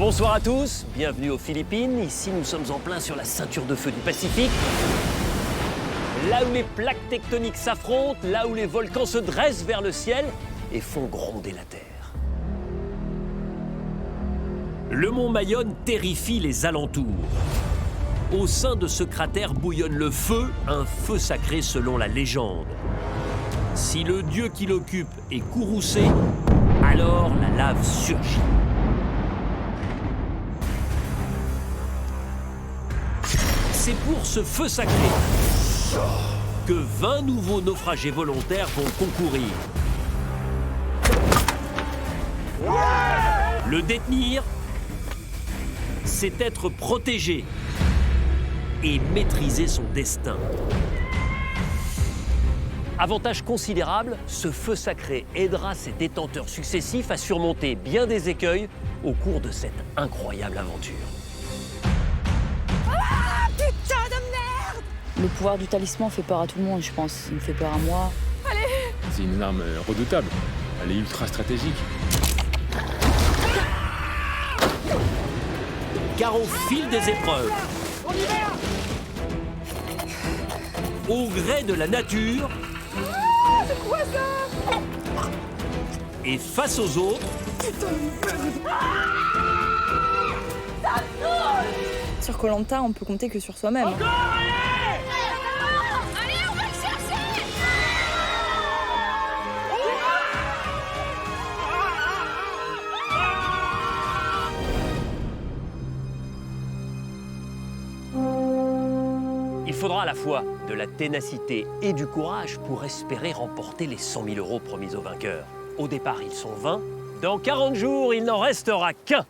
Bonsoir à tous, bienvenue aux Philippines. Ici, nous sommes en plein sur la ceinture de feu du Pacifique. Là où les plaques tectoniques s'affrontent, là où les volcans se dressent vers le ciel et font gronder la terre. Le mont Mayone terrifie les alentours. Au sein de ce cratère bouillonne le feu, un feu sacré selon la légende. Si le dieu qui l'occupe est courroucé, alors la lave surgit. C'est pour ce feu sacré que 20 nouveaux naufragés volontaires vont concourir. Le détenir, c'est être protégé et maîtriser son destin. Avantage considérable, ce feu sacré aidera ses détenteurs successifs à surmonter bien des écueils au cours de cette incroyable aventure. Ah, putain de merde! Le pouvoir du talisman fait peur à tout le monde, je pense. Il me fait peur à moi. Allez! C'est une arme redoutable. Elle est ultra stratégique. Car au fil des épreuves, On y va! au gré de la nature, Ah, c'est quoi ça? et face aux autres, Sur Koh Lanta, on peut compter que sur soi-même. Allez, on va le chercher! il faudra à la fois de la ténacité et du courage pour espérer remporter les 100 000 € promis aux vainqueurs. Au départ, ils sont 20. Dans 40 jours, il n'en restera qu'un.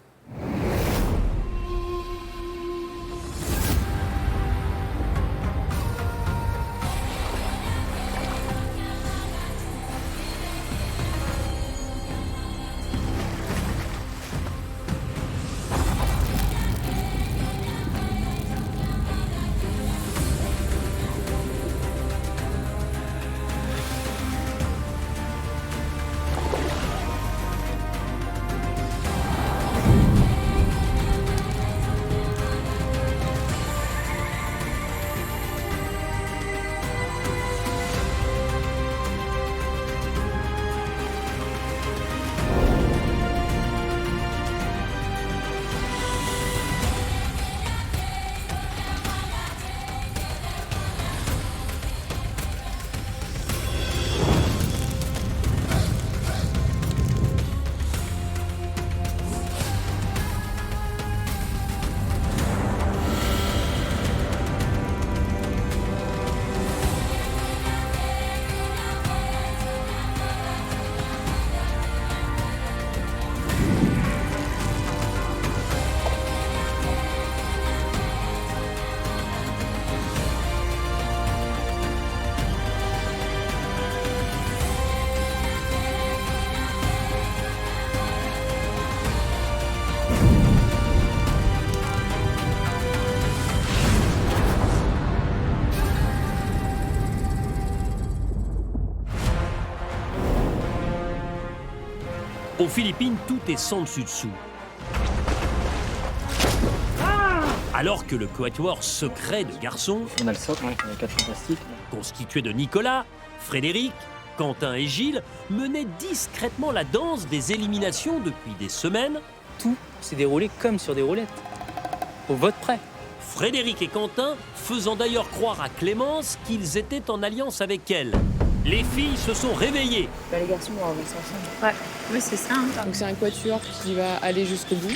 Aux Philippines, tout est sans dessus-dessous. Alors que le quatuor secret de garçons, On a le socle, les 4 fantastiques. constitué de Nicolas, Frédéric, Quentin et Gilles, menait discrètement la danse des éliminations depuis des semaines. Tout s'est déroulé comme sur des roulettes. Au vote près. Frédéric et Quentin faisant d'ailleurs croire à Clémence qu'ils étaient en alliance avec elle. Les filles se sont réveillées. Bah, les garçons vont avancer ensemble. Ouais, oui, c'est ça. Donc c'est un quatuor qui va aller jusqu'au bout,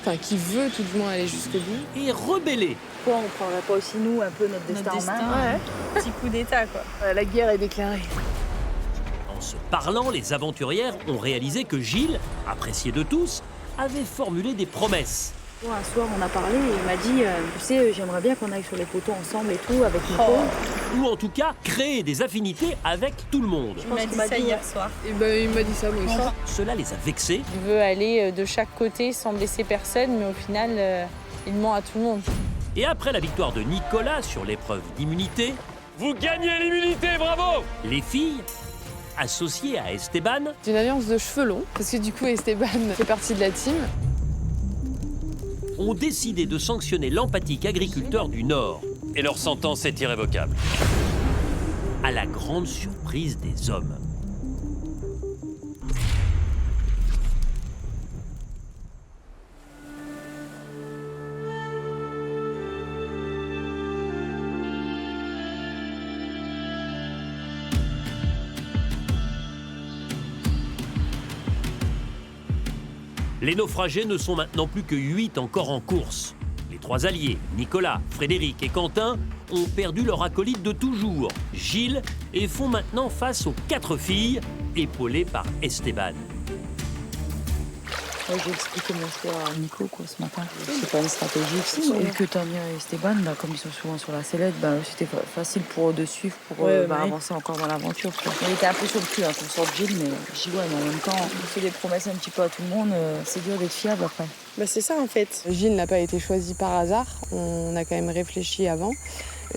enfin qui veut tout du moins aller jusqu'au bout. Et rebellées. Pourquoi on prendrait pas aussi, nous, un peu notre destin en main? Ouais. Petit coup d'état, quoi. La guerre est déclarée. En se parlant, les aventurières ont réalisé que Gilles, apprécié de tous, avait formulé des promesses. Bon, un soir, on a parlé et il m'a dit, tu sais, j'aimerais bien qu'on aille sur les poteaux ensemble et tout, avec Nico. Ou en tout cas, créer des affinités avec tout le monde. Il m'a dit ça hier soir. Et ben il m'a dit ça moi aussi. Cela les a vexés. Il veut aller de chaque côté sans blesser personne, mais au final, il ment à tout le monde. Et après la victoire de Nicolas sur l'épreuve d'immunité, vous gagnez l'immunité, bravo! Les filles, associées à Esteban, C'est une alliance de cheveux longs, parce que du coup Esteban fait partie de la team. ont décidé de sanctionner l'empathique agriculteur du Nord. Et leur sentence est irrévocable. À la grande surprise des hommes. Les naufragés ne sont maintenant plus que 8 encore en course. Les 3 alliés, Nicolas, Frédéric et Quentin, ont perdu leur acolyte de toujours, Gilles, et font maintenant face aux 4 filles, épaulées par Esteban. Ouais, j'ai expliqué mon choix à Nico ce matin. C'est pas une stratégie. Et que Tania et Esteban, comme ils sont souvent sur la sellette, c'était facile pour eux de suivre, pour avancer encore dans l'aventure. On était un peu sur le cul qu'on sorte Gilles, mais Gilles, mais en même temps, on fait des promesses un petit peu à tout le monde. C'est dur d'être fiable après. C'est ça en fait. Gilles n'a pas été choisi par hasard. On a quand même réfléchi avant.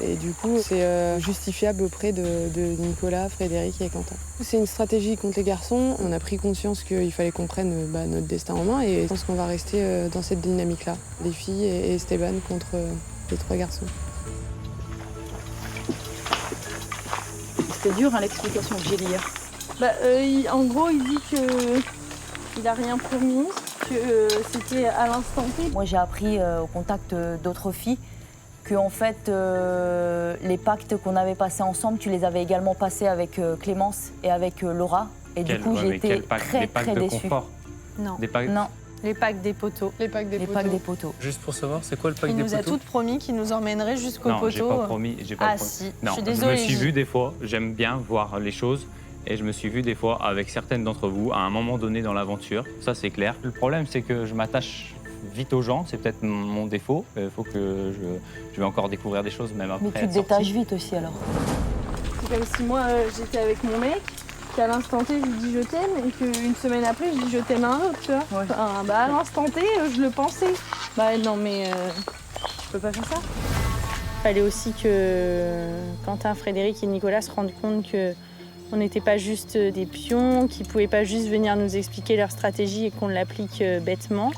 Et du coup, c'est justifiable auprès de Nicolas, Frédéric et Quentin. C'est une stratégie contre les garçons. On a pris conscience qu'il fallait qu'on prenne notre destin en main et je pense qu'on va rester dans cette dynamique-là. Les filles et Esteban contre les 3 garçons. C'était dur l'explication que j'ai lue hier. En gros, il dit qu'il n'a rien promis, que c'était à l'instant T. Moi, j'ai appris au contact d'autres filles que en fait, les pactes qu'on avait passés ensemble, tu les avais également passés avec Clémence et avec Laura. Et du coup, j'ai été très déçue. Non. Non, Les packs des poteaux. Les packs des poteaux. Juste pour savoir, c'est quoi le pack Il des nous a poteaux? toutes promis qu'il nous emmènerait jusqu'au Non, j'ai poteau. pas promis. J'ai pas promis. Si, Non, je suis désolée. me suis vu des fois, j'aime bien voir les choses. Et je me suis vu des fois avec certaines d'entre vous à un moment donné dans l'aventure. Ça, c'est clair. Le problème, c'est que je m'attache vite aux gens. C'est peut-être mon défaut. Il faut que je vais encore découvrir des choses, même après. mais tu te détaches vite aussi alors. C'est comme si moi, j'étais avec mon mec, qu'à l'instant T, je lui dis je t'aime, et qu'une semaine après, je dis je t'aime à un autre, tu vois. Ouais. Enfin, à l'instant T, je le pensais. Non, mais je peux pas faire ça. Il fallait aussi que Quentin, Frédéric et Nicolas se rendent compte qu'on n'était pas juste des pions, qu'ils ne pouvaient pas juste venir nous expliquer leur stratégie et qu'on l'applique bêtement.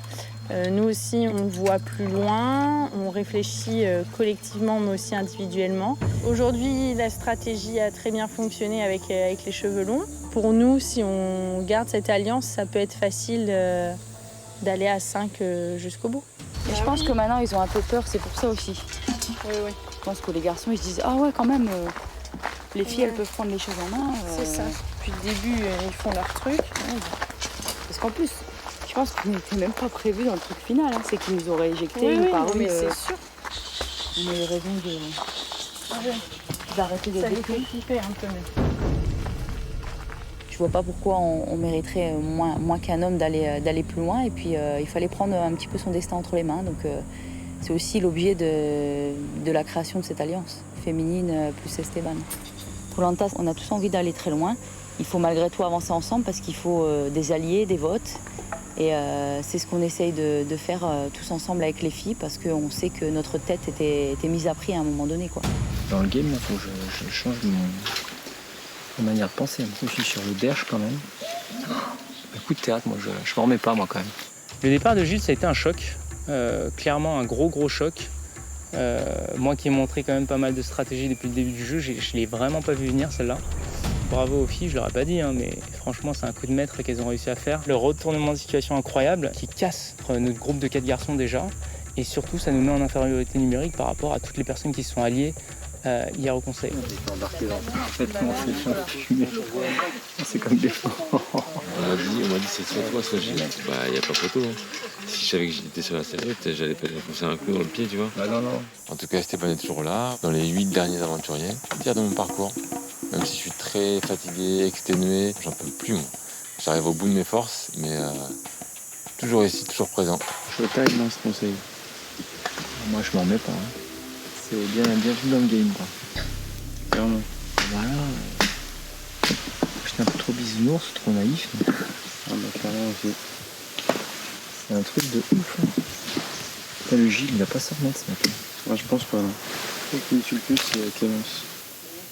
Nous aussi, on voit plus loin, on réfléchit collectivement mais aussi individuellement. Aujourd'hui, la stratégie a très bien fonctionné avec les cheveux longs. Pour nous, si on garde cette alliance, ça peut être facile d'aller à 5 jusqu'au bout. Et je pense que maintenant, ils ont un peu peur, c'est pour ça aussi. Oui. Je pense que les garçons, ils se disent « Ah ouais, quand même, les filles, elles peuvent prendre les choses en main. » C'est ça. Depuis le début, ils font leur truc. Parce qu'en plus, je pense qu'ils n'étaient même pas prévus dans le truc final. C'est qu'ils nous auraient éjectés, Oui, paru. mais c'est sûr. On a eu raison d'arrêter de Ça les détruire. fait flipper un peu même. Je vois pas pourquoi on mériterait moins qu'un homme d'aller plus loin. Et puis, il fallait prendre un petit peu son destin entre les mains. Donc, c'est aussi l'objet de la création de cette alliance féminine plus Esteban. Koh Lanta, on a tous envie d'aller très loin. Il faut malgré tout avancer ensemble parce qu'il faut des alliés, des votes. Et c'est ce qu'on essaye de faire tous ensemble avec les filles parce qu'on sait que notre tête était mise à prix à un moment donné, quoi. Dans le game, il faut que je change ma manière de penser. Je suis sur le derche quand même. Un coup de théâtre, moi, je m'en remets pas, moi, quand même. Le départ de Gilles, ça a été un choc. Clairement, un gros choc. Moi qui ai montré quand même pas mal de stratégies depuis le début du jeu, je l'ai vraiment pas vu venir, celle-là. Bravo aux filles, je leur ai pas dit, mais franchement, c'est un coup de maître qu'elles ont réussi à faire. Le retournement de situation incroyable qui casse notre groupe de 4 garçons déjà. Et surtout, ça nous met en infériorité numérique par rapport à toutes les personnes qui se sont alliées hier au conseil. C'est comme des fous. On m'a dit c'est soit toi, soit Gilles. Il n'y a pas photo. Si je savais que j'étais sur la sellette, j'allais pas foncer un clou dans le pied, tu vois. Non. En tout cas, Esteban est toujours là, dans les 8 derniers aventuriers. Fier de mon parcours. Même si je suis très fatigué, exténué, j'en peux plus, moi. J'arrive au bout de mes forces, mais toujours ici, toujours présent. Je taille dans ce conseil. Moi, je m'en remets pas. C'est bien vu dans le game, quoi. Clairement. Voilà. J'étais un peu trop bisounours, trop naïf. Clairement aussi. C'est un truc de ouf. Là, le Gilles, il va pas s'en remettre ce matin. Moi, je pense pas, non. Ce qui me tue le plus, c'est Clémence.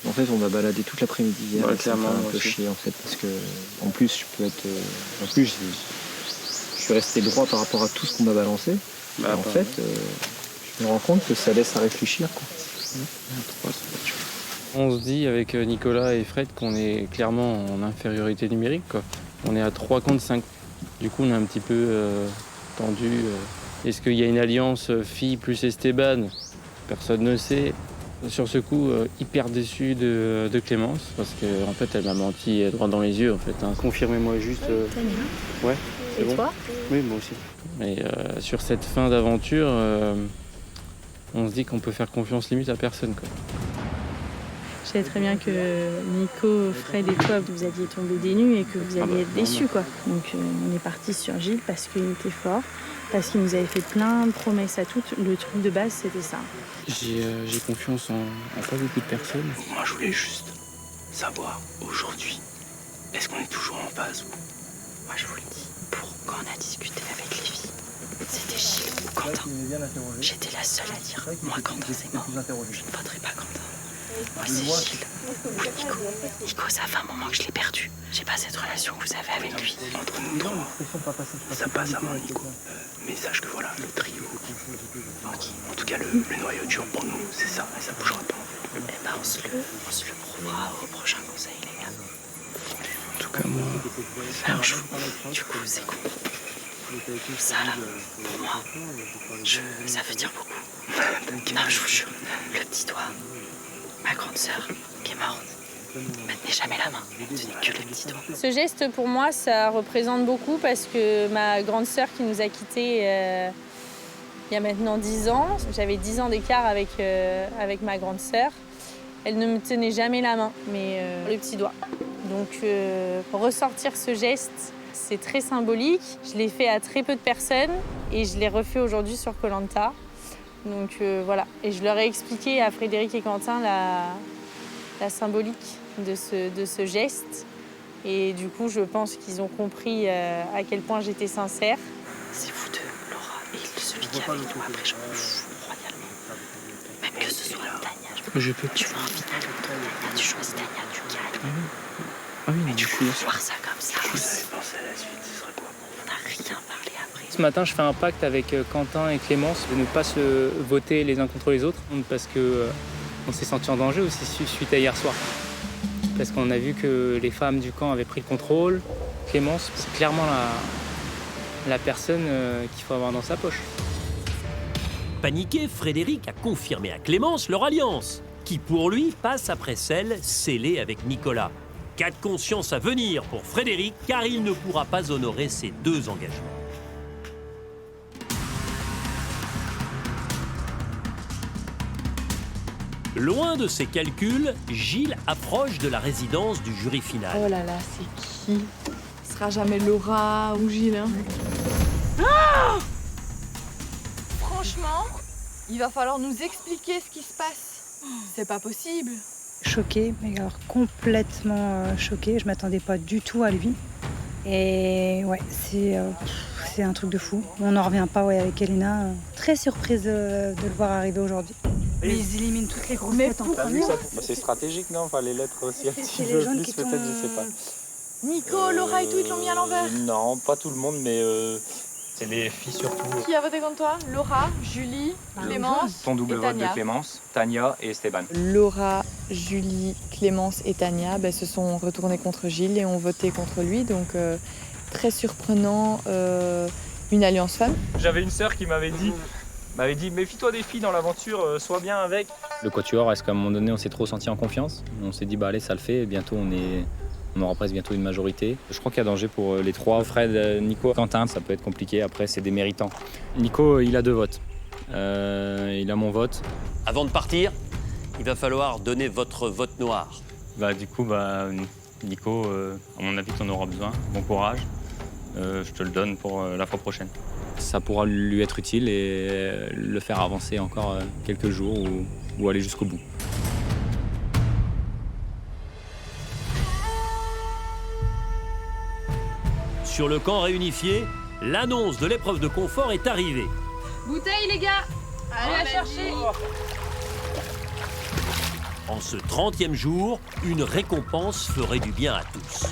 En fait, on va balader toute l'après-midi hier. Ouais, clairement, un peu chier, en fait, parce que, en plus, je suis resté droit par rapport à tout ce qu'on m'a balancé. En fait, je me rends compte que ça laisse à réfléchir, quoi. On se dit avec Nicolas et Fred qu'on est clairement en infériorité numérique, quoi. On est à 3 contre 5. Du coup, on est un petit peu tendu. Est-ce qu'il y a une alliance fille plus Esteban? Personne ne sait. Sur ce coup, hyper déçu de Clémence, parce qu'en fait, elle m'a menti droit dans les yeux, en fait. Hein. Confirmez-moi juste... Ouais, c'est bon. toi? Oui, moi aussi. Mais sur cette fin d'aventure, on se dit qu'on peut faire confiance limite à personne, quoi. Je savais très bien que Nico, Fred et toi, vous alliez tomber des nues et que vous alliez être déçus, quoi. Donc on est parti sur Gilles parce qu'il était fort, parce qu'il nous avait fait plein de promesses à toutes. Le truc de base, c'était ça. J'ai confiance en pas beaucoup de personnes. Moi, je voulais juste savoir, aujourd'hui, est-ce qu'on est toujours en phase ou... Moi, je vous le dis, quand on a discuté avec les filles, c'était Gilles ou Quentin. J'étais la seule à dire, moi, Quentin, c'est mort. Je ne voterai pas Quentin. Moi, c'est Gilles ou Nico. Nico, ça fait un moment que je l'ai perdu. J'ai pas cette relation que vous avez avec lui. Entre nous trois, ça passe à moi, Nico. Message que voilà, le trio. En tout cas, le noyau dur pour nous, c'est ça, et ça bougera pas. Eh ben, on se le prouvera au prochain conseil, les gars. En tout cas, moi... Alors, du coup, c'est con. Ça, là, pour moi, ça veut dire beaucoup. Non, je vous jure, le petit doigt, ma grande sœur qui est morte, ne tenez jamais la main, ce n'est que le petit doigt. Ce geste, pour moi, ça représente beaucoup parce que ma grande sœur qui nous a quittés il y a maintenant 10 ans, j'avais 10 ans d'écart avec ma grande sœur, elle ne me tenait jamais la main, mais le petit doigt. Donc, ressortir ce geste, c'est très symbolique. Je l'ai fait à très peu de personnes et je l'ai refait aujourd'hui sur Koh-Lanta. Donc voilà, et je leur ai expliqué à Frédéric et Quentin la symbolique de ce geste. Et du coup, je pense qu'ils ont compris à quel point j'étais sincère. C'est vous deux, Laura, et celui qui est avec nous après, je m'en fous royalement. Même que ce soit Tania. Tu vas en finale contre Tania, tu choisis Tania, tu gagnes. Ah oui, mais du coup, voir ça comme ça, Vous avez pensé à la suite, ce serait quoi? on n'a rien parlé après. Ce matin, je fais un pacte avec Quentin et Clémence de ne pas se voter les uns contre les autres parce que on s'est senti en danger aussi suite à hier soir. Parce qu'on a vu que les femmes du camp avaient pris le contrôle. Clémence, c'est clairement la personne qu'il faut avoir dans sa poche. Paniqué, Frédéric a confirmé à Clémence leur alliance, qui pour lui passe après celle scellée avec Nicolas. Cas de conscience à venir pour Frédéric, car il ne pourra pas honorer ses 2 engagements. Loin de ses calculs, Gilles approche de la résidence du jury final. Oh là là, c'est qui? Ce sera jamais Laura ou Gilles, hein. Franchement, il va falloir nous expliquer ce qui se passe. C'est pas possible. Choquée, mais alors complètement choquée. Je m'attendais pas du tout à lui. Et ouais, c'est un truc de fou. On n'en revient pas avec Elena. Très surprise de le voir arriver aujourd'hui. Mais ils éliminent toutes les grosses têtes en premier. C'est stratégique, non? Enfin, les lettres aussi un petit les peu jeunes plus, qui peut-être, je sais pas. Nico, Laura et tout, ils te l'ont mis à l'envers. Non, pas tout le monde, mais c'est les filles surtout. Qui a voté contre toi? Laura, Julie, Clémence Ton double et vote Tania. de Clémence, Tania et Esteban. Laura, Julie, Clémence et Tania se sont retournés contre Gilles et ont voté contre lui. Donc très surprenant, une alliance femme. J'avais une sœur qui m'avait dit méfie-toi des filles dans l'aventure, sois bien avec. Le quatuor, est-ce qu'à un moment donné on s'est trop senti en confiance? On s'est dit bah allez ça le fait, bientôt on aura presque bientôt une majorité. Je crois qu'il y a danger pour les 3, Fred, Nico, Quentin, ça peut être compliqué, après c'est des méritants. Nico, il a 2 votes. Il a mon vote. Avant de partir, il va falloir donner votre vote noir. Du coup, Nico, à mon avis, t'en auras besoin. Bon courage. Je te le donne pour la fois prochaine. Ça pourra lui être utile et le faire avancer encore quelques jours ou aller jusqu'au bout. Sur le camp réunifié, l'annonce de l'épreuve de confort est arrivée. Bouteille, les gars. Allez la chercher. En ce 30e jour, une récompense ferait du bien à tous.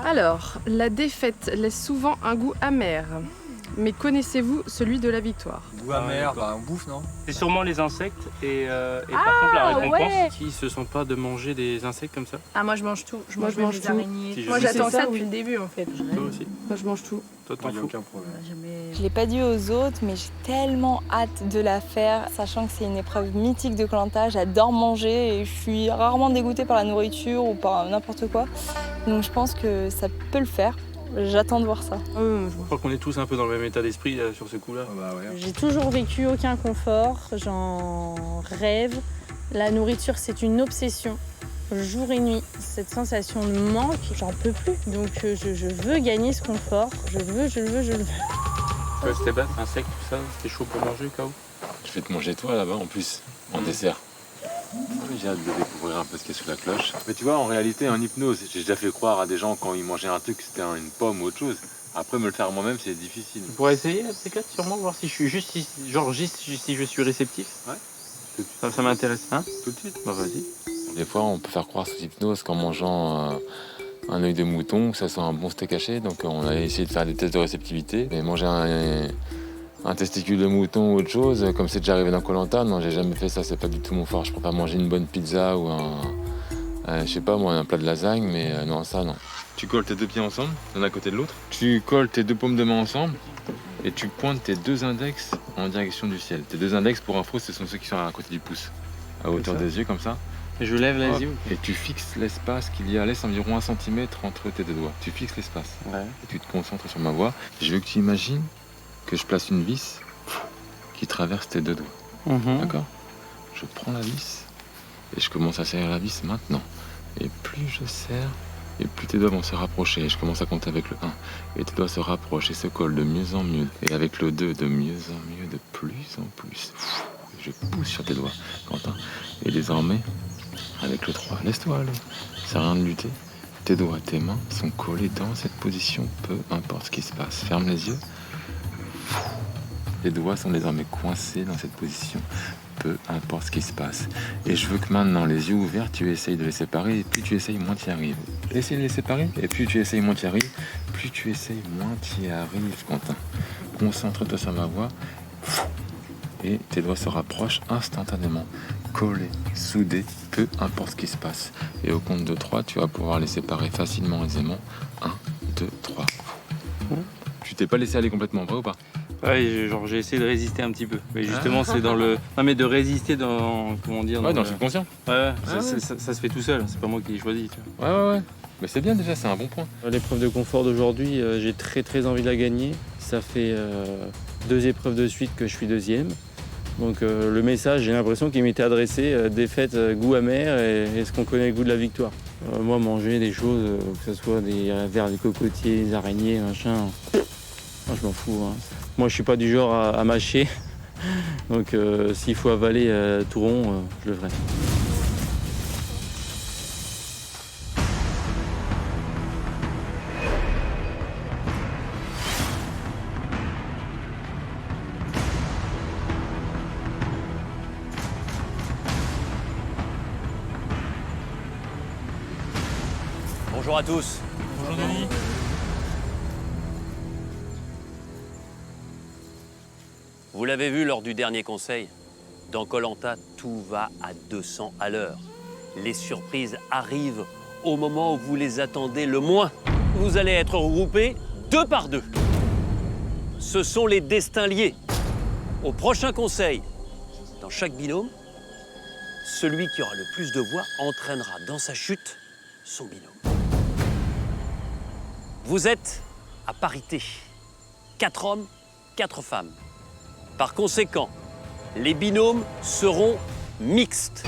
Alors, la défaite laisse souvent un goût amer. mais connaissez-vous celui de la victoire? Goût amer, bah, on bouffe, non? C'est sûrement les insectes et Ah, par contre la récompense, ouais. s'ils se sentent pas de manger des insectes comme ça. Ah, moi je mange tout. Je Moi, mange je mange les tout. araignées. Si je Moi sais j'attends ça, ça oui. depuis le début en fait. Toi aussi. Moi, je mange tout. Toi, t'en Il n'y a fous. aucun problème. Je l'ai pas dit aux autres, mais j'ai tellement hâte de la faire, sachant que c'est une épreuve mythique de Koh-Lanta. J'adore manger et je suis rarement dégoûtée par la nourriture ou par n'importe quoi. Donc je pense que ça peut le faire. J'attends de voir ça. Je crois qu'on est tous un peu dans le même état d'esprit sur ce coup-là. Ah bah ouais. J'ai toujours vécu aucun confort. J'en rêve. La nourriture, c'est une obsession. Jour et nuit. Cette sensation de manque, j'en peux plus. Donc je veux gagner ce confort. Je le veux. Ouais, c'était bête, insectes, tout ça, c'était chaud pour manger, Kao. Je vais te manger toi là-bas en plus, en dessert. J'ai hâte de découvrir un peu ce qu'il y a sous la cloche. Mais tu vois, en réalité, en hypnose, j'ai déjà fait croire à des gens quand ils mangeaient un truc que c'était une pomme ou autre chose. Après, me le faire moi-même, c'est difficile. Tu pourrais essayer, ces quatre, sûrement, voir si je suis juste si je suis réceptif. Ouais. Ça m'intéresse, hein? Tout de suite. Bah vas-y. Des fois, on peut faire croire sous hypnose qu'en mangeant un œil de mouton, que ça soit un bon steak haché. Donc, on a essayé de faire des tests de réceptivité. Mais manger un testicule de mouton ou autre chose, comme c'est déjà arrivé dans Koh-Lanta, non, j'ai jamais fait ça, c'est pas du tout mon fort. Je préfère manger une bonne pizza ou je sais pas moi, un plat de lasagne, mais non, ça non. Tu colles tes deux pieds ensemble, l'un à côté de l'autre. Tu colles tes deux paumes de main ensemble et tu pointes tes deux index en direction du ciel. Tes deux index, pour info, ce sont ceux qui sont à côté du pouce, à hauteur des yeux comme ça. Et je lève les yeux. Et tu fixes l'espace qu'il y a, laisse environ 1 cm entre tes deux doigts. Tu fixes l'espace. Ouais. Et tu te concentres sur ma voix. Je veux que tu imagines que je place une vis qui traverse tes deux doigts. D'accord? Je prends la vis et je commence à serrer la vis maintenant. Et plus je serre, et plus tes doigts vont se rapprocher. Et je commence à compter avec le 1. Et tes doigts se rapprochent et se collent de mieux en mieux. Et avec le 2, de mieux en mieux, de plus en plus. Et je pousse sur tes doigts, Quentin. Et désormais, avec le 3, laisse-toi aller. C'est rien de lutter. Tes doigts, tes mains sont collés dans cette position, peu importe ce qui se passe. Ferme les yeux. Les doigts sont désormais coincés dans cette position, peu importe ce qui se passe. Et je veux que maintenant, les yeux ouverts, tu essayes de les séparer, et plus tu essayes, moins tu y arrives. Essaye de les séparer, et plus tu essayes, moins tu y arrives. Plus tu essayes, moins tu y arrives, Quentin. Concentre-toi sur ma voix, et tes doigts se rapprochent instantanément, collés, soudés, peu importe ce qui se passe. Et au compte de 3, tu vas pouvoir les séparer facilement, aisément. 1, 2, 3. Tu t'es pas laissé aller complètement, vrai ou pas? Ouais, j'ai essayé de résister un petit peu. Mais justement, c'est dans le... Non, mais de résister dans... Comment dire? Ouais, dans le subconscient. Ouais, ça se fait tout seul. C'est pas moi qui choisis. Tu vois. Ouais. Mais c'est bien déjà, c'est un bon point. L'épreuve de confort d'aujourd'hui, j'ai très envie de la gagner. Ça fait 2 épreuves de suite que je suis deuxième. Donc le message, j'ai l'impression qu'il m'était adressé, défaite, goût amer, et est-ce qu'on connaît le goût de la victoire? Moi, manger des choses, que ce soit des vers de cocotiers, des araignées, machin, moi, je m'en fous. Hein. Moi, je suis pas du genre à mâcher. Donc s'il faut avaler tout rond, je le ferai. Bonjour à tous. Bonjour Denis. Vous l'avez vu lors du dernier conseil, dans Koh-Lanta, tout va à 200 à l'heure. Les surprises arrivent au moment où vous les attendez le moins. Vous allez être regroupés 2 par 2. Ce sont les destins liés. Au prochain conseil, dans chaque binôme, celui qui aura le plus de voix entraînera dans sa chute son binôme. Vous êtes à parité. 4 hommes, 4 femmes. Par conséquent, les binômes seront mixtes.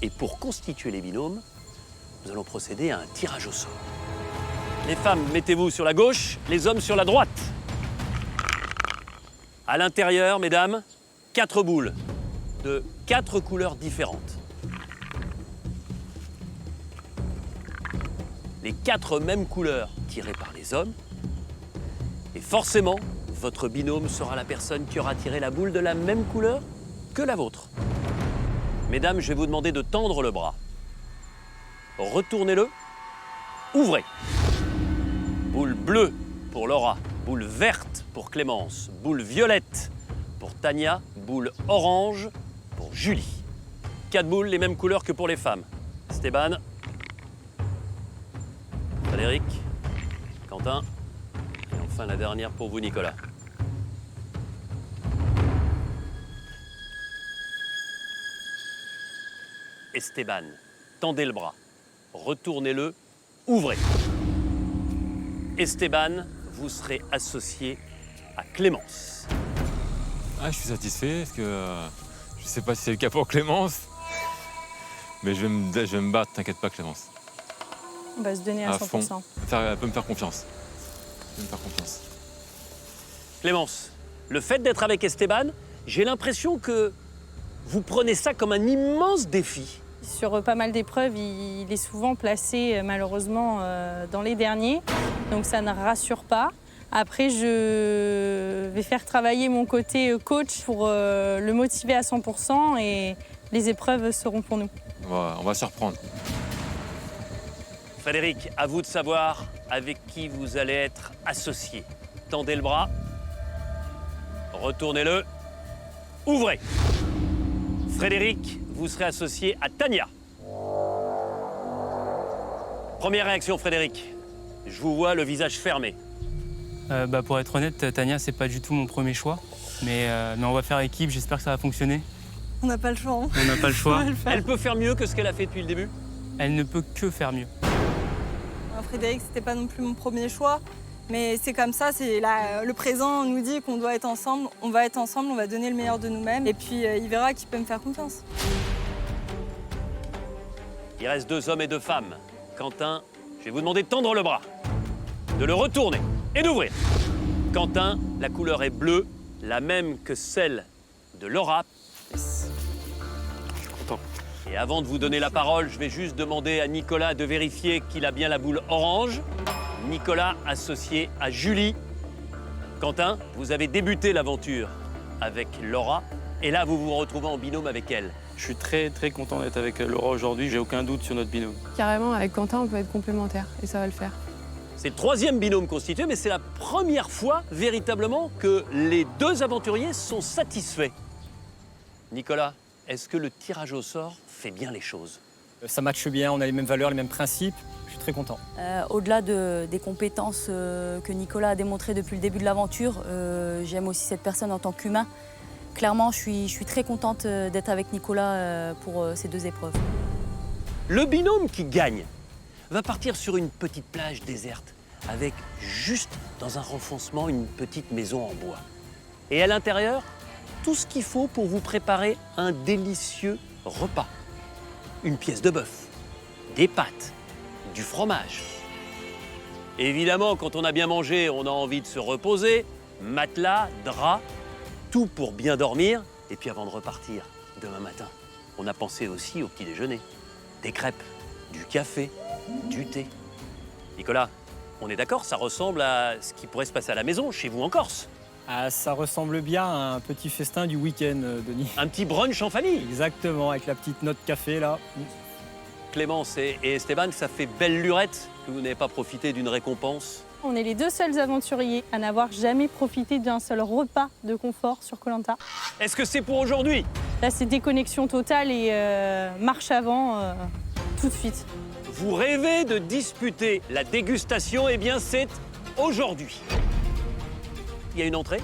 Et pour constituer les binômes, nous allons procéder à un tirage au sort. Les femmes, mettez-vous sur la gauche, les hommes sur la droite. À l'intérieur, mesdames, 4 boules de 4 couleurs différentes. Les 4 mêmes couleurs tirées par les hommes. Et forcément, votre binôme sera la personne qui aura tiré la boule de la même couleur que la vôtre. Mesdames, je vais vous demander de tendre le bras. Retournez-le. Ouvrez. Boule bleue pour Laura. boule verte pour Clémence, boule violette pour Tania, boule orange pour Julie. 4 boules, les mêmes couleurs que pour les femmes. Esteban, Frédéric, Quentin, et enfin la dernière pour vous, Nicolas. Esteban, tendez le bras, retournez-le, ouvrez. Esteban, vous serez associé à Clémence. Ah, je suis satisfait parce que je sais pas si c'est le cas pour Clémence, mais je vais me battre, t'inquiète pas Clémence. On va se donner à 100%. Fond. Elle peut me faire confiance. Elle peut me faire confiance. Clémence, le fait d'être avec Esteban, j'ai l'impression que vous prenez ça comme un immense défi. Sur pas mal d'épreuves, il est souvent placé malheureusement dans les derniers, donc ça ne rassure pas. Après, je vais faire travailler mon côté coach pour le motiver à 100% et les épreuves seront pour nous. On va se reprendre. Frédéric, à vous de savoir avec qui vous allez être associé. Tendez le bras, retournez-le, ouvrez. Frédéric, vous serez associé à Tania. Première réaction, Frédéric. Je vous vois le visage fermé. Pour être honnête, Tania, c'est pas du tout mon premier choix. Mais on va faire équipe, j'espère que ça va fonctionner. On n'a pas le choix. On n'a pas le choix. Elle peut faire mieux que ce qu'elle a fait depuis le début? Elle ne peut que faire mieux. Frédéric, c'était pas non plus mon premier choix. Mais c'est comme ça, le présent nous dit qu'on doit être ensemble. On va être ensemble, on va donner le meilleur de nous-mêmes. Et puis il verra qui peut me faire confiance. Il reste 2 hommes et 2 femmes. Quentin, je vais vous demander de tendre le bras, de le retourner et d'ouvrir. Quentin, la couleur est bleue, la même que celle de Laura. Yes. Je suis content. Et avant de vous donner la parole, je vais juste demander à Nicolas de vérifier qu'il a bien la boule orange. Nicolas associé à Julie. Quentin, vous avez débuté l'aventure avec Laura et là vous vous retrouvez en binôme avec elle. Je suis très content d'être avec Laura aujourd'hui, j'ai aucun doute sur notre binôme. Carrément, avec Quentin, on peut être complémentaires et ça va le faire. C'est le 3e binôme constitué, mais c'est la première fois véritablement que les 2 aventuriers sont satisfaits. Nicolas, est-ce que le tirage au sort fait bien les choses? Ça matche bien, on a les mêmes valeurs, les mêmes principes. Je suis très content. Au-delà des compétences que Nicolas a démontrées depuis le début de l'aventure, j'aime aussi cette personne en tant qu'humain. Clairement, je suis très contente d'être avec Nicolas pour ces 2 épreuves. Le binôme qui gagne va partir sur une petite plage déserte avec juste dans un renfoncement une petite maison en bois. Et à l'intérieur, tout ce qu'il faut pour vous préparer un délicieux repas. Une pièce de bœuf, des pâtes, du fromage. Évidemment, quand on a bien mangé, on a envie de se reposer. Matelas, drap, tout pour bien dormir. Et puis avant de repartir demain matin, on a pensé aussi au petit déjeuner. Des crêpes, du café, du thé. Nicolas, on est d'accord, ça ressemble à ce qui pourrait se passer à la maison, chez vous en Corse. Ah, ça ressemble bien à un petit festin du week-end, Denis. Un petit brunch en famille. Exactement, avec la petite note café là. Clémence et Esteban, ça fait belle lurette que vous n'avez pas profité d'une récompense. On est les 2 seuls aventuriers à n'avoir jamais profité d'un seul repas de confort sur Koh Lanta. Est-ce que c'est pour aujourd'hui? Là, c'est déconnexion totale et marche avant tout de suite. Vous rêvez de disputer la dégustation? Eh bien, c'est aujourd'hui. Il y a une entrée,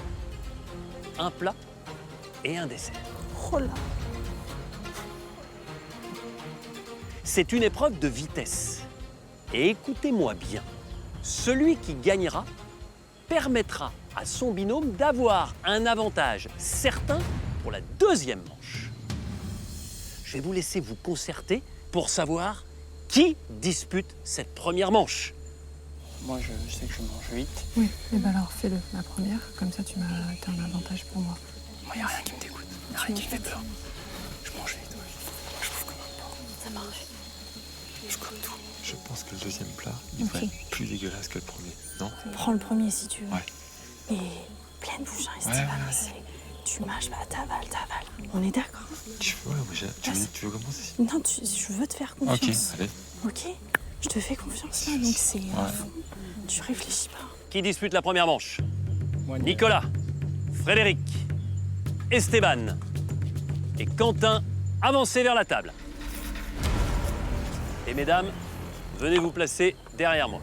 un plat et un dessert. Oh là! C'est une épreuve de vitesse. Et écoutez-moi bien, celui qui gagnera permettra à son binôme d'avoir un avantage certain pour la 2e manche. Je vais vous laisser vous concerter pour savoir qui dispute cette première manche. Moi, je sais que je mange vite. Oui, et ben alors fais-le, la première, comme ça tu as un avantage pour moi. Moi, il n'y a rien qui me dégoûte, il n'y a rien qui me fait peur. Je mange vite, ouais. Je bouffe comme un porc. Ça marche. Je gomme tout. Je pense que le 2e plat, il devrait être plus dégueulasse que le premier, non? Prends le premier si tu veux. Ouais. Et pleine bouche, hein, Esteban. Tu mâches, bah t'avales. On est d'accord? Tu veux commencer? Non, je veux te faire confiance. Ok, allez. Ok? Je te fais confiance là, donc c'est à fond. Tu réfléchis pas. qui dispute la première manche? Moi, Nicolas, Frédéric, Esteban et Quentin, avancez vers la table. Et mesdames, venez vous placer derrière moi.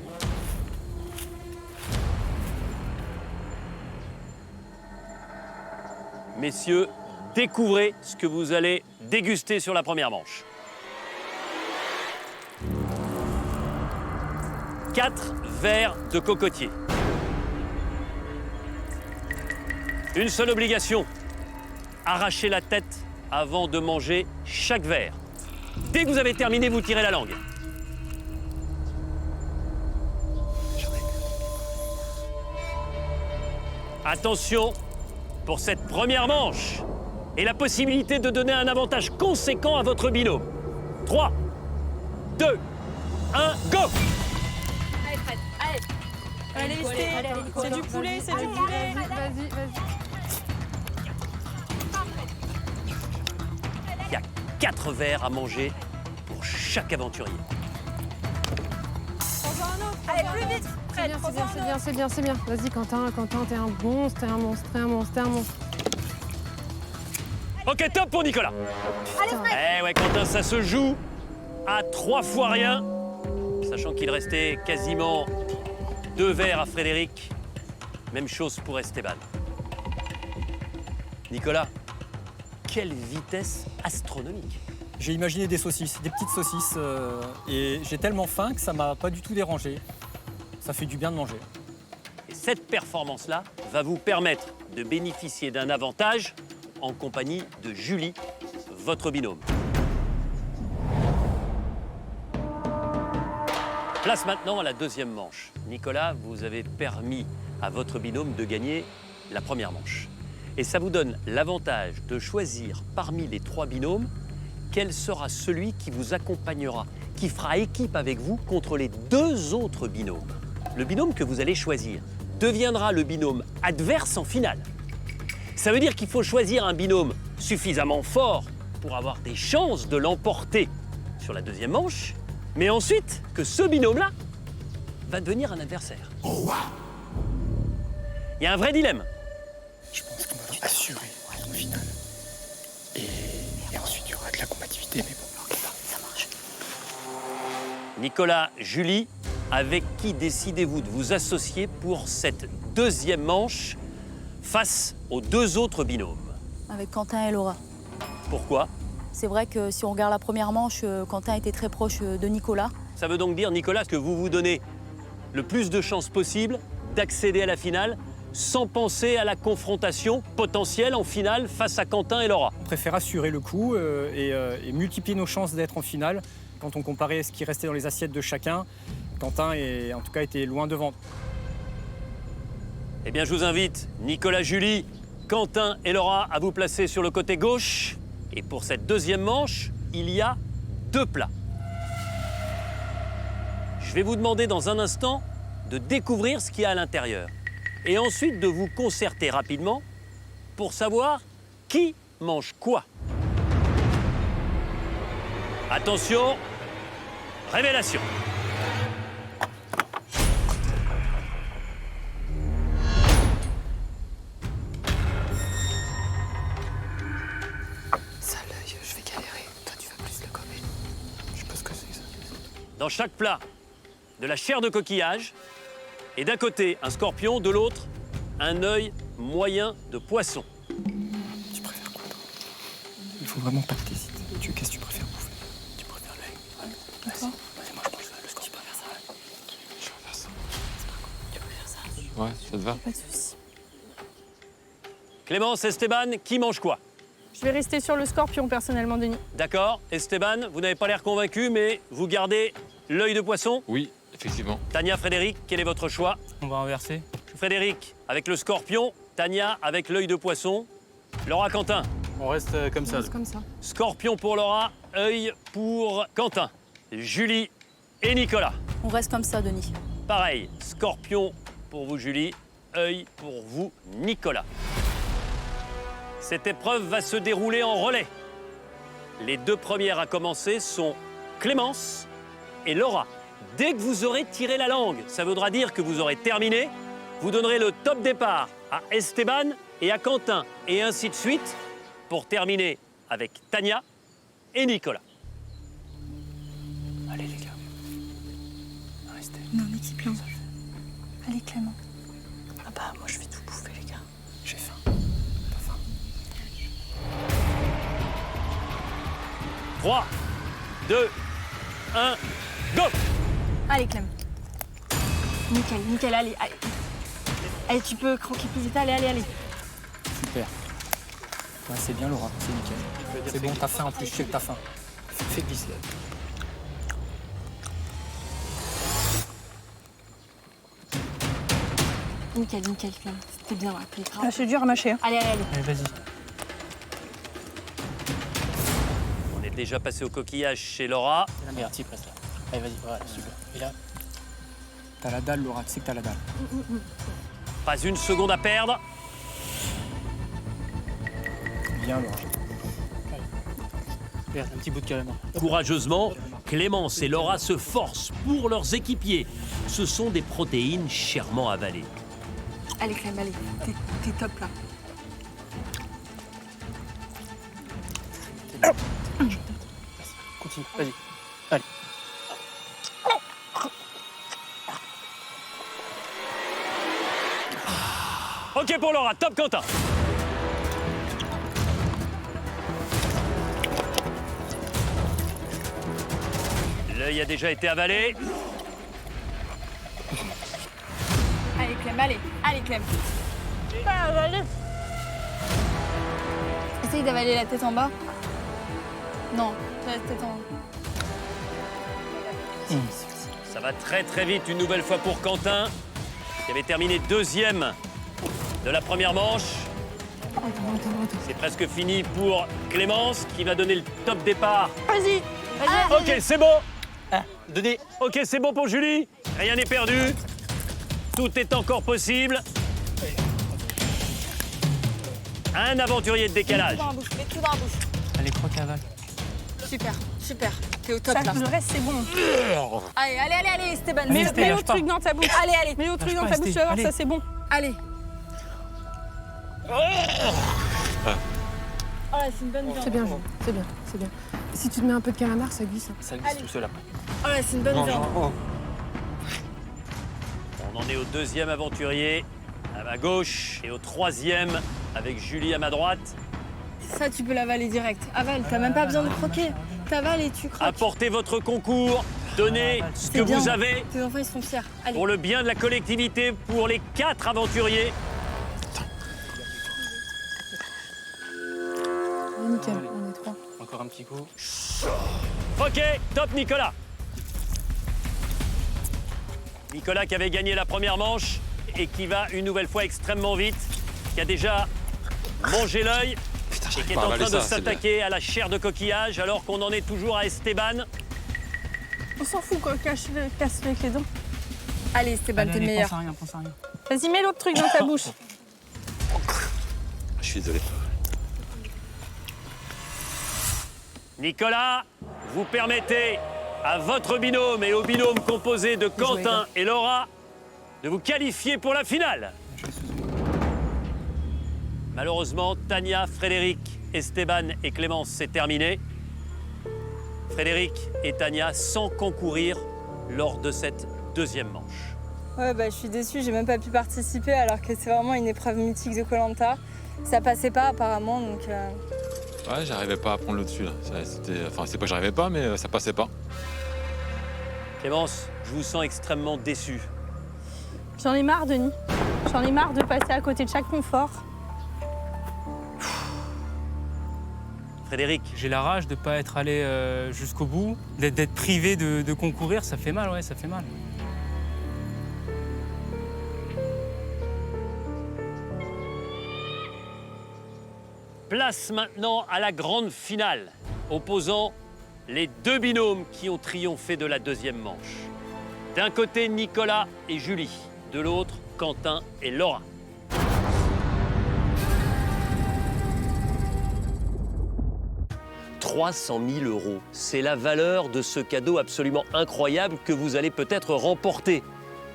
Messieurs, découvrez ce que vous allez déguster sur la première manche. 4 verres de cocotier. Une seule obligation, arrachez la tête avant de manger chaque verre. Dès que vous avez terminé, vous tirez la langue. Attention, pour cette première manche, et la possibilité de donner un avantage conséquent à votre binôme. 3, 2, 1, go! Allez, Fred, allez. Allez, c'est du poulet, c'est du poulet. Vas-y. Il y a 4 verres à manger pour chaque aventurier. Allez, plus vite, Fred. C'est bien. Vas-y, Quentin, t'es un monstre. Ok, top pour Nicolas. Allez, Fred. Eh ouais, Quentin, ça se joue à 3 fois rien, sachant qu'il restait quasiment 2 verres à Frédéric. Même chose pour Esteban. Nicolas, quelle vitesse astronomique! J'ai imaginé des saucisses, des petites saucisses, et j'ai tellement faim que ça m'a pas du tout dérangé. Ça fait du bien de manger. Et cette performance-là va vous permettre de bénéficier d'un avantage en compagnie de Julie, votre binôme. Place maintenant à la deuxième manche. Nicolas, vous avez permis à votre binôme de gagner la première manche. Et ça vous donne l'avantage de choisir parmi les 3 binômes quel sera celui qui vous accompagnera, qui fera équipe avec vous contre les 2 autres binômes. Le binôme que vous allez choisir deviendra le binôme adverse en finale. Ça veut dire qu'il faut choisir un binôme suffisamment fort pour avoir des chances de l'emporter sur la deuxième manche, mais ensuite que ce binôme-là va devenir un adversaire. Il y a un vrai dilemme. Je pense qu'on va assurer en finale. Et ensuite, il y aura de la combativité, mais bon, ça marche. Nicolas, Julie, avec qui décidez-vous de vous associer pour cette deuxième manche face aux 2 autres binômes? Avec Quentin et Laura. Pourquoi? C'est vrai que si on regarde la première manche, Quentin était très proche de Nicolas. Ça veut donc dire, Nicolas, que vous vous donnez le plus de chances possible d'accéder à la finale sans penser à la confrontation potentielle en finale face à Quentin et Laura. On préfère assurer le coup et multiplier nos chances d'être en finale. Quand on comparait ce qui restait dans les assiettes de chacun, Quentin, en tout cas, était loin devant. Eh bien, je vous invite, Nicolas, Julie, Quentin et Laura, à vous placer sur le côté gauche. Et pour cette deuxième manche, il y a 2 plats. Je vais vous demander dans un instant de découvrir ce qu'il y a à l'intérieur. Et ensuite de vous concerter rapidement pour savoir qui mange quoi. Attention, révélation. Ça, l'œil, je vais galérer. Toi, tu vas plus le gommer. Je sais pas ce que c'est, ça. Dans chaque plat, de la chair de coquillage, et d'un côté un scorpion, de l'autre un œil moyen de poisson. Tu préfères quoi, toi? Il faut vraiment pas que t'hésites. Qu'est-ce que tu préfères bouffer? Tu préfères l'œil? Ouais. Vas-y, moi je mange le scorpion. Tu préfères ça? Je préfère ça. Tu préfères ça? Ouais, ça te va? Pas de soucis. Clémence, Esteban, qui mange quoi? Je vais rester sur le scorpion personnellement, Denis. D'accord. Esteban, vous n'avez pas l'air convaincu, mais vous gardez l'œil de poisson? Oui, effectivement. Tania, Frédéric, quel est votre choix? On va inverser. Frédéric avec le scorpion, Tania avec l'œil de poisson, Laura, Quentin. On reste comme ça. Comme ça. Scorpion pour Laura, œil pour Quentin, Julie et Nicolas. On reste comme ça, Denis. Pareil, scorpion pour vous, Julie, œil pour vous, Nicolas. Cette épreuve va se dérouler en relais. Les 2 premières à commencer sont Clémence et Laura. Dès que vous aurez tiré la langue, ça voudra dire que vous aurez terminé Vous donnerez le top départ à Esteban et à Quentin, et ainsi de suite, pour terminer avec Tania et Nicolas. Allez les gars. Restez. Non, l'équipe là. Allez, Clément. Ah bah moi je vais tout bouffer les gars. J'ai faim. Pas faim. 3, 2, 1, go! Allez, Clem. Nickel, nickel, allez, allez. Allez, tu peux croquer plus vite, allez, allez, allez. Super. Ouais, c'est bien Laura, c'est nickel. C'est bon, t'as faim en plus, je sais que t'as faim. Fais glisser. Nickel, nickel, Clem. C'était bien, ouais, plus grave. Ah, c'est dur à mâcher. Hein. Allez, allez, allez. Allez, vas-y. On est déjà passé au coquillage chez Laura. C'est la meilleure type, reste là. Allez, vas-y, voilà, super. Et là, t'as la dalle Laura, tu sais que t'as la dalle. Pas une seconde à perdre. Bien Laura. Allez. Regarde, un petit bout de calamar. Courageusement, Clémence et Laura se forcent pour leurs équipiers. Ce sont des protéines chèrement avalées. Allez, Clem, allez. T'es top là. Continue, vas-y. Allez. Ok pour Laura, top Quentin. L'œil a déjà été avalé. Allez, Clem, allez. Allez, Clem. Allez. Essaye d'avaler la tête en bas. Non, la tête en haut. Ça va très très vite une nouvelle fois pour Quentin, qui avait terminé deuxième de la première manche. C'est presque fini pour Clémence, qui va donner le top départ. Vas-y. Ok, c'est bon. Donnez. Ok, c'est bon pour Julie. Rien n'est perdu. Tout est encore possible. Un aventurier de décalage. Mets tout dans la bouche. Allez, croque à vague. Super, super. T'es au top là. Le reste, c'est bon. Allez, allez, allez, allez, Esteban. Mets Estelle, l'autre lâche pas. truc dans ta bouche. Allez, allez. Mets l'autre truc Lâche dans pas, ta bouche, tu vas Estelle, voir, ça allez. c'est bon. Allez. Oh là, c'est une bonne viande. C'est bien, c'est bien, c'est bien. Si tu te mets un peu de calamar, ça glisse. Hein. Ça glisse tout seul après. Oh là, c'est une bonne viande. On en est au deuxième aventurier à ma gauche et au troisième avec Julie à ma droite. Ça, tu peux l'avaler direct. Avale, t'as même pas besoin de croquer. T'avales et tu croques. Apportez votre concours, donnez ce que C'est bien. vous avez Tes enfants, ils sont fiers. Allez. pour le bien de la collectivité, pour les 4 aventuriers. Nickel, on est 3. Encore un petit coup. Ok, top Nicolas. Nicolas qui avait gagné la première manche et qui va une nouvelle fois extrêmement vite, qui a déjà mangé l'œil et qui est en train de s'attaquer à la chair de coquillage alors qu'on en est toujours à Esteban. On s'en fout quoi, casse-le avec les dents. Allez, Esteban, t'es le meilleur. Pense à rien, pense à rien. Vas-y, mets l'autre truc dans ta bouche. Je suis désolé. Nicolas, vous permettez à votre binôme et au binôme composé de Quentin et Laura de vous qualifier pour la finale. Malheureusement, Tania, Frédéric, Esteban et Clémence, c'est terminé. Frédéric et Tania sans concourir lors de cette deuxième manche. Ouais, bah, je suis déçue, j'ai même pas pu participer alors que c'est vraiment une épreuve mythique de Koh-Lanta. Ça passait pas apparemment, donc... Ouais, j'arrivais pas à prendre le dessus là. Enfin, c'est pas que j'arrivais pas, mais ça passait pas. Clémence, je vous sens extrêmement déçue. J'en ai marre, Denis. J'en ai marre de passer à côté de chaque confort. Frédéric. J'ai la rage de ne pas être allé jusqu'au bout, d'être privé de concourir, ça fait mal, ouais, ça fait mal. Place maintenant à la grande finale, opposant les deux binômes qui ont triomphé de la deuxième manche. D'un côté, Nicolas et Julie. De l'autre, Quentin et Laura. « 300 000 €, c'est la valeur de ce cadeau absolument incroyable que vous allez peut-être remporter.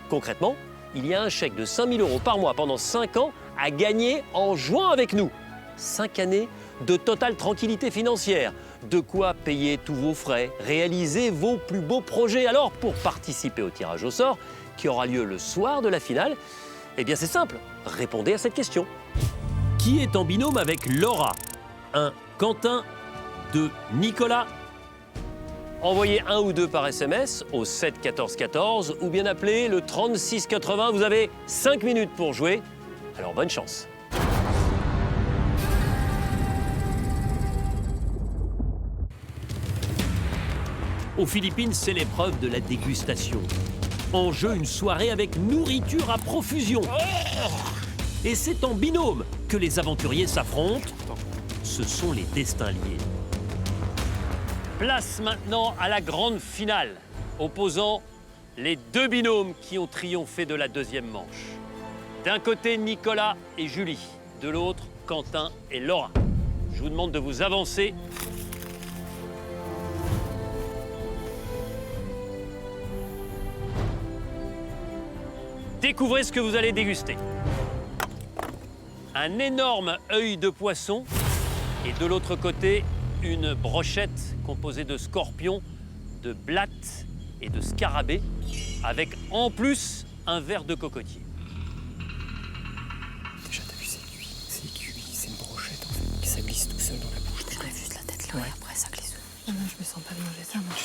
Concrètement, il y a un chèque de 5 000 € par mois pendant 5 ans à gagner en jouant avec nous. 5 années de totale tranquillité financière, de quoi payer tous vos frais, réaliser vos plus beaux projets. Alors, pour participer au tirage au sort, qui aura lieu le soir de la finale, eh bien c'est simple, répondez à cette question. Qui est en binôme avec Laura? 1. Quentin. 2. Nicolas. Envoyez 1 ou 2 par SMS au 7 14 14 ou bien appelez le 36 80. Vous avez 5 minutes pour jouer, alors bonne chance. Aux Philippines, c'est l'épreuve de la dégustation. En jeu, une soirée avec nourriture à profusion. Et c'est en binôme que les aventuriers s'affrontent. Ce sont les destins liés. Place maintenant à la grande finale, opposant les 2 binômes qui ont triomphé de la deuxième manche. D'un côté, Nicolas et Julie. De l'autre, Quentin et Laura. Je vous demande de vous avancer. Découvrez ce que vous allez déguster. Un énorme œil de poisson et de l'autre côté, une brochette composée de scorpions, de blattes et de scarabées, avec en plus un verre de cocotier. Déjà, t'as vu, c'est cuit, c'est une brochette en fait, ça glisse tout seul dans la bouche. Je rêve juste la tête là et après ça glisse. Non, je me sens pas de manger ça, moi.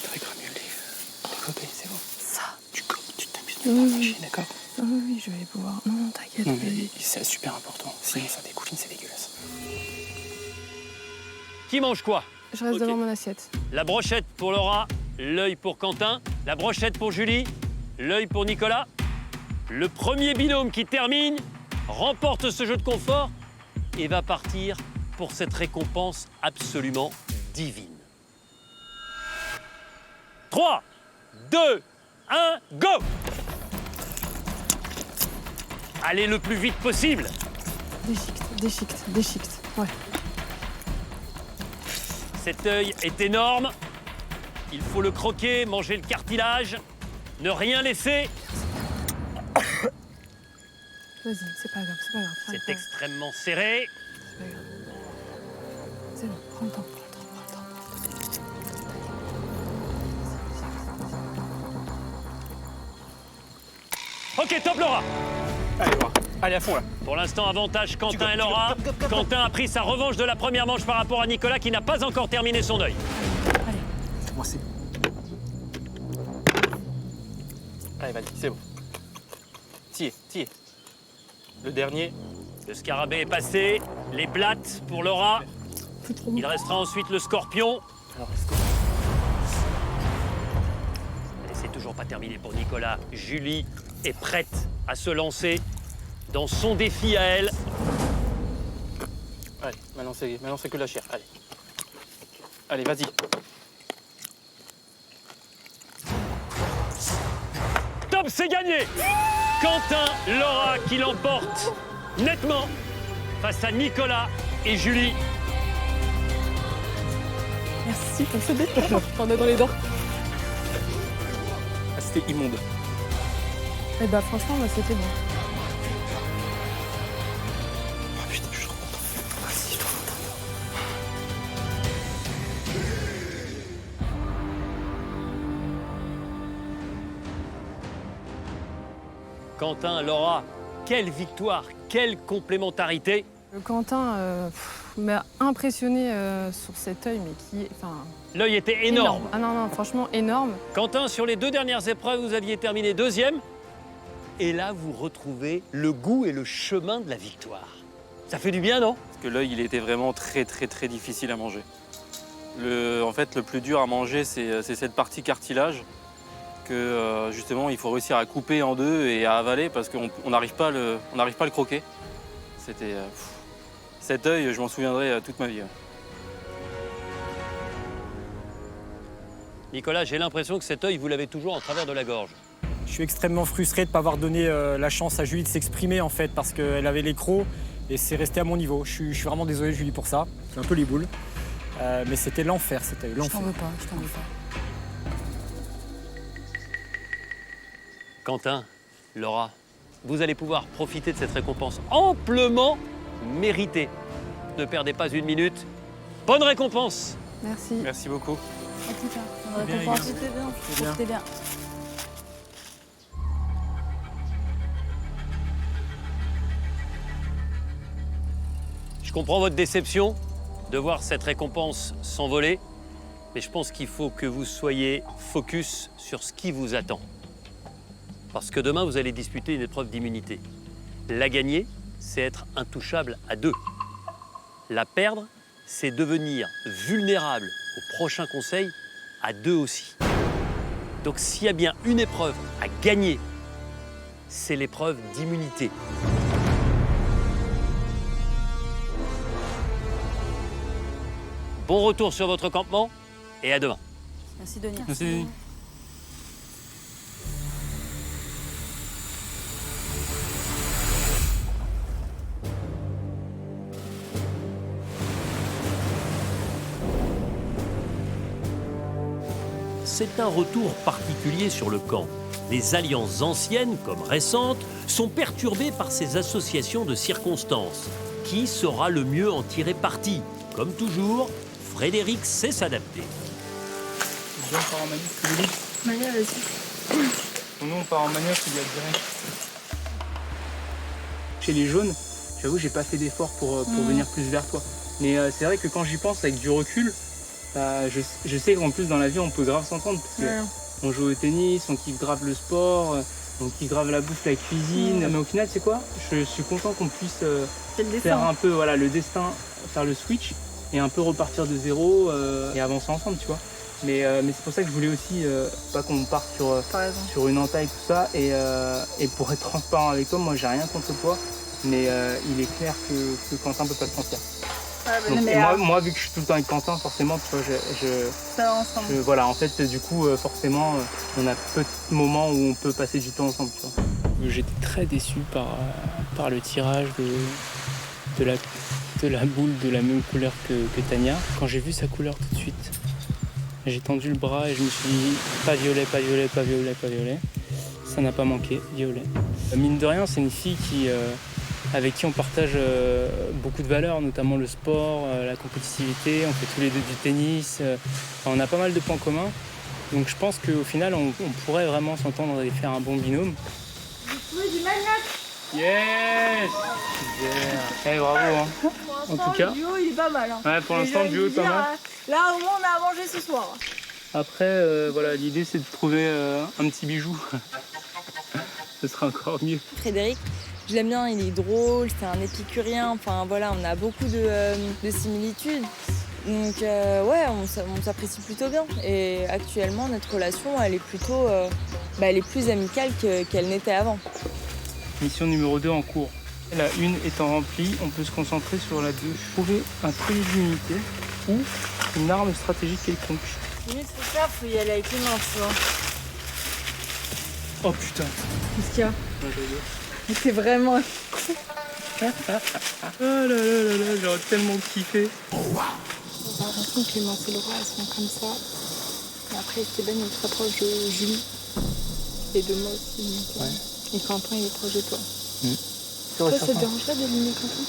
T'aurais gramulé les gobelets, c'est bon. Ça. Tu t'amuses de pas manger, d'accord? Oui, je vais pouvoir. Non, t'inquiète. Non, mais c'est super important, sinon ça dégoûte, c'est dégueulasse. Qui mange quoi? Je reste devant mon assiette. La brochette pour Laura, l'œil pour Quentin, la brochette pour Julie, l'œil pour Nicolas. Le premier binôme qui termine remporte ce jeu de confort et va partir pour cette récompense absolument divine. 3, 2, 1, go! Allez le plus vite possible. Déchiquete. Ouais. Cet œil est énorme. Il faut le croquer, manger le cartilage, ne rien laisser. Vas-y, c'est pas grave. C'est extrêmement serré. C'est pas grave. C'est bon, prends le temps. Ok, top Laura. Allez, voir. Allez, à fond, là. Pour l'instant, avantage Quentin et Laura. Quentin a pris sa revanche de la première manche par rapport à Nicolas qui n'a pas encore terminé son œil. Moi, c'est. Allez, vas-y, c'est bon. Tire. Le dernier. Le scarabée est passé. Les blattes pour Laura. Il restera ensuite le scorpion. Alors, Et c'est toujours pas terminé pour Nicolas. Julie est prête à se lancer dans son défi à elle. allez, maintenant c'est que la chair. Allez, vas-y. Top, c'est gagné. Quentin, Laura qui l'emporte nettement face à Nicolas et Julie. Merci pour ce détail. T'en as dans les dents. Ah, c'était immonde. Eh bah franchement, moi c'était bon. Oh putain, je suis trop content. Vas-y, je suis trop content. Quentin, Laura, quelle victoire, quelle complémentarité. Quentin m'a impressionné sur cet œil, mais qui est. Enfin, l'œil était énorme. Ah non, franchement énorme. Quentin, sur les 2 dernières épreuves, vous aviez terminé 2e. Et là, vous retrouvez le goût et le chemin de la victoire. Ça fait du bien, non? Parce que l'œil, il était vraiment très difficile à manger. En fait, le plus dur à manger, c'est cette partie cartilage que justement, il faut réussir à couper en 2 et à avaler parce qu'on n'arrive pas à le croquer. C'était cet œil, je m'en souviendrai toute ma vie. Nicolas, j'ai l'impression que cet œil, vous l'avez toujours en travers de la gorge. Je suis extrêmement frustré de ne pas avoir donné la chance à Julie de s'exprimer en fait parce qu'elle avait les crocs et c'est resté à mon niveau. Je suis vraiment désolé Julie pour ça. C'est un peu les boules. Mais c'était l'enfer, c'était l'enfer. Je t'en veux pas. Quentin, Laura, vous allez pouvoir profiter de cette récompense amplement méritée. Ne perdez pas une minute. Bonne récompense. Merci. Merci beaucoup. À plus tard. Bonne Bien, récompense. les gars. Profitez bien. Profitez bien. Profitez bien. Je comprends votre déception de voir cette récompense s'envoler, mais je pense qu'il faut que vous soyez focus sur ce qui vous attend. Parce que demain, vous allez disputer une épreuve d'immunité. La gagner, c'est être intouchable à 2. La perdre, c'est devenir vulnérable au prochain conseil à 2 aussi. Donc s'il y a bien une épreuve à gagner, c'est l'épreuve d'immunité. Bon retour sur votre campement et à demain. Merci Denis. Merci, Denis. C'est un retour particulier sur le camp. Les alliances anciennes comme récentes sont perturbées par ces associations de circonstances. Qui saura le mieux en tirer parti? Comme toujours, Frédéric sait s'adapter. Viens, on part en manif, tu veux dire? Maya, vas-y. Nous, on part en manif, il y a direct. Chez les jaunes, j'avoue, j'ai pas fait d'effort pour venir plus vers toi. Mais c'est vrai que quand j'y pense avec du recul, bah, je sais qu'en plus dans la vie, on peut grave s'entendre. Parce que on joue au tennis, on kiffe grave le sport, on kiffe grave la bouffe, la cuisine. Mais au final, c'est quoi? Je suis content qu'on puisse faire un peu voilà, le destin, faire le switch et un peu repartir de zéro et avancer ensemble, tu vois. Mais c'est pour ça que je voulais aussi pas qu'on parte sur une entaille, tout ça. Et pour être transparent avec toi, moi j'ai rien contre toi, mais il est clair que Quentin peut pas le sentir. Donc, moi, vu que je suis tout le temps avec Quentin, forcément, tu vois, Ça va ensemble. voilà, en fait, du coup, forcément, on a peu de moments où on peut passer du temps ensemble, tu vois. J'étais très déçu par le tirage de la boule de la même couleur que Tania. Quand j'ai vu sa couleur tout de suite, j'ai tendu le bras et je me suis dit pas violet, pas violet, pas violet, pas violet. Ça n'a pas manqué, violet. Mine de rien, c'est une fille avec qui on partage beaucoup de valeurs, notamment le sport, la compétitivité. On fait tous les deux du tennis. On a pas mal de points communs. Donc je pense qu'au final, on pourrait vraiment s'entendre et faire un bon binôme. J'ai trouvé du manioc. Yes! Yeah. Bravo, hein. En tout cas. Le duo, il est pas mal. Hein. Ouais, pour l'instant, le duo est pas mal. Là, au moins, on a à manger ce soir. Après, voilà, l'idée, c'est de trouver un petit bijou. Ce sera encore mieux. Frédéric, je l'aime bien, il est drôle, c'est un épicurien. Enfin, voilà, on a beaucoup de similitudes. Donc, ouais, on s'apprécie plutôt bien. Et actuellement, notre relation, elle est plutôt... elle est plus amicale qu'elle n'était avant. Mission numéro 2 en cours. La 1 étant remplie, on peut se concentrer sur la 2. Trouver un collier d'unité ou une arme stratégique quelconque. Limite, faut faire, faut y aller avec les mains, tu vois. Oh putain. Qu'est-ce qu'il y a? C'est vraiment... Oh là là là là, j'aurais tellement kiffé. J'ai l'impression que Clémence et Laura, elles sont comme ça. Et après, Esteban, il est très proche de Julie. Et de moi aussi. Donc, et Quentin, il est proche de toi. Toi, ça te dérangerait d'éliminer Quentin?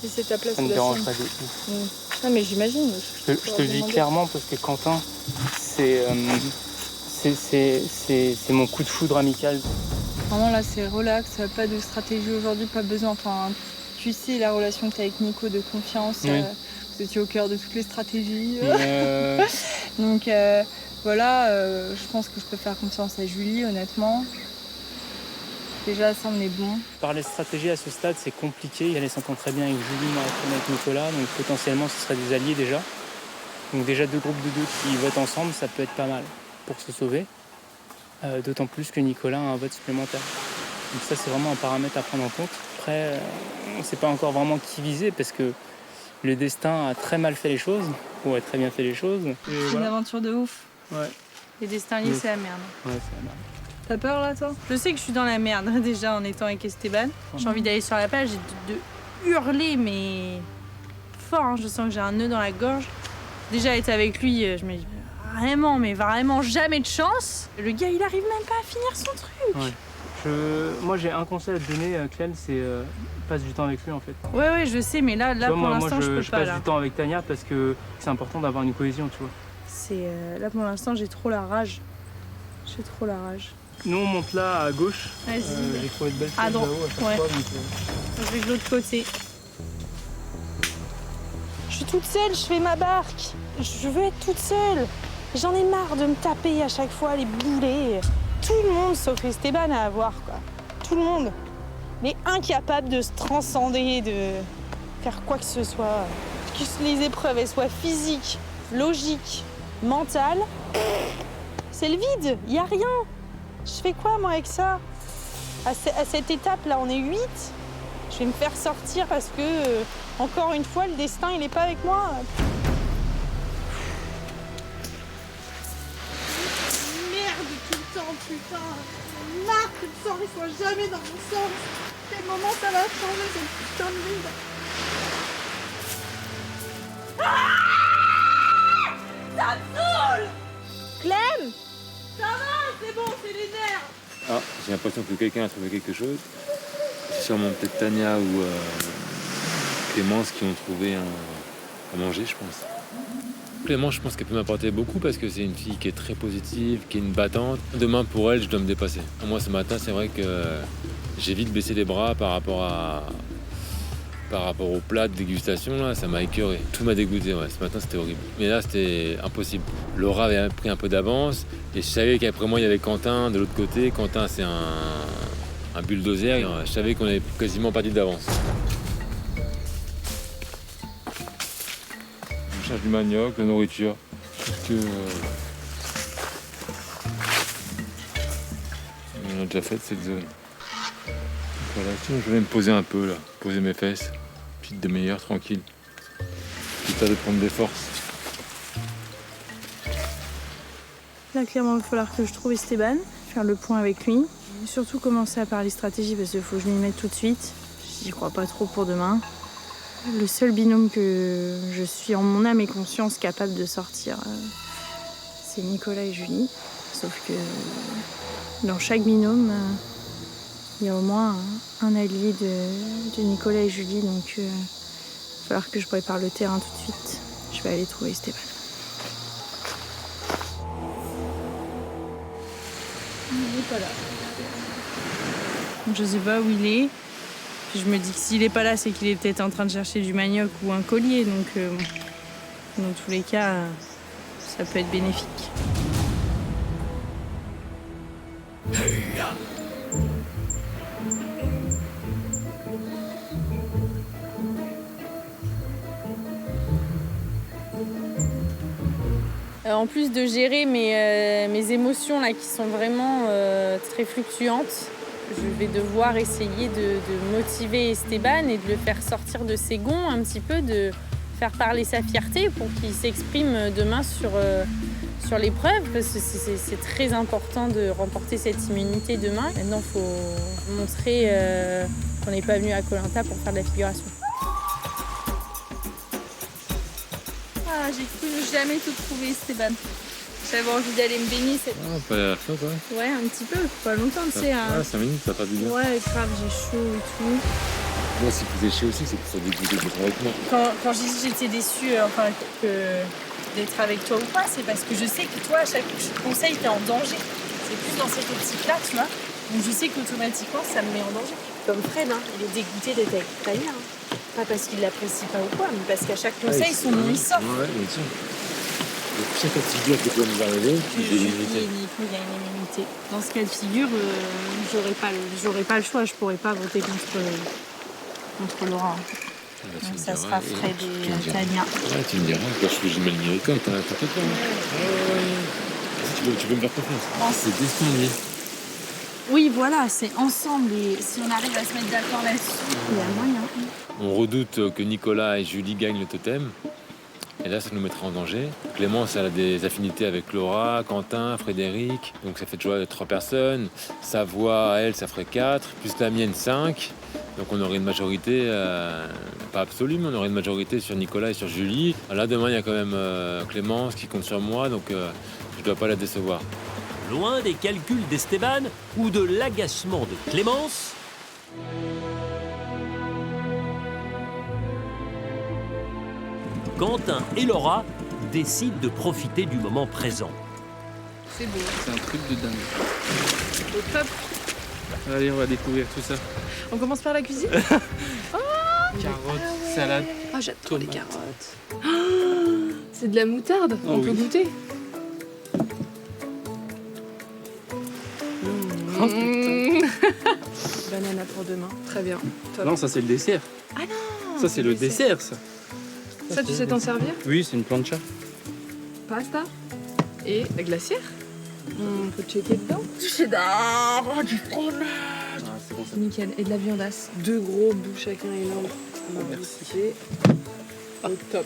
Si c'est ta place, ça me dérange pas de ouf. Non, mais j'imagine. Je te le dis clairement parce que Quentin, c'est mon coup de foudre amical. Vraiment là c'est relax, pas de stratégie aujourd'hui, pas besoin. Enfin, tu sais la relation que tu as avec Nico de confiance, vous étiez au cœur de toutes les stratégies. Donc voilà, je pense que je peux faire confiance à Julie honnêtement. Déjà ça on est bon. Parler de stratégie à ce stade c'est compliqué, elle s'entend très bien avec Julie, avec Nicolas, donc potentiellement ce serait des alliés déjà. Donc déjà 2 groupes de 2 qui votent ensemble, ça peut être pas mal pour se sauver. D'autant plus que Nicolas a un vote supplémentaire. Donc ça c'est vraiment un paramètre à prendre en compte. Après, on ne sait pas encore vraiment qui viser parce que le destin a très mal fait les choses, ou a très bien fait les choses. C'est une aventure de ouf. Ouais. Les destins liés, c'est la merde. Ouais, c'est la merde. T'as peur là, toi? Je sais que je suis dans la merde déjà en étant avec Esteban. J'ai envie d'aller sur la plage et de hurler, mais fort. Hein. Je sens que j'ai un nœud dans la gorge. Déjà être avec lui, je me dis mais vraiment jamais de chance. Le gars, il arrive même pas à finir son truc. Ouais. Moi, j'ai un conseil à te donner, Clem, c'est passe du temps avec lui en fait. Ouais, je sais, mais là pour l'instant, je peux pas. Je passe du temps avec Tania parce que c'est important d'avoir une cohésion, tu vois. Là pour l'instant, j'ai trop la rage. Nous, on monte là à gauche. Vas-y. J'ai trouvé de belles choses à là-haut droite. à chaque Ouais. fois. Donc, Je vais de l'autre côté. Je suis toute seule, je fais ma barque. Je veux être toute seule. J'en ai marre de me taper à chaque fois les boulets. Tout le monde sauf Esteban à avoir, quoi. Tout le monde. Mais incapable de se transcender, de faire quoi que ce soit. Que les épreuves elles soient physiques, logiques, mentales. C'est le vide, il n'y a rien. Je fais quoi moi avec ça? À cette étape-là, on est 8. Je vais me faire sortir parce que, encore une fois, le destin, il n'est pas avec moi. Merde tout le temps, putain. J'en ai marre que le sort il soit jamais dans mon sens. Quel moment ça va changer cette putain de vie? Ça me saoule! Clem! Ça va, c'est bon, c'est les nerfs. Ah, j'ai l'impression que quelqu'un a trouvé quelque chose. C'est sûrement peut-être Tania ou Clémence qui ont trouvé à manger, je pense. Clémence, je pense qu'elle peut m'apporter beaucoup parce que c'est une fille qui est très positive, qui est une battante. Demain, pour elle, je dois me dépasser. Moi, ce matin, c'est vrai que j'ai vite baissé les bras par rapport au plat de dégustation, là, ça m'a écœuré. Tout m'a dégoûté, ouais. Ce matin, c'était horrible. Mais là, c'était impossible. Laura avait pris un peu d'avance et je savais qu'après moi, il y avait Quentin de l'autre côté. Quentin, c'est un bulldozer. Je savais qu'on avait quasiment parti d'avance. On cherche du manioc, de la nourriture. On a déjà fait cette zone. Voilà, tiens, je vais me poser un peu là, poser mes fesses, petite demi-heure tranquille, quitte à de prendre des forces. Là, clairement, il va falloir que je trouve Esteban, faire le point avec lui. Et surtout commencer à parler stratégie parce qu'il faut que je m'y mette tout de suite. J'y crois pas trop pour demain. Le seul binôme que je suis en mon âme et conscience capable de sortir, c'est Nicolas et Julie. Sauf que dans chaque binôme, il y a au moins un allié de Nicolas et Julie, donc il va falloir que je prépare le terrain tout de suite. Je vais aller trouver Esteban. Il n'est pas là. Je sais pas où il est. Puis je me dis que s'il n'est pas là, c'est qu'il est peut-être en train de chercher du manioc ou un collier. Donc dans tous les cas, ça peut être bénéfique. En plus de gérer mes émotions là, qui sont vraiment très fluctuantes, je vais devoir essayer de motiver Esteban et de le faire sortir de ses gonds un petit peu, de faire parler sa fierté pour qu'il s'exprime demain sur l'épreuve, parce que c'est très important de remporter cette immunité demain. Maintenant, il faut montrer qu'on n'est pas venu à Koh Lanta pour faire de la figuration. Ah, j'ai cru ne jamais te trouver, Esteban. J'avais envie d'aller me baigner cette... Ah, pas la fin, quoi. Ouais, un petit peu, pas longtemps, tu sais. Ah, 5 minutes, ça va pas du bien. Ouais, grave, j'ai chaud et tout. Moi, si vous êtes chaud aussi, c'est que ça dégoûte d'être avec moi. Quand j'ai dit que j'étais déçue d'être avec toi ou pas, c'est parce que je sais que toi, à chaque conseil, t'es en danger. C'est plus dans cette optique-là, tu vois. Donc je sais qu'automatiquement, ça me met en danger. Comme Fred, hein, il est dégoûté d'être avec Tania. Hein. Pas parce qu'il l'apprécie pas ou quoi, mais parce qu'à chaque conseil, son nom, il sort. Ouais, bien sûr. Chaque cas de figure qui peut nous arriver, il y a une immunité. Dans ce cas de figure, j'aurais pas le choix. Je pourrais pas voter contre Laura. Donc ça sera Fred et Tania. Ouais, tu me diras, quand je suis jumelle miracle, t'inquiète pas. Tu peux me faire confiance. C'est destin lié. Oui, voilà, c'est ensemble. Et si on arrive à se mettre d'accord là-dessus, il y a moyen. On redoute que Nicolas et Julie gagnent le totem. Et là, ça nous mettrait en danger. Clémence, elle a des affinités avec Laura, Quentin, Frédéric. Donc ça fait déjà 3 personnes. Sa voix, elle, ça ferait 4. Plus la mienne, 5. Donc on aurait une majorité, pas absolue, mais on aurait une majorité sur Nicolas et sur Julie. Là, demain, il y a quand même Clémence qui compte sur moi, donc je ne dois pas la décevoir. Loin des calculs d'Esteban ou de l'agacement de Clémence, Quentin et Laura décident de profiter du moment présent. C'est beau. C'est un truc de dingue. Au top. Allez, on va découvrir tout ça. On commence par la cuisine. Carottes, salade. Ah, j'adore les carottes. C'est de la moutarde. Oh, on peut oui. goûter. Oh, putain. Banana pour demain. Très bien. Top. Non, ça c'est le dessert. Ah non. Ça c'est le dessert, ça. Ça, tu sais t'en servir? Oui, c'est une plancha. Pasta. Et la glacière. On peut checker dedans. Du cheddar, du fromage. Ah, c'est bon ça. Nickel. Et de la viandasse. 2 gros bouts chacun énormes. Merci. Au top.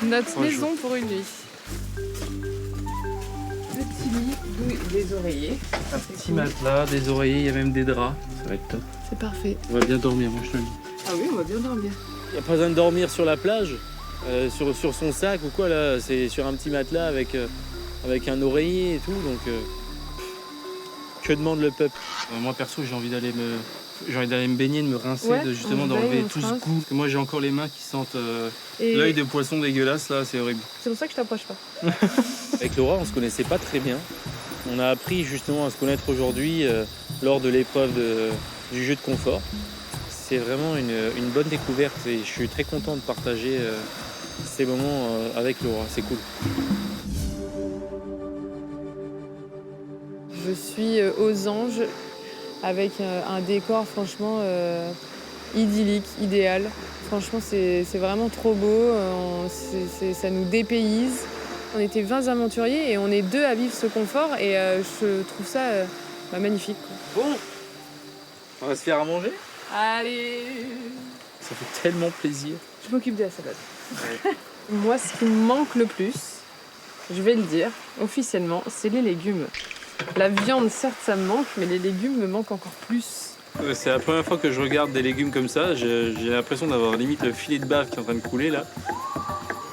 Notre Bonjour. maison pour une nuit. Petit lit, des oreillers. Un petit matelas, des oreillers, il y a même des draps. Ça va être top. C'est parfait. On va bien dormir, moi je te le dis. Ah oui, on va bien dormir. Il n'y a pas besoin de dormir sur la plage, sur son sac ou quoi, là, c'est sur un petit matelas avec un oreiller et tout, donc que demande le peuple? Moi perso, j'ai envie d'aller me baigner, de me rincer, Ouais, justement on d'enlever baigne, on tout se ce rince. goût. Parce que moi j'ai encore les mains qui sentent Et- l'œil de poisson dégueulasse, là, c'est horrible. C'est pour ça que je t'approche pas. Avec Laura, on se connaissait pas très bien. On a appris justement à se connaître aujourd'hui lors de l'épreuve du jeu de confort. C'est vraiment une bonne découverte et je suis très content de partager ces moments avec Laura, c'est cool. Je suis aux Anges avec un décor franchement idyllique, idéal. Franchement, c'est vraiment trop beau. Ça nous dépayse. On était 20 aventuriers et on est 2 à vivre ce confort et je trouve ça magnifique, quoi. Bon, on va se faire à manger. Allez, Ça fait tellement plaisir. je m'occupe de la salade. Moi, ce qui me manque le plus, je vais le dire officiellement, c'est les légumes. La viande, certes, ça me manque, mais les légumes me manquent encore plus. C'est la première fois que je regarde des légumes comme ça. J'ai l'impression d'avoir limite le filet de bave qui est en train de couler là.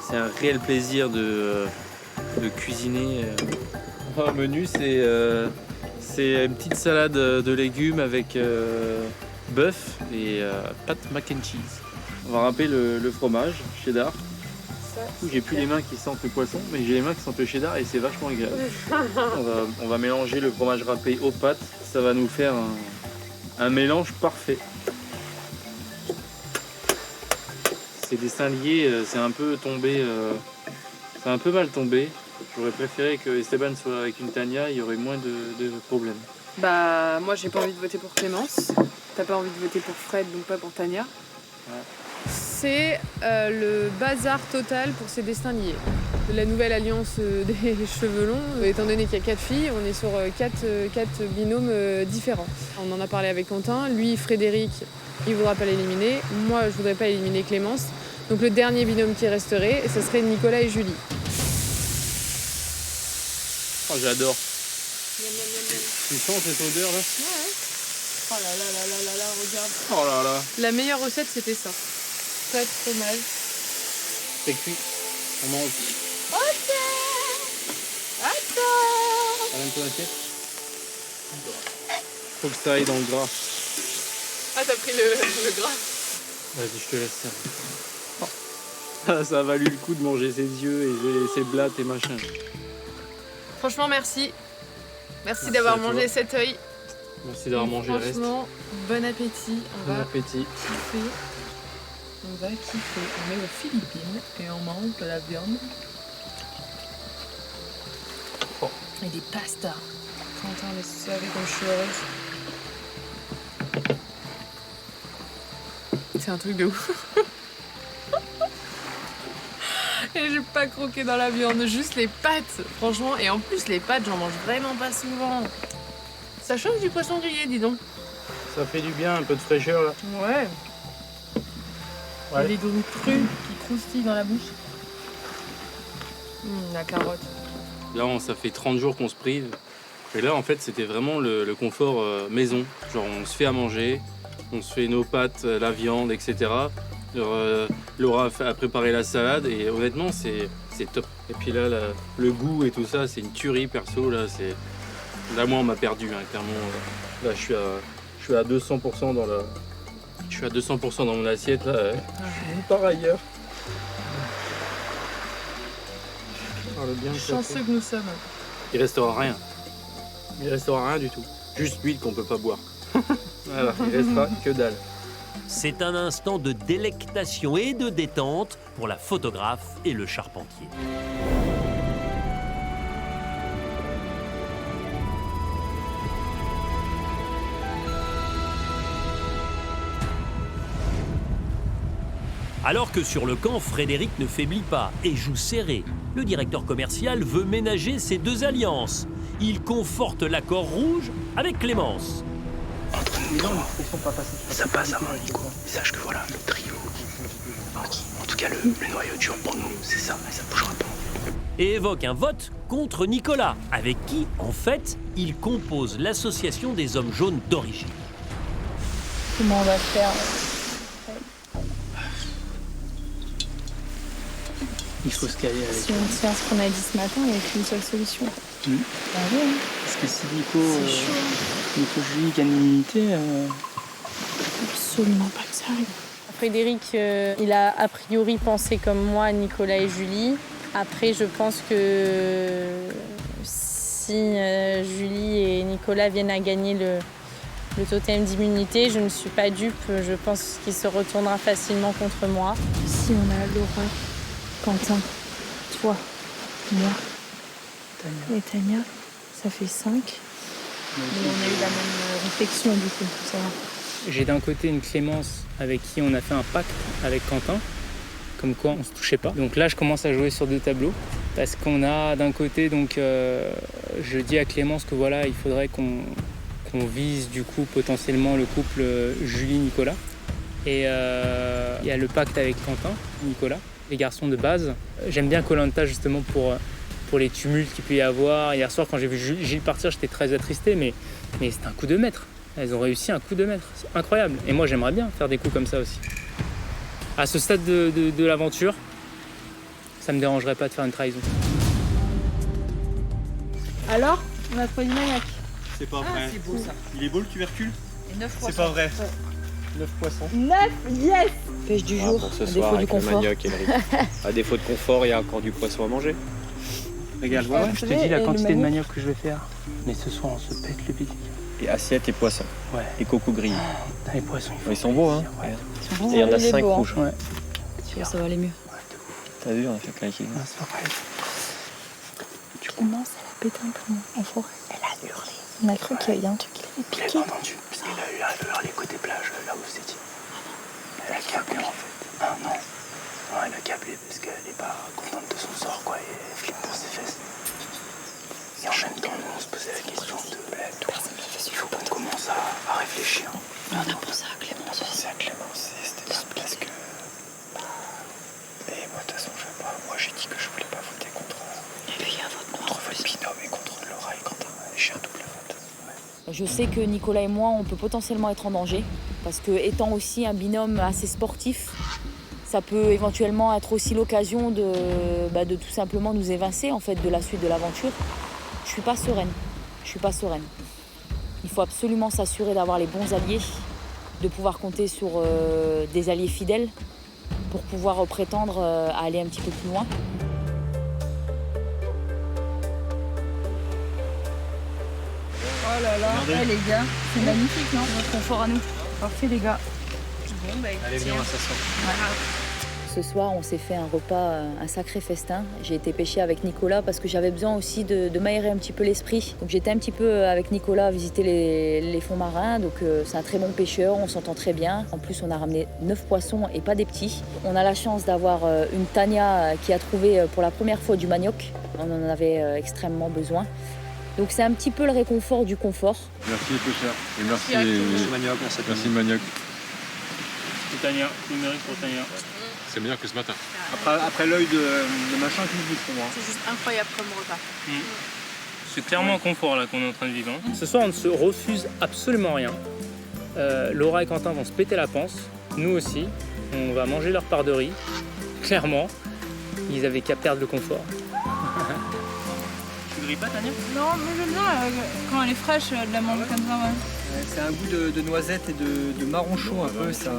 C'est un réel plaisir de cuisiner. Au menu, c'est une petite salade de légumes avec bœuf et pâte mac and cheese. On va râper le fromage cheddar. Du coup, j'ai plus les mains qui sentent le poisson, mais j'ai les mains qui sentent le cheddar et c'est vachement agréable. On va mélanger le fromage râpé aux pâtes. Ça va nous faire un mélange parfait. Ces dessins liés, c'est un peu tombé, c'est un peu mal tombé. J'aurais préféré que Esteban soit avec une Tania, il y aurait moins de problèmes. Bah, moi, j'ai pas envie de voter pour Clémence. T'as pas envie de voter pour Fred, donc pas pour Tania. Ouais. C'est le bazar total pour ces destins liés. La nouvelle alliance des cheveux longs, étant donné qu'il y a 4 filles, on est sur 4 binômes différents. On en a parlé avec Quentin. Lui, Frédéric, il voudra pas l'éliminer. Moi, je voudrais pas éliminer Clémence. Donc le dernier binôme qui resterait, ce serait Nicolas et Julie. Oh, j'adore. Tu sens cette odeur là? Ouais. Oh là là là là là là, regarde. Oh là là. La meilleure recette, c'était ça. Pâte, fromage. C'est cuit. On mange. Ok. Attends. Amène ton assiette. Faut que ça aille dans le gras. Ah, t'as pris le gras. Vas-y, je te laisse ça. Ah, ça a valu le coup de manger ses yeux et ses blattes et machin. Franchement, merci. Merci Merci d'avoir à toi. mangé cet œil. Merci d'avoir mangé le reste. Franchement, bon appétit. On Bon va appétit. kiffer. On va kiffer. On est aux Philippines et on mange de la viande. Oh. Et des pastas. Quentin, laisse ça avec comme je suis heureuse. C'est un truc de ouf. Et j'ai pas croqué dans la viande, juste les pâtes. Franchement, et en plus les pâtes, j'en mange vraiment pas souvent. Ça change du poisson grillé, dis donc. Ça fait du bien, un peu de fraîcheur là. Ouais. Ouais. Les légumes crus qui croustillent dans la bouche. La carotte. Là, ça fait 30 jours qu'on se prive. Et là, en fait, c'était vraiment le confort maison. Genre, on se fait à manger, On se fait nos pâtes, la viande, etc. Laura a préparé la salade et honnêtement, c'est top. Et puis là, le goût et tout ça, c'est une tuerie perso. Là, moi, on m'a perdu, hein, clairement. Là, je suis à 200% dans la... Je suis à 200% dans mon assiette, là. Par ailleurs. Chanceux que nous sommes. Il restera rien. Il restera rien du tout. Juste l'huile qu'on peut pas boire. Voilà, il restera que dalle. C'est un instant de délectation et de détente pour la photographe et le charpentier. Alors que sur le camp, Frédéric ne faiblit pas et joue serré. Le directeur commercial veut ménager ses deux alliances. Il conforte l'accord rouge avec Clémence. Ça passe avant, Nico. Sache que voilà, le trio. En tout cas, le noyau dur pour nous, c'est ça, mais ça bougera pas. Et évoque un vote contre Nicolas, avec qui, en fait, il compose l'association des hommes jaunes d'origine. Comment on va faire? Il faut se caler avec. Si on tient ce qu'on a dit ce matin, il n'y a qu'une seule solution. Bah ouais. Parce que si Nico Julie gagne l'unité, Absolument pas que ça arrive. Frédéric, il a a priori pensé comme moi, Nicolas et Julie. Après, je pense que si Julie et Nicolas viennent à gagner le totem d'immunité, je ne suis pas dupe. Je pense qu'il se retournera facilement contre moi. Si on a Laura, Quentin, toi, moi et Tania, ça fait 5. Mais on a eu la même réflexion du coup, ça va. j'ai d'un côté une Clémence avec qui on a fait un pacte avec Quentin, comme quoi on se touchait pas. Donc là, je commence à jouer sur 2 tableaux, parce qu'on a d'un côté, donc, je dis à Clémence que voilà, il faudrait qu'on vise du coup potentiellement le couple Julie-Nicolas. Et il y a le pacte avec Quentin, Nicolas, les garçons de base. J'aime bien Koh-Lanta justement pour les tumultes qu'il peut y avoir. Hier soir, quand j'ai vu Gilles partir, j'étais très attristé, mais c'était un coup de maître. Elles ont réussi un coup de maître. C'est incroyable. Et moi, j'aimerais bien faire des coups comme ça aussi. À ce stade de l'aventure, ça me dérangerait pas de faire une trahison. Alors, on a trouvé du maniaque. C'est pas vrai. C'est beau ça. Il est beau le tubercule? Et 9 poissons. C'est pas vrai. 9 poissons. 9, yes. Pêche du jour, pour ce à soir, défaut du avec le confort. manioc et le riz. À défaut de confort, il y a encore du poisson à manger. Regarde, Ouais, je te dis la quantité de manioc que je vais faire. Mais ce soir, on se pète le bide. Et assiette et poisson. Ouais. Et coco grillé. Les poissons, Ils sont beaux, hein. Ouais. Et il y en a 5 rouges. Ouais. Ça va aller mieux. T'as vu, on a fait plein de kilos. C'est pas vrai. Tu commences, elle a pété un plomb en forêt. Elle a hurlé. On a cru qu'il y avait un truc qui l'avait piqué. Je l'ai pas entendu, parce qu'elle a hurlé côté plage, là où vous étiez. Elle a câblé en fait. Ah non. Non, elle a câblé parce qu'elle est pas contente de son sort, quoi, et elle flippe pour ses fesses. Et en même temps, nous, on se posait la question de... Il faut qu'on commence à réfléchir. Mais on a pensé à Clémence. On a pensé à Clémence, et c'était parce que... Et moi, de toute façon, moi j'ai dit que je voulais pas voter contre votre binôme et contre Laura et Quentin. J'ai un double vote. Ouais. Je sais que Nicolas et moi, on peut potentiellement être en danger, parce que étant aussi un binôme assez sportif, ça peut éventuellement être aussi l'occasion de tout simplement nous évincer en fait de la suite de l'aventure. Je suis pas sereine. Il faut absolument s'assurer d'avoir les bons alliés, de pouvoir compter sur des alliés fidèles pour pouvoir prétendre à aller un petit peu plus loin. Oh là là, les gars, c'est magnifique, non? Notre confort à nous. Parfait, les gars. Bon, bah écoutez. Allez, viens, on s'assoit. Ce soir, on s'est fait un repas, un sacré festin. J'ai été pêcher avec Nicolas parce que j'avais besoin aussi de m'aérer un petit peu l'esprit. Donc j'étais un petit peu avec Nicolas à visiter les fonds marins. Donc c'est un très bon pêcheur, on s'entend très bien. En plus, on a ramené 9 poissons et pas des petits. On a la chance d'avoir une Tania qui a trouvé pour la première fois du manioc. On en avait extrêmement besoin. Donc c'est un petit peu le réconfort du confort. Merci les pêcheurs. Et merci Manioc. Merci Manioc. C'est Tania, numérique pour Tania. C'est meilleur que ce matin. Après l'œil de machin qui me dit pour moi. C'est juste incroyable comme repas. C'est clairement un confort là qu'on est en train de vivre. Ce soir, on ne se refuse absolument rien. Laura et Quentin vont se péter la panse, nous aussi. On va manger leur part de riz, clairement. Ils avaient qu'à perdre le confort. Tu grilles pas, Tania? Non, mais j'aime bien quand elle est fraîche, de la manger comme ça. Ouais. C'est un goût de noisette et de marron chaud un peu, ça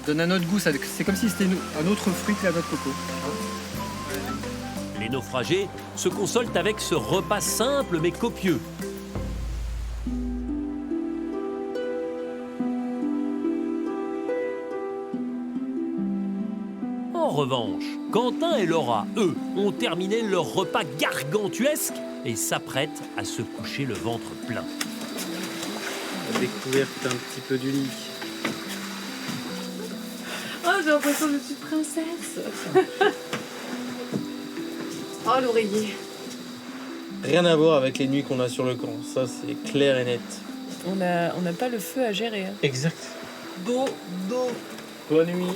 donne un autre goût. C'est comme si c'était un autre fruit que la noix de coco. Les naufragés se consolent avec ce repas simple mais copieux. En revanche, Quentin et Laura, eux, ont terminé leur repas gargantuesque et s'apprêtent à se coucher le ventre plein. La découverte un petit peu du lit. Oh, j'ai l'impression que je suis princesse. Oh, l'oreiller. Rien à voir avec les nuits qu'on a sur le camp, ça c'est clair et net. On n'a pas le feu à gérer. Hein. Exact. Dos. Bonne nuit.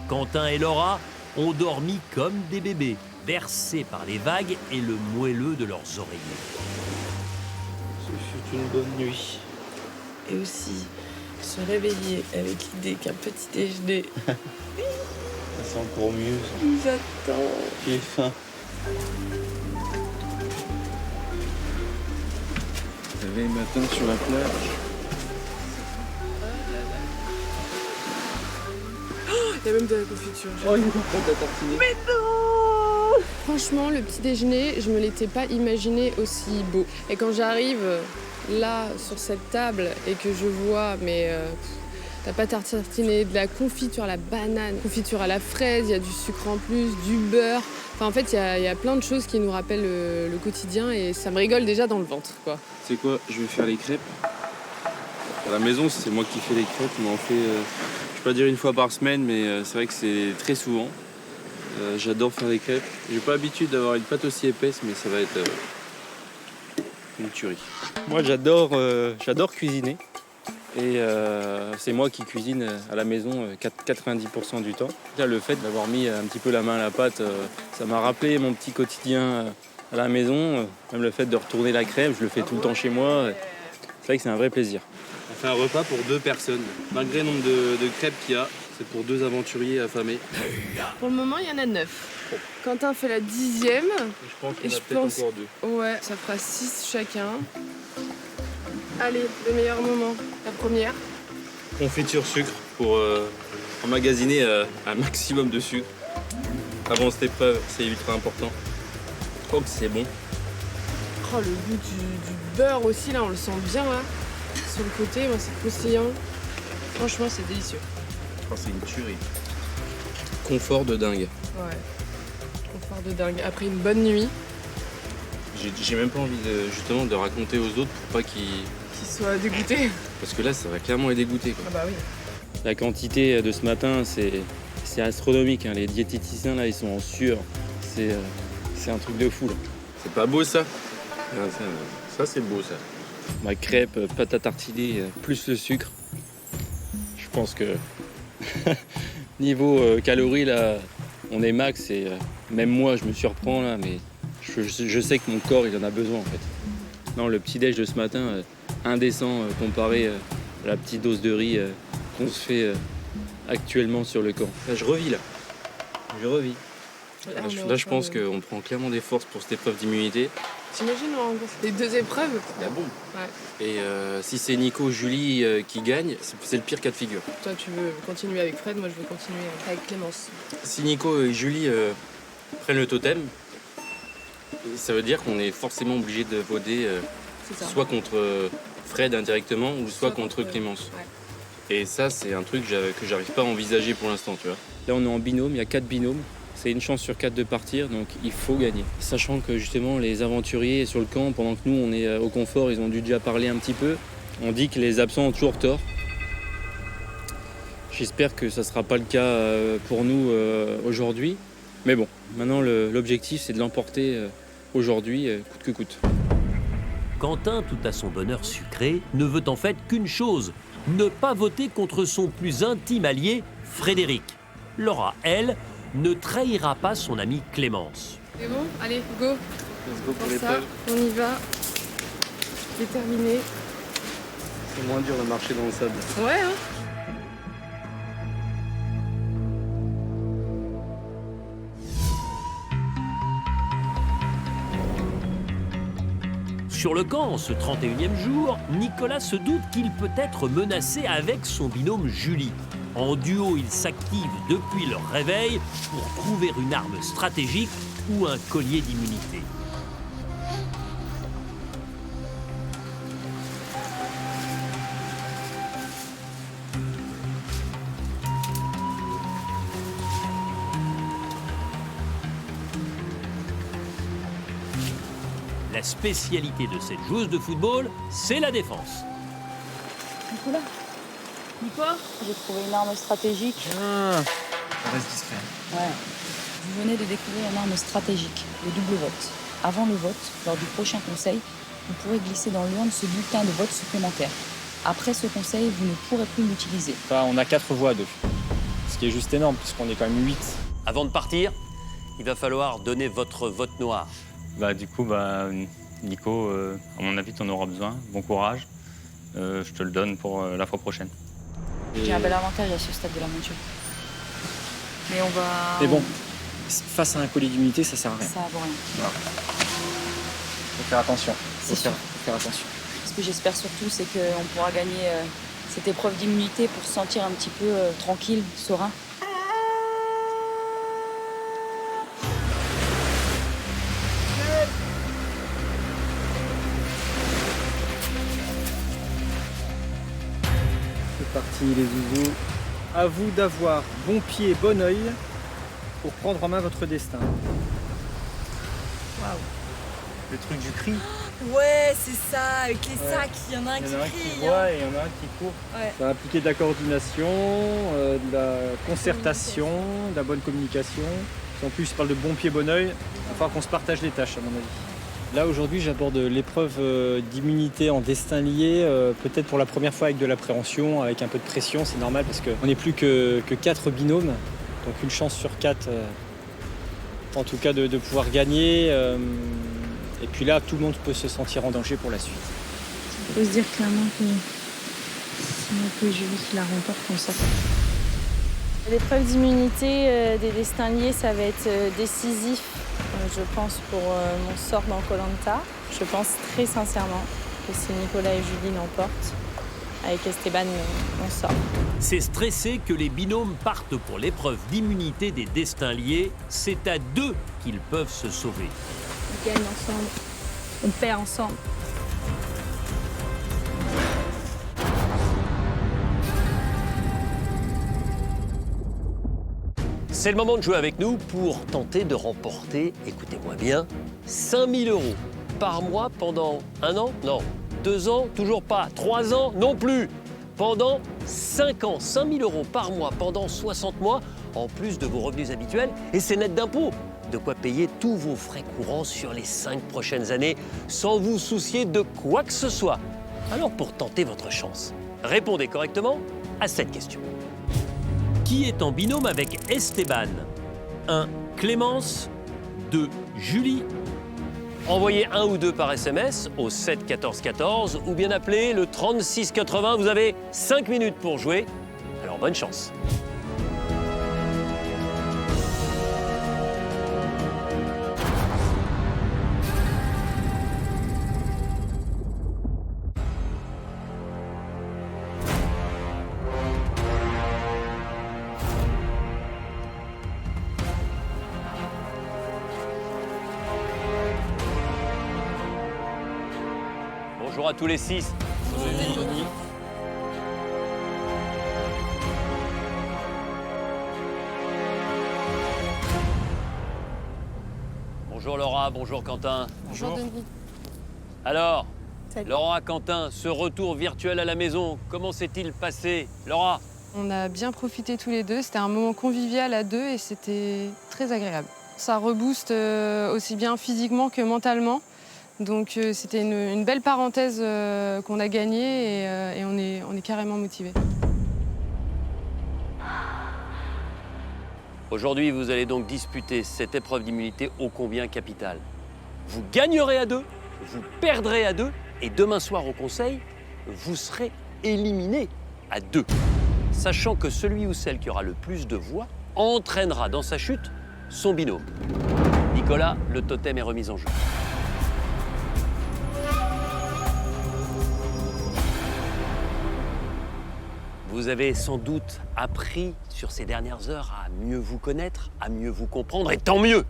Quentin et Laura ont dormi comme des bébés, bercés par les vagues et le moelleux de leurs oreillers. Ce fut une bonne nuit. Et aussi, se réveiller avec l'idée qu'un petit déjeuner C'est encore mieux. Ça. nous attend. J'ai faim. Réveil matin sur la plage. Il y a même de la confiture. Oh, il y a pas de tartiner. Mais non! Franchement, le petit déjeuner, je me l'étais pas imaginé aussi beau. Et quand j'arrive là, sur cette table, et que je vois, t'as pas tartiné, de la confiture à la banane, confiture à la fraise, il y a du sucre en plus, du beurre. Enfin, en fait, il y a plein de choses qui nous rappellent le quotidien et ça me rigole déjà dans le ventre, quoi. C'est quoi? Je vais faire les crêpes. À la maison, c'est moi qui fais les crêpes. On en fait, je peux pas dire une fois par semaine, mais c'est vrai que c'est très souvent. J'adore faire des crêpes. J'ai pas l'habitude d'avoir une pâte aussi épaisse, mais ça va être une tuerie. Moi, j'adore cuisiner. Et c'est moi qui cuisine à la maison 90% du temps. Là, le fait d'avoir mis un petit peu la main à la pâte, ça m'a rappelé mon petit quotidien à la maison. Même le fait de retourner la crème, je le fais tout le temps chez moi. C'est vrai que c'est un vrai plaisir. On fait un repas pour 2 personnes. Malgré le nombre de crêpes qu'il y a, c'est pour 2 aventuriers affamés. Pour le moment, il y en a 9. Quentin fait la 10e. Je pense qu'il y en a peut-être encore 2. Ouais, ça fera 6 chacun. Allez, le meilleur moment, la première. Confiture sucre pour emmagasiner un maximum de sucre. Avant cette épreuve, c'est ultra important. Je crois que c'est bon. Oh, le goût du beurre aussi, là, on le sent bien, là. Sur le côté, moi, c'est croustillant. Franchement, c'est délicieux. Oh, c'est une tuerie. Confort de dingue. Ouais, confort de dingue. Après une bonne nuit. J'ai même pas envie justement de raconter aux autres pour pas qu'ils soient dégoûtés. Parce que là, ça va clairement les dégoûter, quoi. Ah bah oui. La quantité de ce matin, c'est astronomique. Hein. Les diététiciens, là, ils sont en sueur. C'est un truc de fou, là. C'est pas beau, ça? Ça, c'est beau, ça. Ma crêpe, pâte à tartiner, plus le sucre. Je pense que niveau calories, là, on est max. Et même moi, je me surprends, là, mais je sais que mon corps, il en a besoin, en fait. Non, le petit-déj de ce matin, indécent comparé à la petite dose de riz qu'on se fait actuellement sur le camp. Là, je revis, là. Je revis. Là, je pense qu'on prend clairement des forces pour cette épreuve d'immunité. T'imagines, on rencontre les 2 épreuves? La bombe. Ouais. Et si c'est Nico, Julie qui gagne, c'est le pire cas de figure. Toi, tu veux continuer avec Fred, moi, je veux continuer avec Clémence. Si Nico et Julie prennent le totem, ça veut dire qu'on est forcément obligé de voter soit contre Fred indirectement ou soit contre Clémence. Ouais. Et ça, c'est un truc que j'arrive pas à envisager pour l'instant, tu vois. Là, on est en binôme, il y a 4 binômes. C'est une chance sur 4 de partir, donc il faut gagner. Sachant que justement, les aventuriers sur le camp, pendant que nous, on est au confort, ils ont dû déjà parler un petit peu. On dit que les absents ont toujours tort. J'espère que ça ne sera pas le cas pour nous aujourd'hui. Mais bon, maintenant, l'objectif, c'est de l'emporter aujourd'hui, coûte que coûte. Quentin, tout à son bonheur sucré, ne veut en fait qu'une chose, ne pas voter contre son plus intime allié, Frédéric. Laura, elle, ne trahira pas son amie Clémence. C'est bon? Allez, go. Let's go pour ça, l'épreuve. on y va. Déterminé. C'est moins dur de marcher dans le sable. Ouais, hein. Sur le camp, ce 31e jour, Nicolas se doute qu'il peut être menacé avec son binôme Julie. En duo, ils s'activent depuis leur réveil pour trouver une arme stratégique ou un collier d'immunité. La spécialité de cette joueuse de football, c'est la défense. Nicolas. Nicolas, j'ai trouvé une arme stratégique. On reste discret. Ouais. Vous venez de découvrir une arme stratégique, le double vote. Avant le vote, lors du prochain conseil, vous pourrez glisser dans l'urne ce bulletin de vote supplémentaire. Après ce conseil, vous ne pourrez plus l'utiliser. Enfin, on a 4 voix à 2. Ce qui est juste énorme, puisqu'on est quand même 8. Avant de partir, il va falloir donner votre vote noir. Du coup, Nico, à mon avis, tu en auras besoin. Bon courage. Je te le donne pour la fois prochaine. J'ai un bel avantage à ce stade de l'aventure. Mais on va... Mais bon, face à un collier d'immunité, ça sert à rien. Ça vaut rien. Non. Faut faire attention. C'est sûr. Faut faire attention. Ce que j'espère surtout, c'est qu'on pourra gagner cette épreuve d'immunité pour se sentir un petit peu tranquille, serein. C'est parti les zouzous. À vous d'avoir bon pied et bon oeil pour prendre en main votre destin. Waouh. Le truc du cri. Ouais, c'est ça, avec les sacs, il y en a un Il qui y en a un crie. qui voit et il y en a un qui court. Ouais. Ça va impliquer de la coordination, de la concertation, de la bonne communication. En plus, je parle de bon pied, bon oeil. Il va falloir qu'on se partage les tâches, à mon avis. Là, aujourd'hui, j'aborde l'épreuve d'immunité en destin lié, peut-être pour la première fois avec de l'appréhension, avec un peu de pression. C'est normal parce qu'on n'est plus que 4 binômes, donc une chance sur 4, en tout cas, de pouvoir gagner. Et puis là, tout le monde peut se sentir en danger pour la suite. Il faut se dire clairement que si on peut Julie qui la remporte, on s'en sort. L'épreuve d'immunité des destins liés, ça va être décisif, je pense, pour mon sort dans Koh-Lanta. Je pense très sincèrement que si Nicolas et Julie l'emportent, avec Esteban, on sort. C'est stressé que les binômes partent pour l'épreuve d'immunité des destins liés. C'est à 2 qu'ils peuvent se sauver. On gagne ensemble, on perd ensemble. C'est le moment de jouer avec nous pour tenter de remporter, écoutez-moi bien, 5 000 € par mois pendant 1 an? Non. 2 ans? Toujours pas. 3 ans? Non plus. Pendant 5 ans, 5 000 € par mois pendant 60 mois, en plus de vos revenus habituels, et c'est net d'impôts. De quoi payer tous vos frais courants sur les 5 prochaines années, sans vous soucier de quoi que ce soit. Alors pour tenter votre chance, répondez correctement à cette question. Qui est en binôme avec Esteban? 1. Clémence. 2. Julie. Envoyez 1 ou 2 par SMS au 7 14 14 ou bien appelez le 36 80. Vous avez 5 minutes pour jouer. Alors bonne chance. Bonjour à tous les 6. Bonjour Laura, bonjour Quentin. Bonjour Denis. Alors, Salut. Laura, Quentin, ce retour virtuel à la maison, comment s'est-il passé? Laura? On a bien profité tous les deux. C'était un moment convivial à deux et c'était très agréable. Ça rebooste aussi bien physiquement que mentalement. Donc c'était une belle parenthèse qu'on a gagnée et on est carrément motivés. Aujourd'hui, vous allez donc disputer cette épreuve d'immunité ô combien capitale. Vous gagnerez à 2, vous perdrez à 2, et demain soir au conseil, vous serez éliminé à 2. Sachant que celui ou celle qui aura le plus de voix entraînera dans sa chute son binôme. Nicolas, le totem est remis en jeu. Vous avez sans doute appris sur ces dernières heures à mieux vous connaître, à mieux vous comprendre, et tant mieux!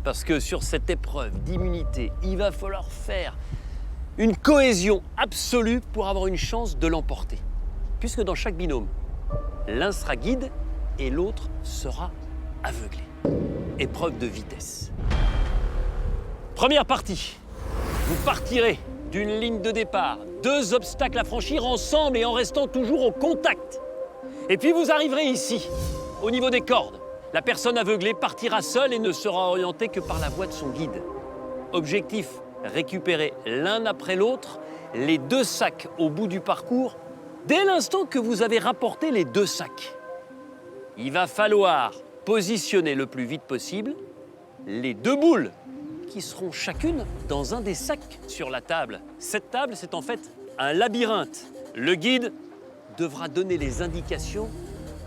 Parce que sur cette épreuve d'immunité, il va falloir faire une cohésion absolue pour avoir une chance de l'emporter. Puisque dans chaque binôme, l'un sera guide et l'autre sera aveuglé. Épreuve de vitesse. Première partie. Vous partirez d'une ligne de départ, 2 obstacles à franchir ensemble et en restant toujours au contact. Et puis vous arriverez ici, au niveau des cordes. La personne aveuglée partira seule et ne sera orientée que par la voix de son guide. Objectif, récupérer l'un après l'autre les 2 sacs au bout du parcours dès l'instant que vous avez rapporté les 2 sacs. Il va falloir positionner le plus vite possible les 2 boules qui seront chacune dans un des sacs sur la table. Cette table, c'est en fait un labyrinthe. Le guide devra donner les indications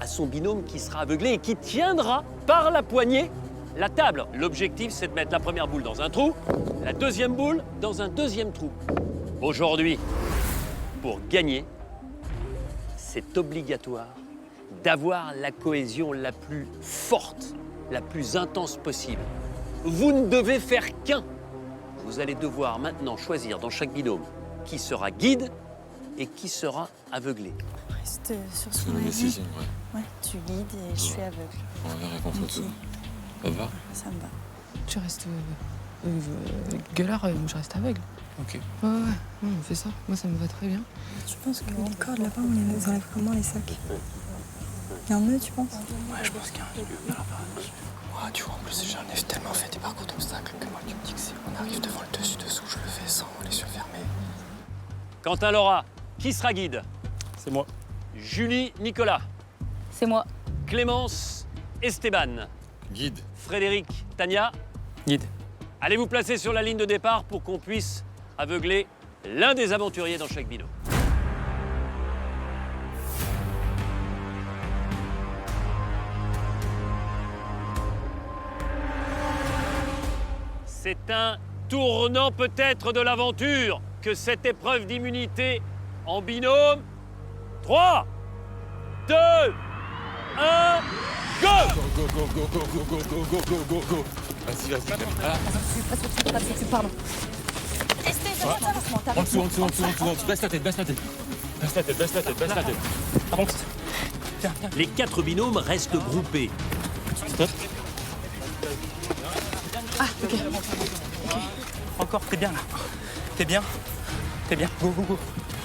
à son binôme qui sera aveuglé et qui tiendra par la poignée la table. L'objectif, c'est de mettre la première boule dans un trou, la deuxième boule dans un deuxième trou. Aujourd'hui, pour gagner, c'est obligatoire d'avoir la cohésion la plus forte, la plus intense possible. Vous ne devez faire qu'un. Vous allez devoir maintenant choisir dans chaque binôme qui sera guide et qui sera aveuglé. Reste sur ce qu'on a dit. Ouais, tu guides et je suis aveugle. On verra contre tout. Ça te va? Ça me va. Tu restes gueulard, moi je reste aveugle. Ok. Ouais, on fait ça. Moi ça me va très bien. Tu penses que les cordes là-bas, on les enlève comment les sacs? Il y a un nœud, tu penses? Ouais, je pense qu'il y a un nœud. Alors, moi, tu vois, en plus, j'en ai tellement fait des parcours d'obstacles que moi, tu me dis que si on arrive devant le dessus-dessous, je le fais sans les yeux fermés. Quentin, Laura, qui sera guide? C'est moi. Julie, Nicolas. C'est moi. Clémence, Esteban. Guide. Frédéric, Tania. Guide. Allez vous placer sur la ligne de départ pour qu'on puisse aveugler l'un des aventuriers dans chaque binôme. C'est un tournant peut-être de l'aventure que cette épreuve d'immunité en binôme. 3, 2, 1, go! Go, go, go, go, go, go, go, go, go, go, go. Vas-y. Pas de soucis, pardon. En dessous. Baisse la tête. Baisse la tête. Avance. Viens. Les 4 binômes restent groupés. Stop. Ah, ok. Encore, t'es bien là. T'es bien. Go.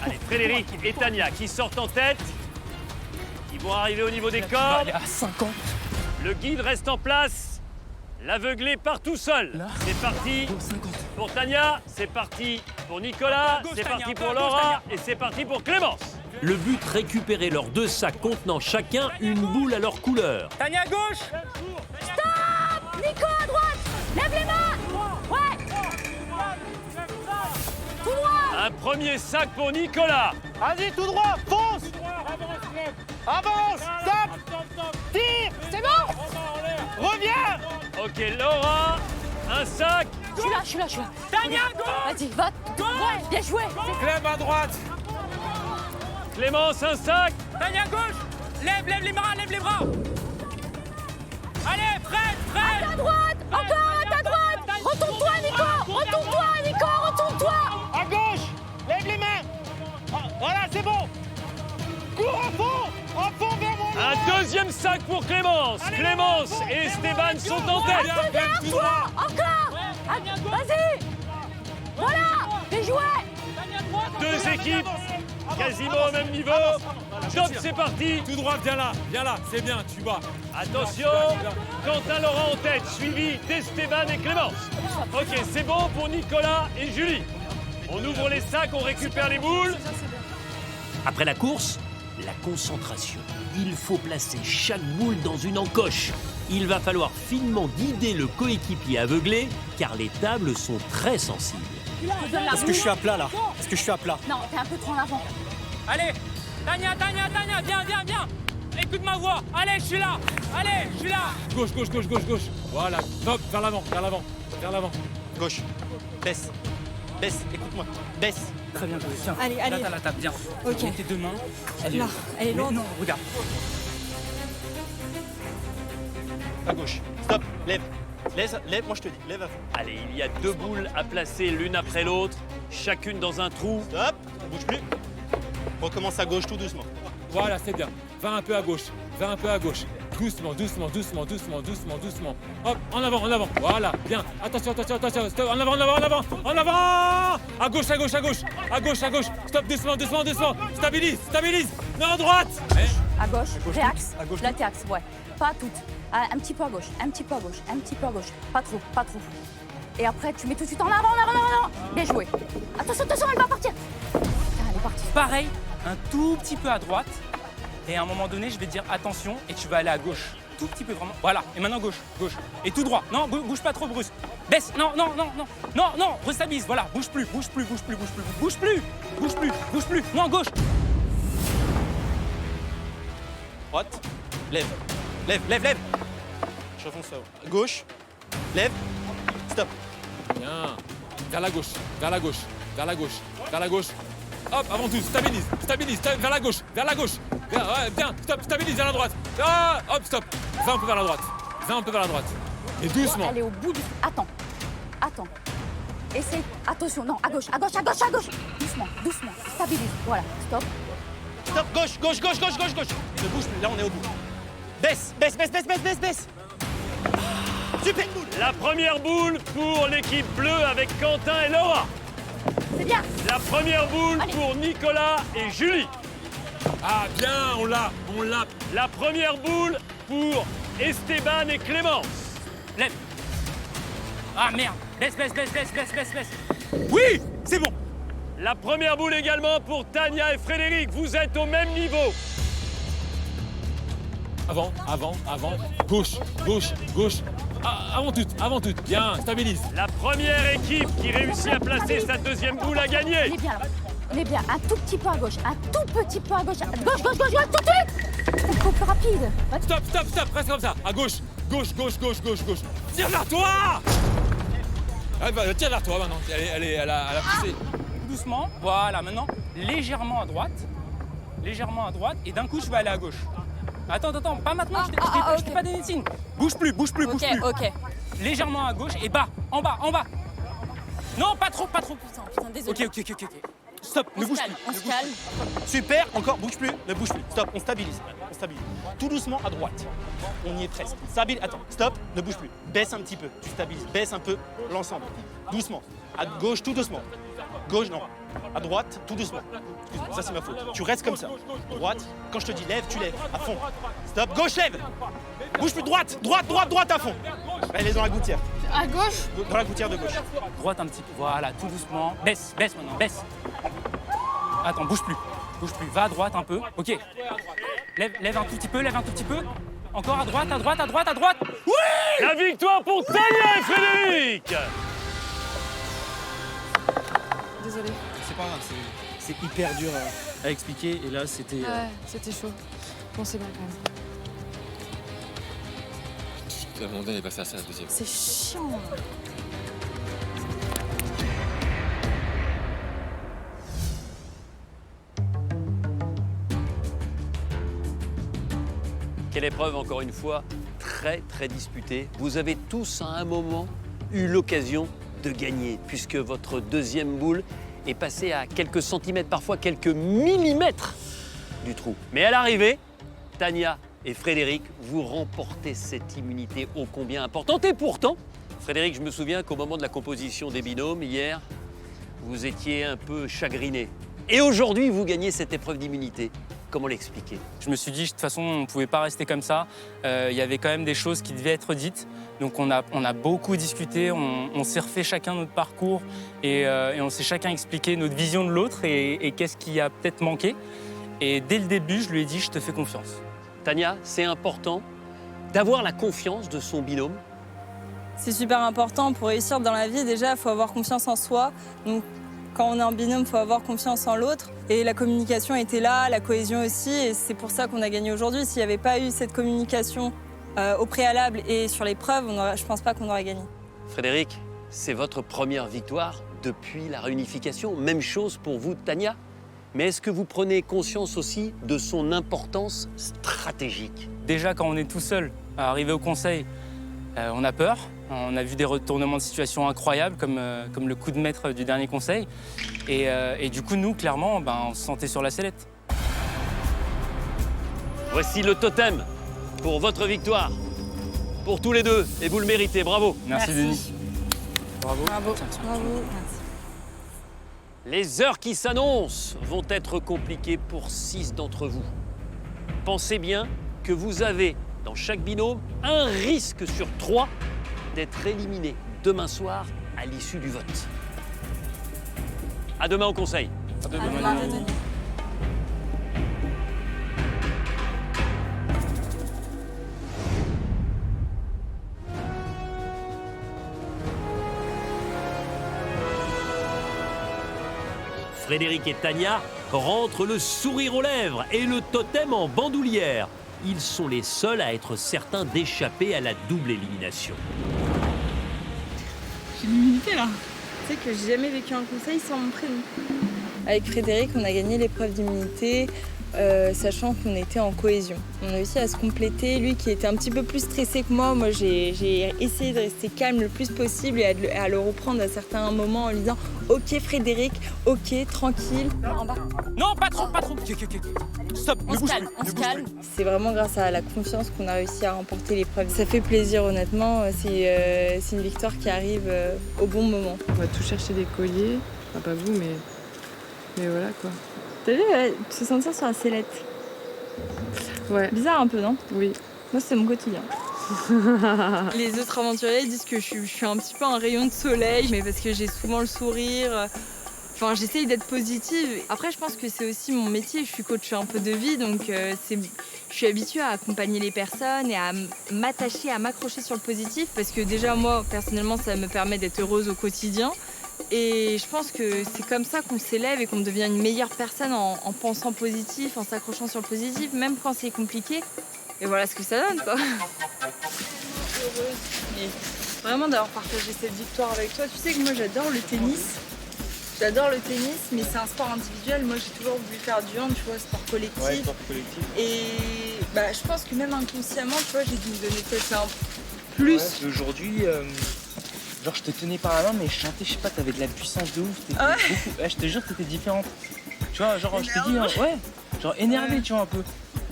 Allez, Frédéric et Tania qui sortent en tête. Ils vont arriver au niveau des cordes. Il est à 50. Le guide reste en place. L'aveuglé part tout seul. Là. C'est parti pour Tania, c'est parti pour Nicolas, c'est parti pour Laura et c'est parti pour Clémence. Le but, récupérer leurs 2 sacs contenant chacun une boule à leur couleur. Tania à gauche. Stop! Nico à droite! Lève les mains! Ouais! Tout droit! Un premier sac pour Nicolas. Vas-y, tout droit, fonce! Avance! Stop! Tire! C'est bon? Reviens! Ok, Laura, un sac. Je suis là. Tania à gauche. Vas-y, va! Ouais, bien joué! Clem à droite! Clémence, un sac. Tania à gauche. Lève les bras. Allez, Fred. À ta droite! Encore à ta droite! Retourne-toi, Nico! Retourne-toi! À gauche! Lève les mains! Voilà, c'est bon! Cours à fond vers moi! Un deuxième sac pour Clémence. Clémence et Esteban sont en tête. Un peu derrière toi! Encore! Vas-y! Voilà! Bien joué! 2 équipes quasiment au même niveau. Top, c'est parti. Tout droit, viens là, c'est bien, tu vas. Attention, Quentin Laurent en tête, suivi d'Esteban et Clémence. Ok, c'est bon pour Nicolas et Julie. On ouvre les sacs, on récupère les boules. Après la course, la concentration. Il faut placer chaque boule dans une encoche. Il va falloir finement guider le coéquipier aveuglé, car les tables sont très sensibles. Est-ce que je suis à plat là? Est-ce que je suis à plat? Non, t'es un peu trop en avant. Allez, Tania, viens. Écoute ma voix. Allez, je suis là. Gauche. Voilà, top, vers l'avant. Gauche. Baisse, écoute-moi. Baisse. Très bien, tiens. Allez. Là, t'as la table, viens. Ok. Tes deux mains. Là, elle est lourde. Non, regarde. À gauche. Stop, lève, moi je te dis, lève à fond. Allez, il y a 2 boules à placer l'une après l'autre, chacune dans un trou. Stop, ne bouge plus. Recommence à gauche tout doucement. Voilà, c'est bien. Va un peu à gauche. Doucement. Hop, en avant. Voilà, bien. Attention. Stop, en avant. À gauche. Stop, doucement. Stabilise. Non, à droite. À gauche, réaxe. À gauche. Là, t'es axe, ouais. Pas toutes. Un petit peu à gauche. Pas trop. Et après, tu mets tout de suite en avant. Bien joué. Attention, elle va partir. Elle est partie. Pareil, un tout petit peu à droite. Et à un moment donné, je vais te dire attention et tu vas aller à gauche. Tout petit peu, vraiment. Voilà. Et maintenant, gauche. Et tout droit. Non, bouge pas trop, Bruce. Baisse. Non. Restabilise. Voilà. Bouge plus. Non, gauche. Droite. Lève. Je refonce ça. Gauche. Lève. Stop. Bien. Vers la gauche. Hop, avant tout, stabilise, vers la gauche. Bien, stop, stabilise vers la droite. Ah, hop, stop. Va un peu vers la droite. Et doucement. Elle est au bout du... Attends. Essaye. Attention, non, à gauche. Doucement. Stabilise. Voilà, stop. Stop, gauche. Ne bouge plus, là on est au bout. Baisse. Super boule. La première boule pour l'équipe bleue avec Quentin et Laura. C'est bien. La première boule pour Nicolas et Julie. Ah, bien, on l'a. La première boule pour Esteban et Clémence. Lève. Ah, merde. Baisse. Oui, c'est bon. La première boule également pour Tania et Frédéric. Vous êtes au même niveau. Avant. Gauche. Avant tout. Bien, stabilise. La première équipe qui réussit à placer sa deuxième boule a gagné. On est bien. Un tout petit peu à gauche. Gauche, tout de suite. C'est beaucoup plus rapide. Stop, reste comme ça. À gauche. Tire vers toi. Tire vers toi maintenant. Elle a poussé. Doucement. Voilà, maintenant, légèrement à droite. Et d'un coup, je vais aller à gauche. Attends, pas maintenant, je t'ai pas donné de signe. Bouge plus. Ok. Légèrement à gauche et bas, en bas. Non, pas trop. Putain, désolé. Ok. Stop, ne bouge plus. On se calme. Super, encore, bouge plus. Stop, on stabilise. Tout doucement à droite. On y est presque. Stabilise, attends, stop, ne bouge plus. Baisse un petit peu, tu stabilises. Baisse un peu l'ensemble. Doucement. À gauche, tout doucement. Gauche, non. À droite, tout doucement. Excuse-moi, ça c'est ma faute. Tu restes comme ça. Droite, quand je te dis lève, tu lèves. À fond. Stop, gauche, lève. Bouge plus, droite à fond. Elle est dans la gouttière. À gauche? Dans la gouttière de gauche. Droite un petit peu, voilà, tout doucement. Baisse maintenant, baisse. Attends, bouge plus. Va à droite un peu. Ok. Lève un tout petit peu. Encore à droite. Oui! La victoire pour Tania et Frédéric. Désolée. C'est pas grave, c'est hyper dur à expliquer et là c'était... Ouais, c'était chaud. Bon, c'est bien quand même. La montagne est passée à ça la deuxième. C'est chiant. Quelle épreuve, encore une fois, très disputée. Vous avez tous, à un moment, eu l'occasion de gagner, puisque votre deuxième boule est passée à quelques centimètres, parfois quelques millimètres du trou. Mais à l'arrivée, Tania et Frédéric, vous remportez cette immunité ô combien importante. Et pourtant, Frédéric, je me souviens qu'au moment de la composition des binômes, hier, vous étiez un peu chagriné. Et aujourd'hui, vous gagnez cette épreuve d'immunité. Comment l'expliquer? Je me suis dit, de toute façon, on ne pouvait pas rester comme ça. Il y avait quand même des choses qui devaient être dites. Donc on a beaucoup discuté, on s'est refait chacun notre parcours et on s'est chacun expliqué notre vision de l'autre et qu'est-ce qui a peut-être manqué. Et dès le début, je lui ai dit, je te fais confiance. Tania, c'est important d'avoir la confiance de son binôme. C'est super important pour réussir dans la vie. Déjà, il faut avoir confiance en soi. Donc, quand on est en binôme, il faut avoir confiance en l'autre. Et la communication était là, la cohésion aussi. Et c'est pour ça qu'on a gagné aujourd'hui. S'il n'y avait pas eu cette communication au préalable et sur l'épreuve, je ne pense pas qu'on aurait gagné. Frédéric, c'est votre première victoire depuis la réunification. Même chose pour vous, Tania. Mais est-ce que vous prenez conscience aussi de son importance stratégique? Déjà, quand on est tout seul, à arriver au conseil, on a peur. On a vu des retournements de situation incroyables, comme le coup de maître du dernier conseil. Et du coup, nous, clairement, on se sentait sur la sellette. Voici le totem pour votre victoire. Pour tous les deux. Et vous le méritez. Bravo. Merci. Denis. Bravo. Bravo. Bravo. Les heures qui s'annoncent vont être compliquées pour 6 d'entre vous. Pensez bien que vous avez, dans chaque binôme, un risque sur 3 d'être éliminé demain soir à l'issue du vote. À demain au conseil. À demain. Frédéric et Tania rentrent le sourire aux lèvres et le totem en bandoulière. Ils sont les seuls à être certains d'échapper à la double élimination. J'ai l'immunité là. Tu sais que j'ai jamais vécu un conseil sans mon prénom. Avec Frédéric, on a gagné l'épreuve d'immunité, sachant qu'on était en cohésion. On a réussi à se compléter. Lui qui était un petit peu plus stressé que moi, j'ai essayé de rester calme le plus possible et à le reprendre à certains moments en lui disant « Ok Frédéric, ok, tranquille. » En bas. Non, pas trop, pas trop. Stop, On se calme. C'est vraiment grâce à la confiance qu'on a réussi à remporter l'épreuve. Ça fait plaisir honnêtement, c'est une victoire qui arrive au bon moment. On va tout chercher des colliers, enfin pas vous mais voilà quoi. T'as vu, se sentir sur la sellette. Ouais. Bizarre un peu, non? Oui. Moi, c'est mon quotidien. Les autres aventuriers disent que je suis un petit peu un rayon de soleil, mais parce que j'ai souvent le sourire. Enfin, j'essaye d'être positive. Après, je pense que c'est aussi mon métier. Je suis coach un peu de vie, donc je suis habituée à accompagner les personnes et à m'attacher, à m'accrocher sur le positif, parce que déjà, moi, personnellement, ça me permet d'être heureuse au quotidien. Et je pense que c'est comme ça qu'on s'élève et qu'on devient une meilleure personne en pensant positif, en s'accrochant sur le positif, même quand c'est compliqué. Et voilà ce que ça donne, quoi. Heureuse. Et vraiment d'avoir partagé cette victoire avec toi. Tu sais que moi j'adore le tennis. J'adore le tennis, mais c'est un sport individuel. Moi j'ai toujours voulu faire du hand, tu vois, sport collectif. Ouais, sport collectif. Et je pense que même inconsciemment, tu vois, j'ai dû me donner peut-être un plus. Ouais, aujourd'hui, genre je te tenais par la main, mais je sentais, je sais pas, t'avais de la puissance de ouf. Ah ouais. Beaucoup, je te jure, t'étais différente. Tu vois, genre je t'ai dit, ouais, genre énervé, tu vois, un peu.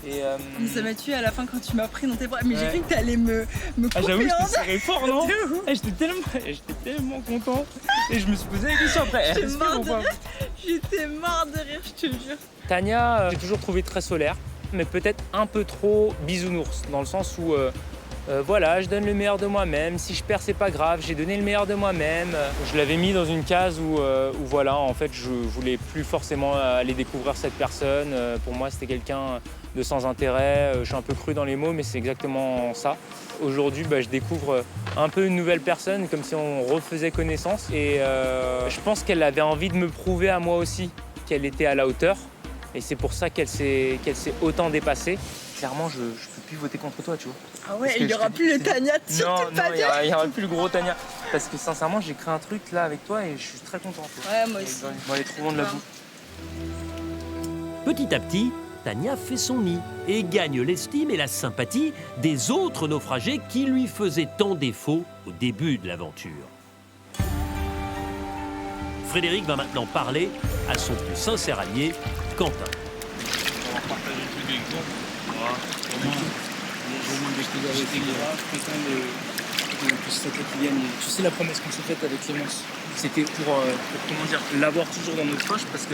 Et Mais ça m'a tué à la fin quand tu m'as pris dans tes bras. Mais j'ai cru que t'allais me couper. Ah, j'avoue, je en te serrais fort, non? J'étais tellement content. Et je me suis posé la question après. J'étais mort de rire, je te jure. Tania, j'ai toujours trouvé très solaire, mais peut-être un peu trop bisounours, dans le sens où voilà, je donne le meilleur de moi-même. Si je perds, c'est pas grave, j'ai donné le meilleur de moi-même. Je l'avais mis dans une case où voilà, en fait, je voulais plus forcément aller découvrir cette personne. Pour moi, c'était quelqu'un de sans intérêt. Je suis un peu cru dans les mots, mais c'est exactement ça. Aujourd'hui, je découvre un peu une nouvelle personne, comme si on refaisait connaissance. Et je pense qu'elle avait envie de me prouver à moi aussi qu'elle était à la hauteur. Et c'est pour ça qu'elle s'est autant dépassée. Clairement, je peux plus voter contre toi, tu vois. Ah ouais, il n'y aura plus le Tania, Non, il n'y aura plus le gros Tania. Parce que sincèrement, j'ai créé un truc là avec toi et je suis très content. Ouais, moi aussi. Bon, allez, trouvons de la boue. Petit à petit, Tania fait son nid et gagne l'estime et la sympathie des autres naufragés qui lui faisaient tant défaut au début de l'aventure. Frédéric va maintenant parler à son plus sincère allié, Quentin. On va partager le truc avec toi. Voilà. Je suis content que c'est toi qui gagne. Tu sais la promesse qu'on s'est faite avec Clémence, c'était pour comment dire, l'avoir toujours dans notre poche parce que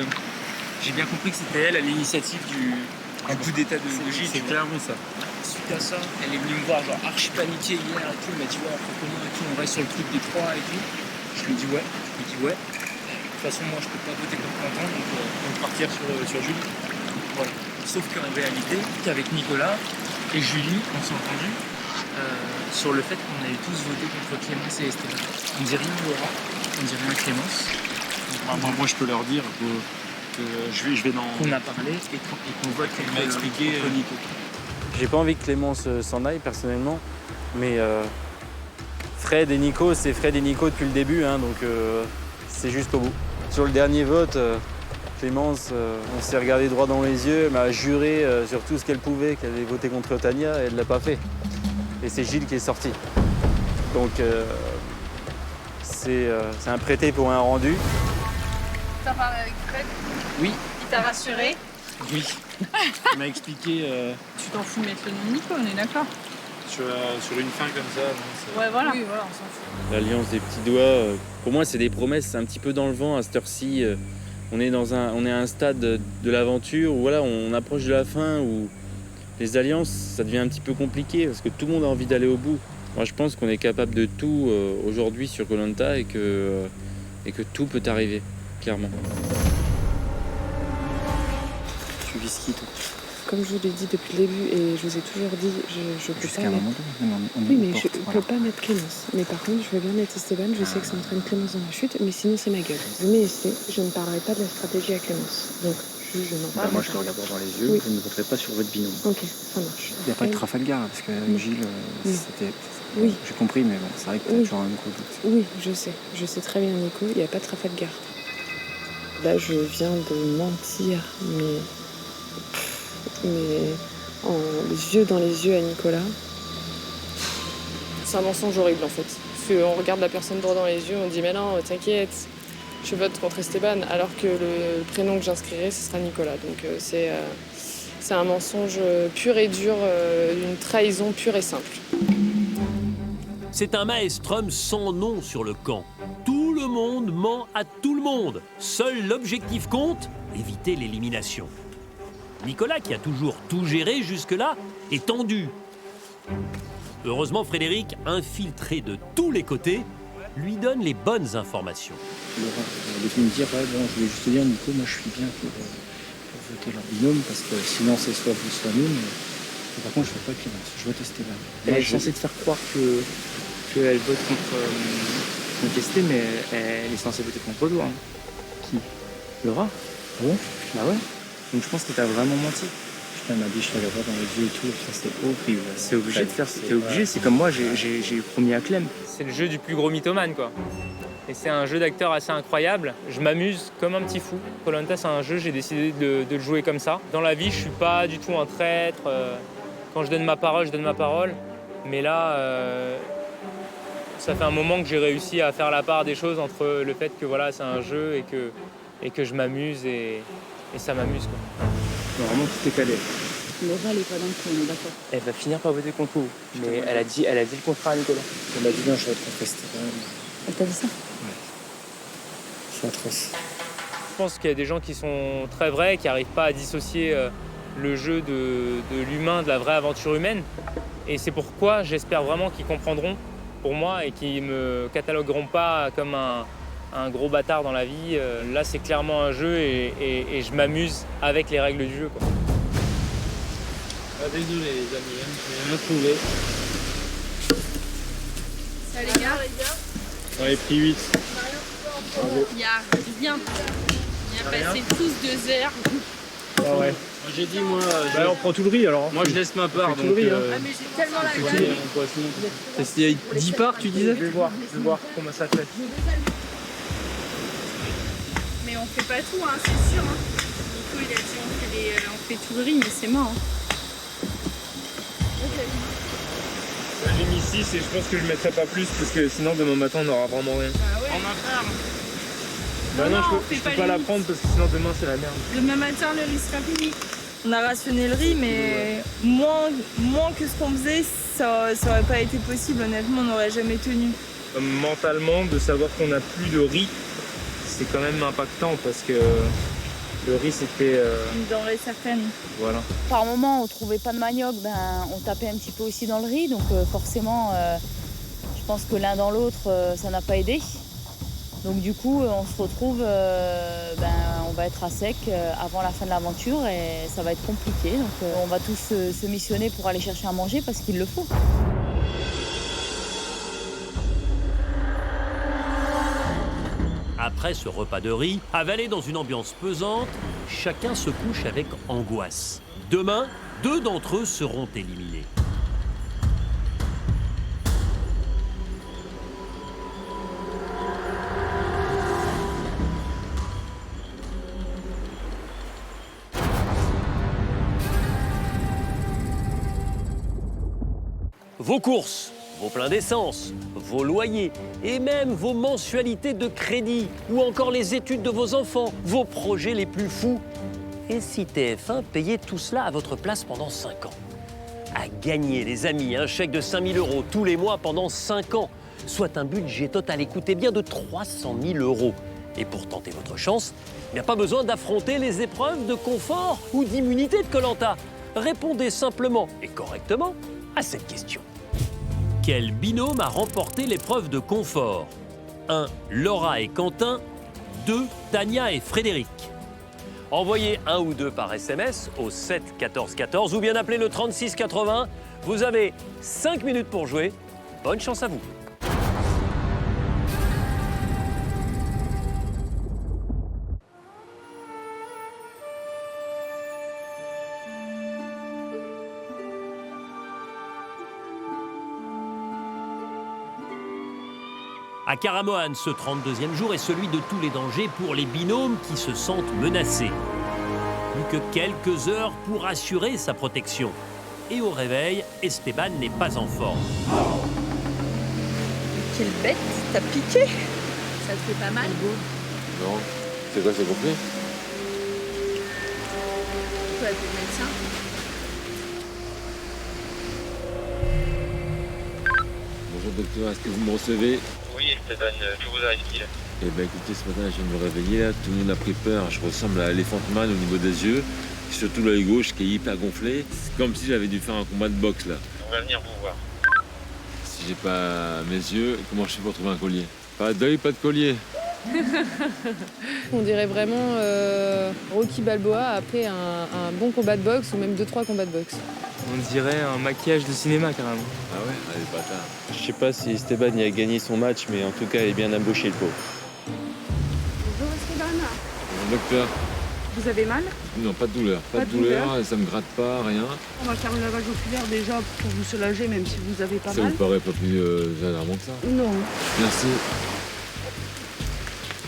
J'ai bien compris que c'était elle à l'initiative du coup d'état de Gilles. C'est clairement ça. Suite à ça, elle est venue me voir, genre archi paniquée hier et tout. Elle m'a dit ouais, après comment et tout, on reste sur le truc des 3 et tout. Je lui ai dit ouais. De toute façon, moi je peux pas voter contre Quentin, donc on va partir sur Julie. Voilà. Sauf qu'en réalité, avec Nicolas et Julie, on s'est entendu sur le fait qu'on avait tous voté contre Clémence et Esteban. On dit rien à Laura, on dit rien à Clémence. Moi, je peux leur dire que je vais dans. Qu'on a parlé et qu'on vote contre Nico. J'ai pas envie que Clémence s'en aille personnellement, mais Fred et Nico, c'est Fred et Nico depuis le début, hein, donc c'est jusqu'au bout. Sur le dernier vote, Clémence, on s'est regardé droit dans les yeux, elle m'a juré sur tout ce qu'elle pouvait qu'elle allait voter contre Tania et elle l'a pas fait. Et c'est Gilles qui est sorti. Donc c'est un prêté pour un rendu. T'as parlé avec Fred? Oui. Il t'a rassuré? Oui. Il m'a expliqué. Tu t'en fous de mettre le nom de Nico, on est d'accord? Sur une fin comme ça. Non, ouais, voilà. Oui, voilà, on s'en fout. L'alliance des petits doigts, pour moi, c'est des promesses, c'est un petit peu dans le vent à cette heure-ci. On est à un stade de l'aventure où voilà, on approche de la fin, où les alliances, ça devient un petit peu compliqué parce que tout le monde a envie d'aller au bout. Moi, je pense qu'on est capable de tout aujourd'hui sur Koh-Lanta et que tout peut arriver, clairement. Tu vises qui, toi? Comme je vous l'ai dit depuis le début, et je vous ai toujours dit, je peux Jusqu'à pas un mettre... moment donné, Oui, mais je peux pas mettre Clémence. Mais par contre, je veux bien mettre Esteban. Je sais que ça entraîne Clémence dans la chute, mais sinon, c'est ma gueule. Je mets ici, je ne parlerai pas de la stratégie à Clémence. Donc, je n'en parle pas. Moi, je te regarde droit dans les yeux, Oui. je ne voterai pas sur votre binôme. Ok, ça marche. Il n'y a pas de Trafalgar, parce que Gilles, c'était... Oui. J'ai compris, mais bon, c'est vrai que tu as toujours un gros doute. Oui, je sais très bien, Nico, il n'y a pas de Trafalgar. Là, je viens de mentir, mais les yeux dans les yeux à Nicolas. C'est un mensonge horrible, en fait. Parce qu'on regarde la personne droit dans les yeux, on dit « Mais non, t'inquiète, je vote contre Esteban », alors que le prénom que j'inscrirai, ce sera Nicolas. Donc c'est un mensonge pur et dur, une trahison pure et simple. C'est un maelstrom sans nom sur le camp. Tout le monde ment à tout le monde. Seul l'objectif compte, éviter l'élimination. Nicolas, qui a toujours tout géré jusque-là, est tendu. Heureusement, Frédéric, infiltré de tous les côtés, lui donne les bonnes informations. Laura, elle est venue me dire, ouais, bon, je voulais juste te dire, Nico, moi je suis bien pour voter leur binôme, parce que sinon c'est soit vous, soit nous. Mais par contre, je ne vote pas Clémence, je vote Esteban. Elle est censée te faire croire qu'elle vote contre Esté, mais elle est censée voter contre toi. Hein. Qui? Laura. Ah bon? Bah ouais. Donc je pense que t'as vraiment menti. Putain, elle m'a dit, je t'allais voir dans les yeux et tout, ça c'est horrible. C'est obligé de faire, c'est obligé, c'est comme moi, j'ai promis à Clem. C'est le jeu du plus gros mythomane, quoi. Et c'est un jeu d'acteur assez incroyable. Je m'amuse comme un petit fou. Koh-Lanta, c'est un jeu, j'ai décidé de le jouer comme ça. Dans la vie, je suis pas du tout un traître. Quand je donne ma parole, je donne ma parole. Mais là, ça fait un moment que j'ai réussi à faire la part des choses entre le fait que voilà, c'est un jeu et que je m'amuse et ça m'amuse, quoi. Normalement, tout est calé. Laura, elle est pas dans le coup, on est d'accord. Elle va finir par voter contre vous. Mais elle a dit le contraire à Nicolas. Elle m'a dit non, je vote contre Esteban. Elle t'a dit ça? C'est atroce. Je pense qu'il y a des gens qui sont très vrais, qui n'arrivent pas à dissocier le jeu de l'humain, de la vraie aventure humaine. Et c'est pourquoi j'espère vraiment qu'ils comprendront pour moi et qu'ils ne me catalogueront pas comme un gros bâtard dans la vie. Là, c'est clairement un jeu et je m'amuse avec les règles du jeu, quoi. Ah, désolé les amis, j'ai rien trouvé. Ça les gars, J'en ai pris 8. il y a rien. On a passé tous 2 heures. Ah ouais. J'ai dit moi. on prend tout le riz alors. Moi je laisse ma part. tout le riz, hein. Ah mais j'ai tellement la gueule. Il y a 10 parts tu disais? Je vais voir comment ça fait. Mais on fait pas tout, hein, c'est sûr. Hein. Nico il a dit on fait tout le riz, mais c'est mort. Hein. J'ai mis 6 et je pense que je ne mettrai pas plus parce que sinon demain matin on n'aura vraiment rien. Bah ouais. On a part. Bah non, on je fait peux pas la prendre parce que sinon demain c'est la merde. Demain matin le riz sera fini. On a rationné le riz, mais moins que ce qu'on faisait, ça aurait pas été possible. Honnêtement, on n'aurait jamais tenu. Mentalement, de savoir qu'on n'a plus de riz, c'est quand même impactant parce que Le riz, c'était... Une denrée certaine. Voilà. Par moment, on trouvait pas de manioc, on tapait un petit peu aussi dans le riz. Donc forcément, je pense que l'un dans l'autre, ça n'a pas aidé. Donc du coup, on se retrouve, on va être à sec avant la fin de l'aventure et ça va être compliqué. Donc on va tous se missionner pour aller chercher à manger parce qu'il le faut. Après ce repas de riz, avalé dans une ambiance pesante, chacun se couche avec angoisse. Demain, 2 d'entre eux seront éliminés. Vos courses, vos pleins d'essence, vos loyers et même vos mensualités de crédit ou encore les études de vos enfants, vos projets les plus fous. Et si TF1 payait tout cela à votre place pendant 5 ans? À gagner, les amis, un chèque de 5 000 € tous les mois pendant 5 ans, soit un budget total, écoutez bien, de 300 000 €. Et pour tenter votre chance, il n'y a pas besoin d'affronter les épreuves de confort ou d'immunité de Koh-Lanta. Répondez simplement et correctement à cette question. Quel binôme a remporté l'épreuve de confort? 1. Laura et Quentin. 2. Tania et Frédéric. Envoyez 1 ou 2 par SMS au 7 14 14 ou bien appelez le 36 80. Vous avez 5 minutes pour jouer. Bonne chance à vous. À Karamoan, ce 32e jour est celui de tous les dangers pour les binômes qui se sentent menacés. Plus que quelques heures pour assurer sa protection. Et au réveil, Esteban n'est pas en forme. Quelle bête, t'as piqué? Ça te fait pas mal? Non. C'est quoi, c'est compris? Tu peux appeler le médecin? Bonjour docteur, est-ce que vous me recevez? Oui, Esteban, que vous arrive-t-il? Eh ben écoutez, ce matin, je viens de me réveiller, là, tout le monde a pris peur. Je ressemble à Elephant Man au niveau des yeux, surtout l'œil gauche qui est hyper gonflé. C'est comme si j'avais dû faire un combat de boxe, là. On va venir vous voir. Si j'ai pas mes yeux, comment je fais pour trouver un collier? Pas d'œil, pas de collier. On dirait vraiment Rocky Balboa après un bon combat de boxe ou même 2-3 combats de boxe. On dirait un maquillage de cinéma carrément. Ah ouais? Allez, bâtard. Je sais pas si Esteban y a gagné son match, mais en tout cas, il est bien embauché, le pauvre. Bonjour Esteban. Bonjour docteur. Vous avez mal? Non, pas de douleur. Pas de douleur, ça me gratte pas, rien. On va faire un lavage oculaire déjà pour vous soulager, même si vous avez pas Ça mal. vous paraît pas plus alarmant que ça? Non. Merci.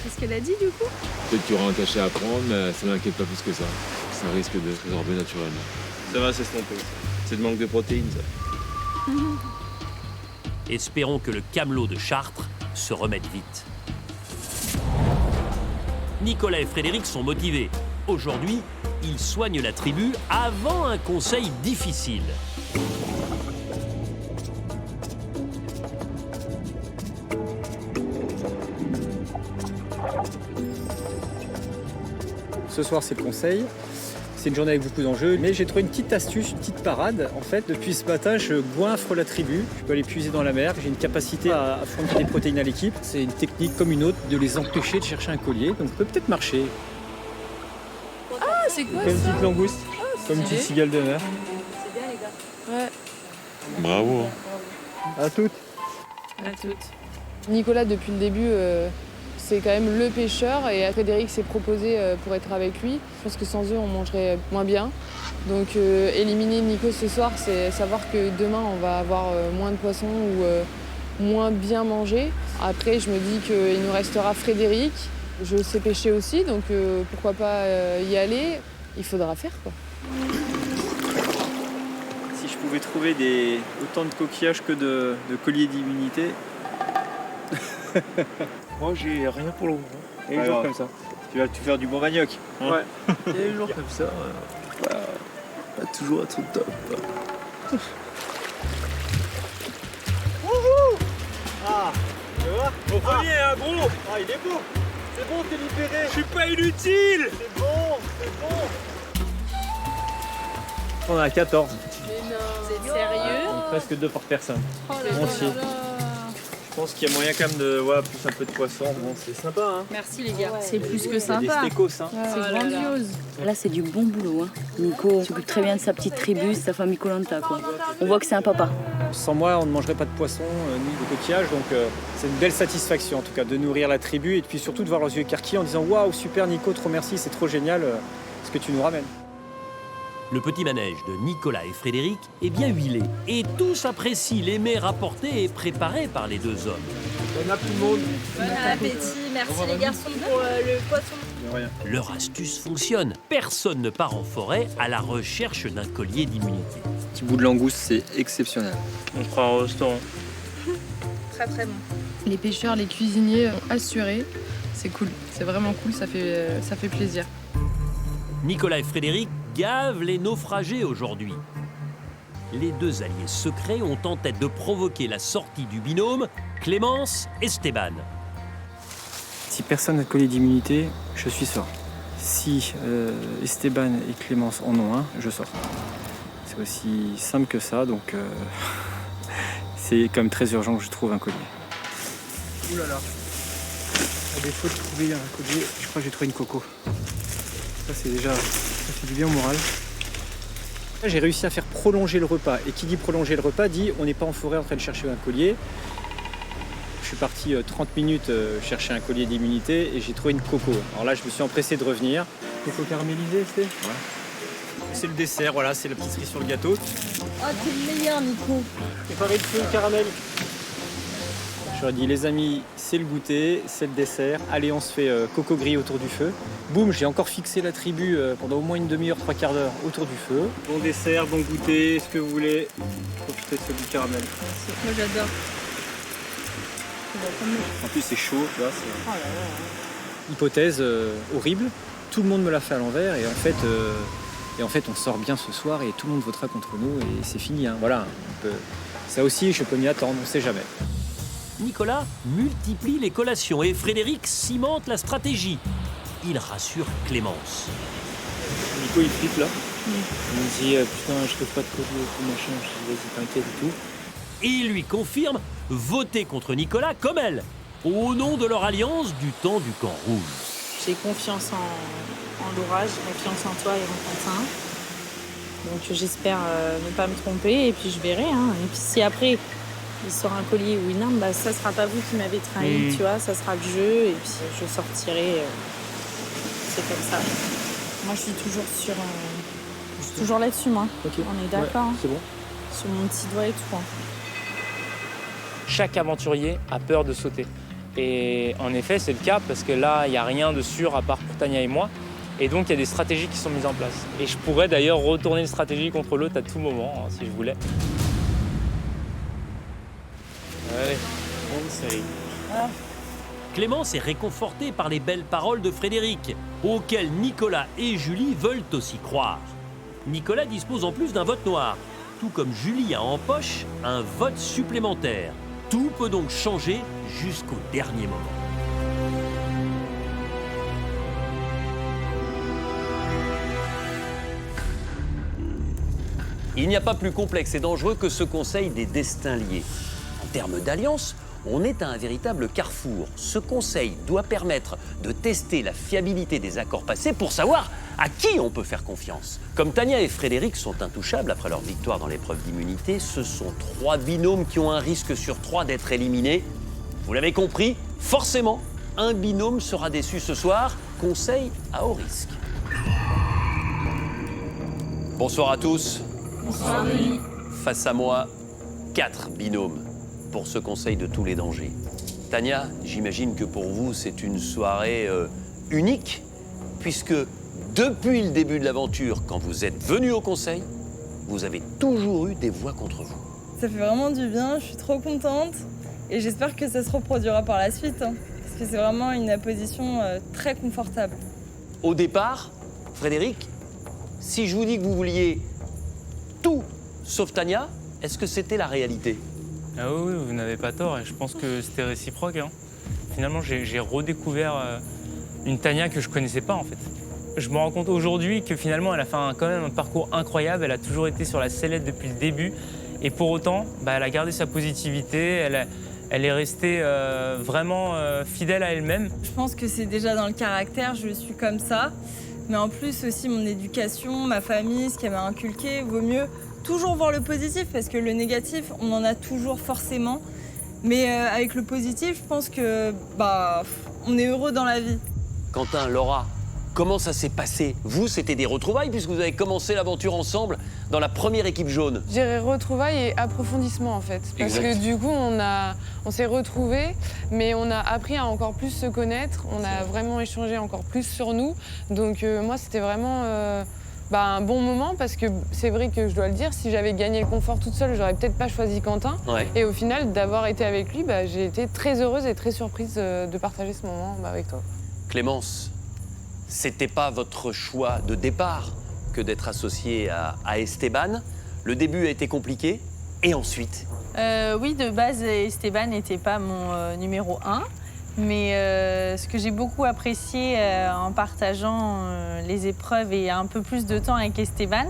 Qu'est-ce qu'elle a dit du coup? Peut-être qu'il y aura un cachet à prendre, mais ça m'inquiète pas plus que ça. Ça risque de se résorber naturellement. Ça va s'estomper. C'est le manque de protéines, ça. Espérons que le camelot de Chartres se remette vite. Nicolas et Frédéric sont motivés. Aujourd'hui, ils soignent la tribu avant un conseil difficile. Ce soir, c'est le conseil. C'est une journée avec beaucoup d'enjeux, mais j'ai trouvé une petite astuce, une petite parade. En fait, depuis ce matin, je goinfre la tribu. Je peux aller puiser dans la mer. J'ai une capacité à fournir des protéines à l'équipe. C'est une technique comme une autre de les empêcher de chercher un collier. Donc, ça peut peut-être marcher. Ah, c'est quoi Comme une ça? petite langouste, comme une petite cigale de mer. C'est bien les gars. Ouais. Bravo. À toutes. À toutes. Nicolas, depuis le début, c'est quand même le pêcheur et Frédéric s'est proposé pour être avec lui. Je pense que sans eux, on mangerait moins bien. Donc éliminer Nico ce soir, c'est savoir que demain, on va avoir moins de poissons ou moins bien manger. Après, je me dis qu'il nous restera Frédéric. Je sais pêcher aussi, donc pourquoi pas y aller. Il faudra faire, quoi. Si je pouvais trouver autant de coquillages que de colliers d'immunité. Moi, j'ai rien pour le moment. Et les jours comme ça. Tu vas faire du bon manioc. Hein. Ouais. Et les jours comme ça, pas toujours être au top. Wouhou! Ah, tu vois? Au collier, hein, gros! Ah, il est beau! C'est bon, t'es libéré. Je suis pas inutile. C'est bon, c'est bon. On a 14. Mais non. Vous êtes sérieux? Donc presque 2 par personne. Oh là là Entier. là là. Je pense qu'il y a moyen quand même de plus un peu de poisson. Bon, c'est sympa, hein. Merci les gars. C'est plus que Il y a sympa. des stécos, hein. C'est grandiose. Là, c'est du bon boulot. Hein. Nico s'occupe très bien de sa petite tribu, sa famille Koh-Lanta, quoi. On voit que c'est un papa. Sans moi, on ne mangerait pas de poisson ni de coquillage, donc c'est une belle satisfaction en tout cas de nourrir la tribu et puis surtout de voir leurs yeux écarquillés en disant « Waouh, super Nico, trop merci, c'est trop génial ce que tu nous ramènes ». Le petit manège de Nicolas et Frédéric est bien huilé et tous apprécient les mets rapportés et préparés par les deux hommes. Bon app tout le monde. Bon appétit, merci les garçons pour le poisson. De rien. Leur astuce fonctionne. Personne ne part en forêt à la recherche d'un collier d'immunité. Petit bout de langouste, c'est exceptionnel. On fera un restaurant. Très très bon. Les pêcheurs, les cuisiniers ont assuré. C'est cool, c'est vraiment cool, ça fait plaisir. Nicolas et Frédéric gavent les naufragés aujourd'hui. Les deux alliés secrets ont en tête de provoquer la sortie du binôme Clémence-Esteban. Si personne n'a de collier d'immunité, je suis sort. Si Esteban et Clémence en ont un, je sors. C'est aussi simple que ça, donc c'est quand même très urgent que je trouve un collier. Ouh là là. À défaut de trouver un collier, je crois que j'ai trouvé une coco. Ça c'est déjà, ça fait du bien au moral. J'ai réussi à faire prolonger le repas. Et qui dit prolonger le repas dit on n'est pas en forêt en train de chercher un collier. Je suis parti 30 minutes chercher un collier d'immunité et j'ai trouvé une coco. Alors là, je me suis empressé de revenir. Coco caramélisé, c'est ouais. C'est le dessert, voilà, c'est la petite cerise sur le gâteau. Oh, t'es le meilleur, Nico. Préparé de feu caramel. J'aurais dit, les amis, c'est le goûter, c'est le dessert. Allez, on se fait coco grillé autour du feu. Boum, j'ai encore fixé la tribu pendant au moins une demi-heure, 3/4 d'heure autour du feu. Bon dessert, bon goûter, ce que vous voulez. Profitez de ce goût caramel. Moi, j'adore. En plus, c'est chaud, là. Oh là là. Hypothèse horrible. Tout le monde me l'a fait à l'envers et en fait, on sort bien ce soir et tout le monde votera contre nous et c'est fini. Hein. Voilà. Ça aussi, je peux m'y attendre, on ne sait jamais. Nicolas multiplie les collations et Frédéric cimente la stratégie. Il rassure Clémence. Nico, il flippe là. Il me dit putain, je trouve pas de collier et tout machin. Je dis vas-y, t'inquiète et tout. Et il lui confirme voter contre Nicolas comme elle, au nom de leur alliance du temps du camp rouge. J'ai confiance en l'orage, confiance en toi et en Quentin. Donc j'espère ne pas me tromper et puis je verrai. Hein. Et puis si après il sort un collier ou une arme, bah, ça sera pas vous qui m'avez trahi, tu vois, ça sera le jeu et puis je sortirai. C'est comme ça. Moi je suis toujours je suis toujours là-dessus, moi. Okay. On est d'accord. Ouais, c'est bon. Sur mon petit doigt et tout. Hein. Chaque aventurier a peur de sauter. Et en effet, c'est le cas parce que là, il n'y a rien de sûr à part pour Tania et moi. Et donc, il y a des stratégies qui sont mises en place. Et je pourrais d'ailleurs retourner une stratégie contre l'autre à tout moment, hein, si je voulais. Allez, bonne série. Ah. Clémence est réconfortée par les belles paroles de Frédéric, auxquelles Nicolas et Julie veulent aussi croire. Nicolas dispose en plus d'un vote noir, tout comme Julie a en poche un vote supplémentaire. Tout peut donc changer jusqu'au dernier moment. Il n'y a pas plus complexe et dangereux que ce conseil des destins liés. En termes d'alliance, on est à un véritable carrefour. Ce conseil doit permettre de tester la fiabilité des accords passés pour savoir à qui on peut faire confiance. Comme Tania et Frédéric sont intouchables après leur victoire dans l'épreuve d'immunité, ce sont 3 binômes qui ont un risque sur 3 d'être éliminés. Vous l'avez compris, forcément, un binôme sera déçu ce soir. Conseil à haut risque. Bonsoir à tous. Bonsoir. Face à moi, 4 binômes pour ce conseil de tous les dangers. Tania, j'imagine que pour vous, c'est une soirée unique, puisque depuis le début de l'aventure, quand vous êtes venu au conseil, vous avez toujours eu des voix contre vous. Ça fait vraiment du bien, je suis trop contente et j'espère que ça se reproduira par la suite, hein, parce que c'est vraiment une position très confortable. Au départ, Frédéric, si je vous dis que vous vouliez tout sauf Tania, est-ce que c'était la réalité ? Ah oui, vous n'avez pas tort et je pense que c'était réciproque. Hein. Finalement, j'ai redécouvert une Tania que je connaissais pas en fait. Je me rends compte aujourd'hui que finalement elle a fait quand même un parcours incroyable, elle a toujours été sur la sellette depuis le début et pour autant elle a gardé sa positivité, elle est restée vraiment fidèle à elle-même. Je pense que c'est déjà dans le caractère, je suis comme ça, mais en plus aussi mon éducation, ma famille, ce qu'elle m'a inculqué, vaut mieux toujours voir le positif parce que le négatif on en a toujours forcément, mais avec le positif je pense que on est heureux dans la vie. Quentin, Laura, comment ça s'est passé? Vous, c'était des retrouvailles puisque vous avez commencé l'aventure ensemble dans la première équipe jaune. Je dirais retrouvailles et approfondissement en fait. Parce que du coup, on s'est retrouvés, mais on a appris à encore plus se connaître. On a vraiment échangé encore plus sur nous. Donc moi, c'était vraiment un bon moment parce que c'est vrai que je dois le dire, si j'avais gagné le confort toute seule, j'aurais peut-être pas choisi Quentin. Ouais. Et au final, d'avoir été avec lui, j'ai été très heureuse et très surprise de partager ce moment avec toi. Clémence, c'était pas votre choix de départ que d'être associée à Esteban. Le début a été compliqué. Et ensuite? Oui, de base, Esteban n'était pas mon numéro 1. Mais ce que j'ai beaucoup apprécié en partageant les épreuves et un peu plus de temps avec Esteban,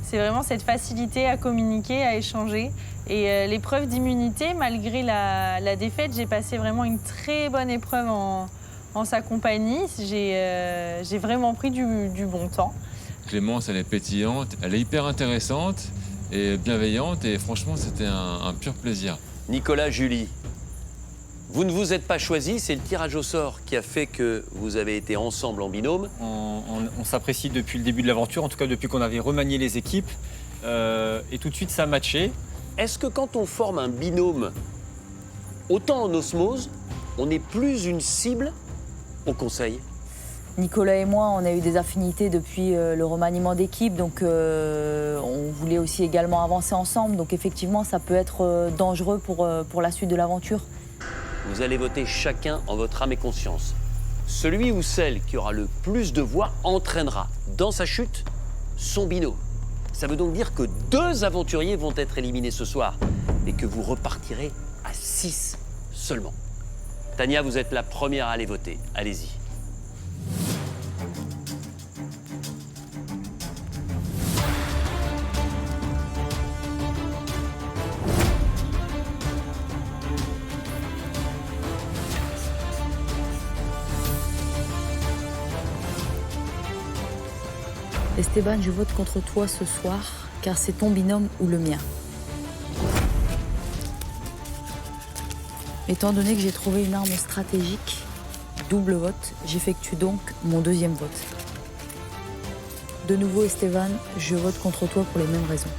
c'est vraiment cette facilité à communiquer, à échanger. Et l'épreuve d'immunité, malgré la défaite, j'ai passé vraiment une très bonne épreuve en sa compagnie. J'ai vraiment pris du bon temps. Clémence, elle est pétillante, elle est hyper intéressante et bienveillante et franchement, c'était un pur plaisir. Nicolas, Julie, vous ne vous êtes pas choisis, c'est le tirage au sort qui a fait que vous avez été ensemble en binôme. On s'apprécie depuis le début de l'aventure, en tout cas depuis qu'on avait remanié les équipes. Et tout de suite, ça a matché. Est-ce que quand on forme un binôme, autant en osmose, on est plus une cible au conseil? Nicolas et moi, on a eu des affinités depuis le remaniement d'équipe, donc on voulait aussi également avancer ensemble. Donc effectivement, ça peut être dangereux pour la suite de l'aventure. Vous allez voter chacun en votre âme et conscience. Celui ou celle qui aura le plus de voix entraînera dans sa chute son binôme. Ça veut donc dire que 2 aventuriers vont être éliminés ce soir et que vous repartirez à 6 seulement. Tania, vous êtes la première à aller voter. Allez-y. Esteban, je vote contre toi ce soir, car c'est ton binôme ou le mien. Étant donné que j'ai trouvé une arme stratégique, double vote, j'effectue donc mon 2e vote. De nouveau, Esteban, je vote contre toi pour les mêmes raisons.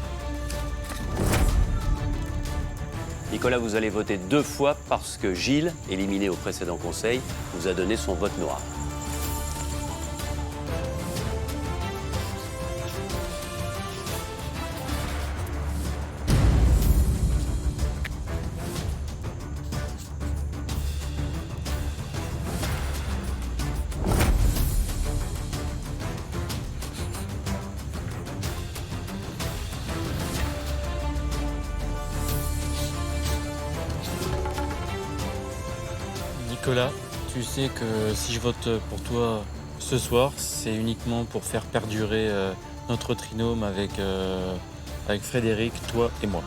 Nicolas, vous allez voter 2 fois parce que Gilles, éliminé au précédent conseil, vous a donné son vote noir. Nicolas, tu sais que si je vote pour toi ce soir, c'est uniquement pour faire perdurer notre trinôme avec Frédéric, toi et moi.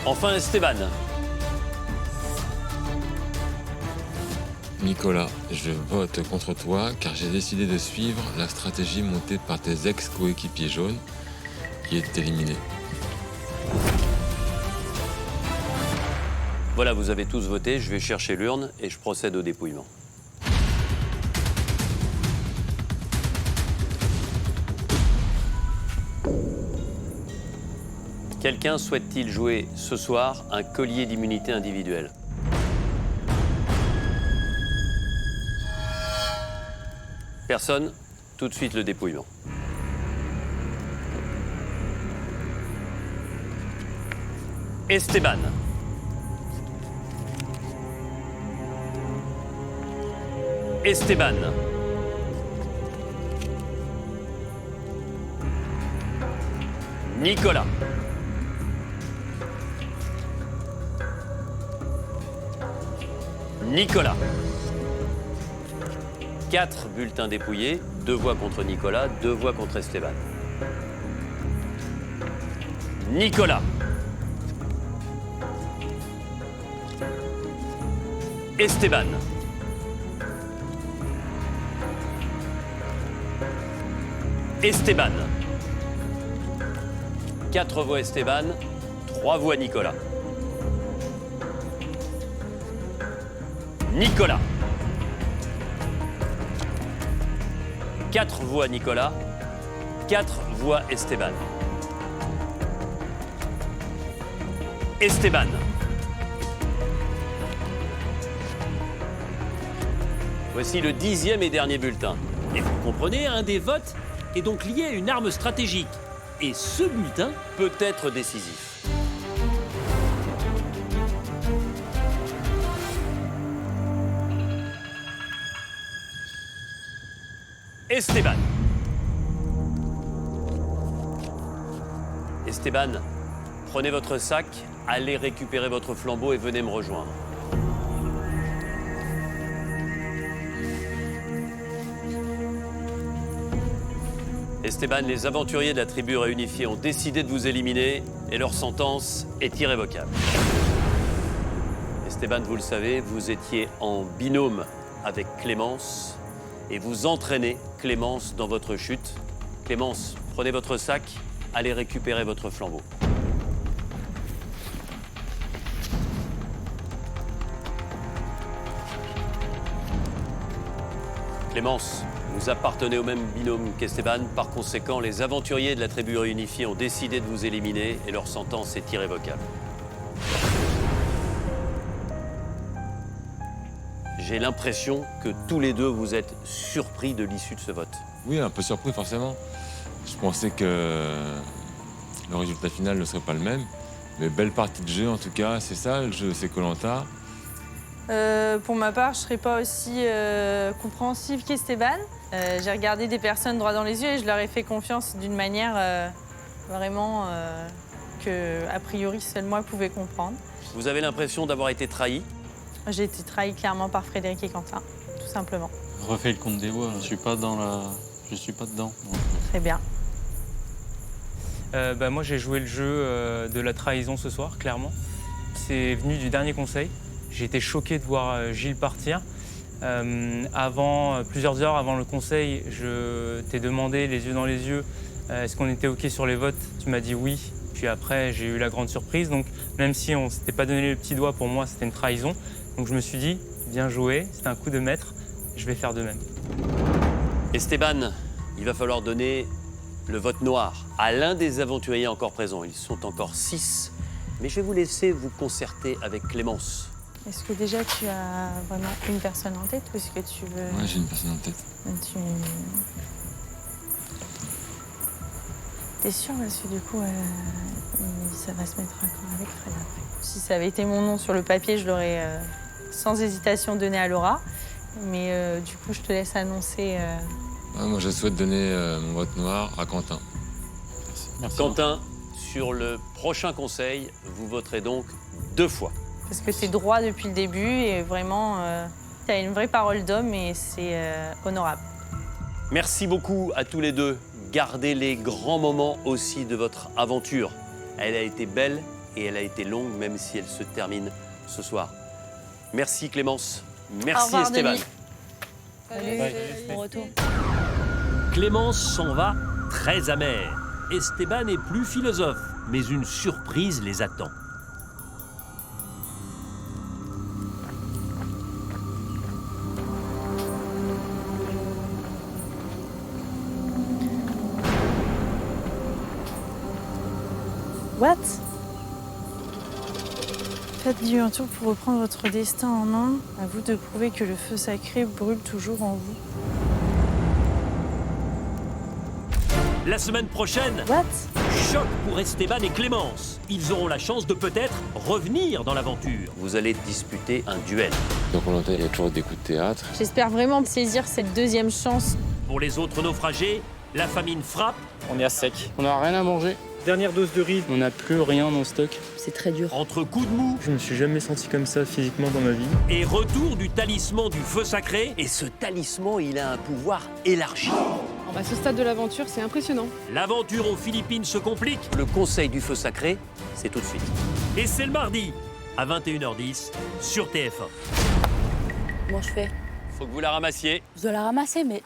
Enfin, Esteban. Nicolas, je vote contre toi car j'ai décidé de suivre la stratégie montée par tes ex-coéquipiers jaunes qui est éliminé. Voilà, vous avez tous voté, je vais chercher l'urne et je procède au dépouillement. Quelqu'un souhaite-t-il jouer ce soir un collier d'immunité individuelle? Personne? Tout de suite le dépouillement. Esteban. Esteban. Nicolas. Nicolas. 4 bulletins dépouillés, 2 voix contre Nicolas, 2 voix contre Esteban. Nicolas. Esteban. Esteban. 4 voix Esteban, 3 voix Nicolas. Nicolas. 4 voix Nicolas, 4 voix Esteban. Esteban. Voici le 10e et dernier bulletin. Et vous comprenez, un des votes est donc lié à une arme stratégique. Et ce bulletin peut être décisif. Esteban. Esteban, prenez votre sac, allez récupérer votre flambeau et venez me rejoindre. Esteban, les aventuriers de la tribu réunifiée ont décidé de vous éliminer et leur sentence est irrévocable. Esteban, vous le savez, vous étiez en binôme avec Clémence et vous entraînez Clémence dans votre chute. Clémence, prenez votre sac, allez récupérer votre flambeau. Clémence, vous appartenez au même binôme qu'Esteban. Par conséquent, les aventuriers de la tribu réunifiée ont décidé de vous éliminer et leur sentence est irrévocable. J'ai l'impression que tous les deux, vous êtes surpris de l'issue de ce vote. Oui, un peu surpris forcément. Je pensais que le résultat final ne serait pas le même. Mais belle partie de jeu en tout cas, c'est ça, le jeu, c'est Koh-Lanta. Pour ma part, je ne serais pas aussi compréhensive qu'Esteban. J'ai regardé des personnes droit dans les yeux et je leur ai fait confiance d'une manière vraiment que, a priori, seul moi pouvais comprendre. Vous avez l'impression d'avoir été trahi? J'ai été trahie clairement par Frédéric et Quentin, tout simplement. Je refais le compte des voix, je suis pas dedans. Très bien. Moi, j'ai joué le jeu de la trahison ce soir, clairement. C'est venu du dernier conseil. J'ai été choqué de voir Gilles partir. Plusieurs heures avant le conseil, je t'ai demandé, les yeux dans les yeux, est-ce qu'on était OK sur les votes? Tu m'as dit oui. Puis après, j'ai eu la grande surprise. Donc, même si on ne s'était pas donné le petit doigt, pour moi, c'était une trahison. Donc, je me suis dit, bien joué, c'était un coup de maître, je vais faire de même. Esteban, il va falloir donner le vote noir à l'un des aventuriers encore présents. Ils sont encore 6, mais je vais vous laisser vous concerter avec Clémence. Est-ce que déjà tu as vraiment une personne en tête ou est-ce que tu veux... Ouais, j'ai une personne en tête. T'es sûr parce que du coup, ça va se mettre d'accord avec Fred après. Si ça avait été mon nom sur le papier, je l'aurais sans hésitation donné à Laura. Mais du coup, je te laisse annoncer... Moi, je souhaite donner mon vote noir à Quentin. Merci. Quentin, sur le prochain conseil, vous voterez donc 2 fois. Parce que t'es droit depuis le début et vraiment, t'as une vraie parole d'homme et c'est honorable. Merci beaucoup à tous les deux. Gardez les grands moments aussi de votre aventure. Elle a été belle et elle a été longue, même si elle se termine ce soir. Merci Clémence. Merci Esteban. Salut. Bon retour. Clémence s'en va très amère. Esteban est plus philosophe, mais une surprise les attend. What? Faites-lui un tour pour reprendre votre destin en main. À vous de prouver que le feu sacré brûle toujours en vous. La semaine prochaine, What? choc pour Esteban et Clémence. Ils auront la chance de peut-être revenir dans l'aventure. Vous allez disputer un duel. Donc Koh-Lanta, il y a toujours des coups de théâtre. J'espère vraiment saisir cette deuxième chance. Pour les autres naufragés, la famine frappe. On est à sec. On n'a rien à manger. Dernière dose de riz. On n'a plus rien en stock. C'est très dur. Entre coups de mou Je me suis jamais senti comme ça physiquement dans ma vie. et retour du talisman du feu sacré, Et ce talisman, il a un pouvoir élargi. À ce stade de l'aventure, c'est impressionnant. l'aventure aux Philippines se complique Le conseil du feu sacré, c'est tout de suite. et c'est le mardi à 21h10 sur TF1. Comment je fais? Faut que vous la ramassiez. Je dois la ramasser, mais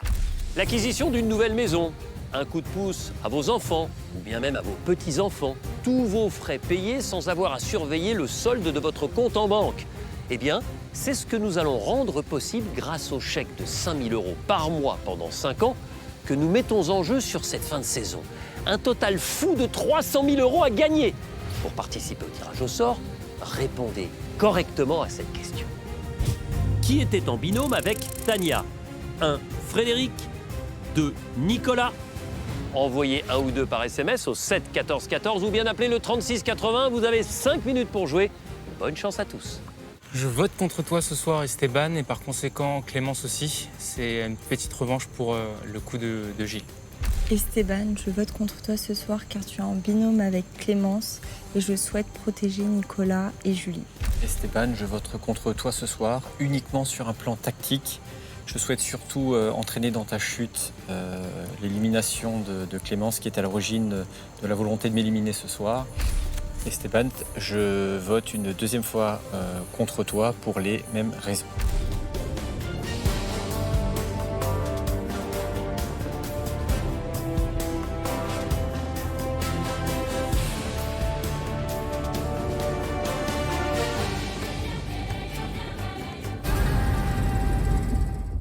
L'acquisition d'une nouvelle maison, un coup de pouce à vos enfants, ou bien même à vos petits-enfants. Tous vos frais payés sans avoir à surveiller le solde de votre compte en banque. Eh bien, c'est ce que nous allons rendre possible grâce au chèque de 5 000 € par mois pendant 5 ans que nous mettons en jeu sur cette fin de saison. Un total fou de 300 000 € à gagner. Pour participer au tirage au sort, répondez correctement à cette question. Qui était en binôme avec Tania? 1. Frédéric. 2. Nicolas. Envoyez un ou deux par SMS au 7 14 14 ou bien appelez le 36 80. Vous avez 5 minutes pour jouer. Bonne chance à tous. Je vote contre toi ce soir, Esteban, et par conséquent Clémence aussi. C'est une petite revanche pour le coup de Gilles. Esteban, je vote contre toi ce soir car tu es en binôme avec Clémence et je souhaite protéger Nicolas et Julie. Esteban, je vote contre toi ce soir, uniquement sur un plan tactique. Je souhaite surtout entraîner dans ta chute l'élimination de Clémence qui est à l'origine de la volonté de m'éliminer ce soir. Esteban, je vote une deuxième fois contre toi pour les mêmes raisons.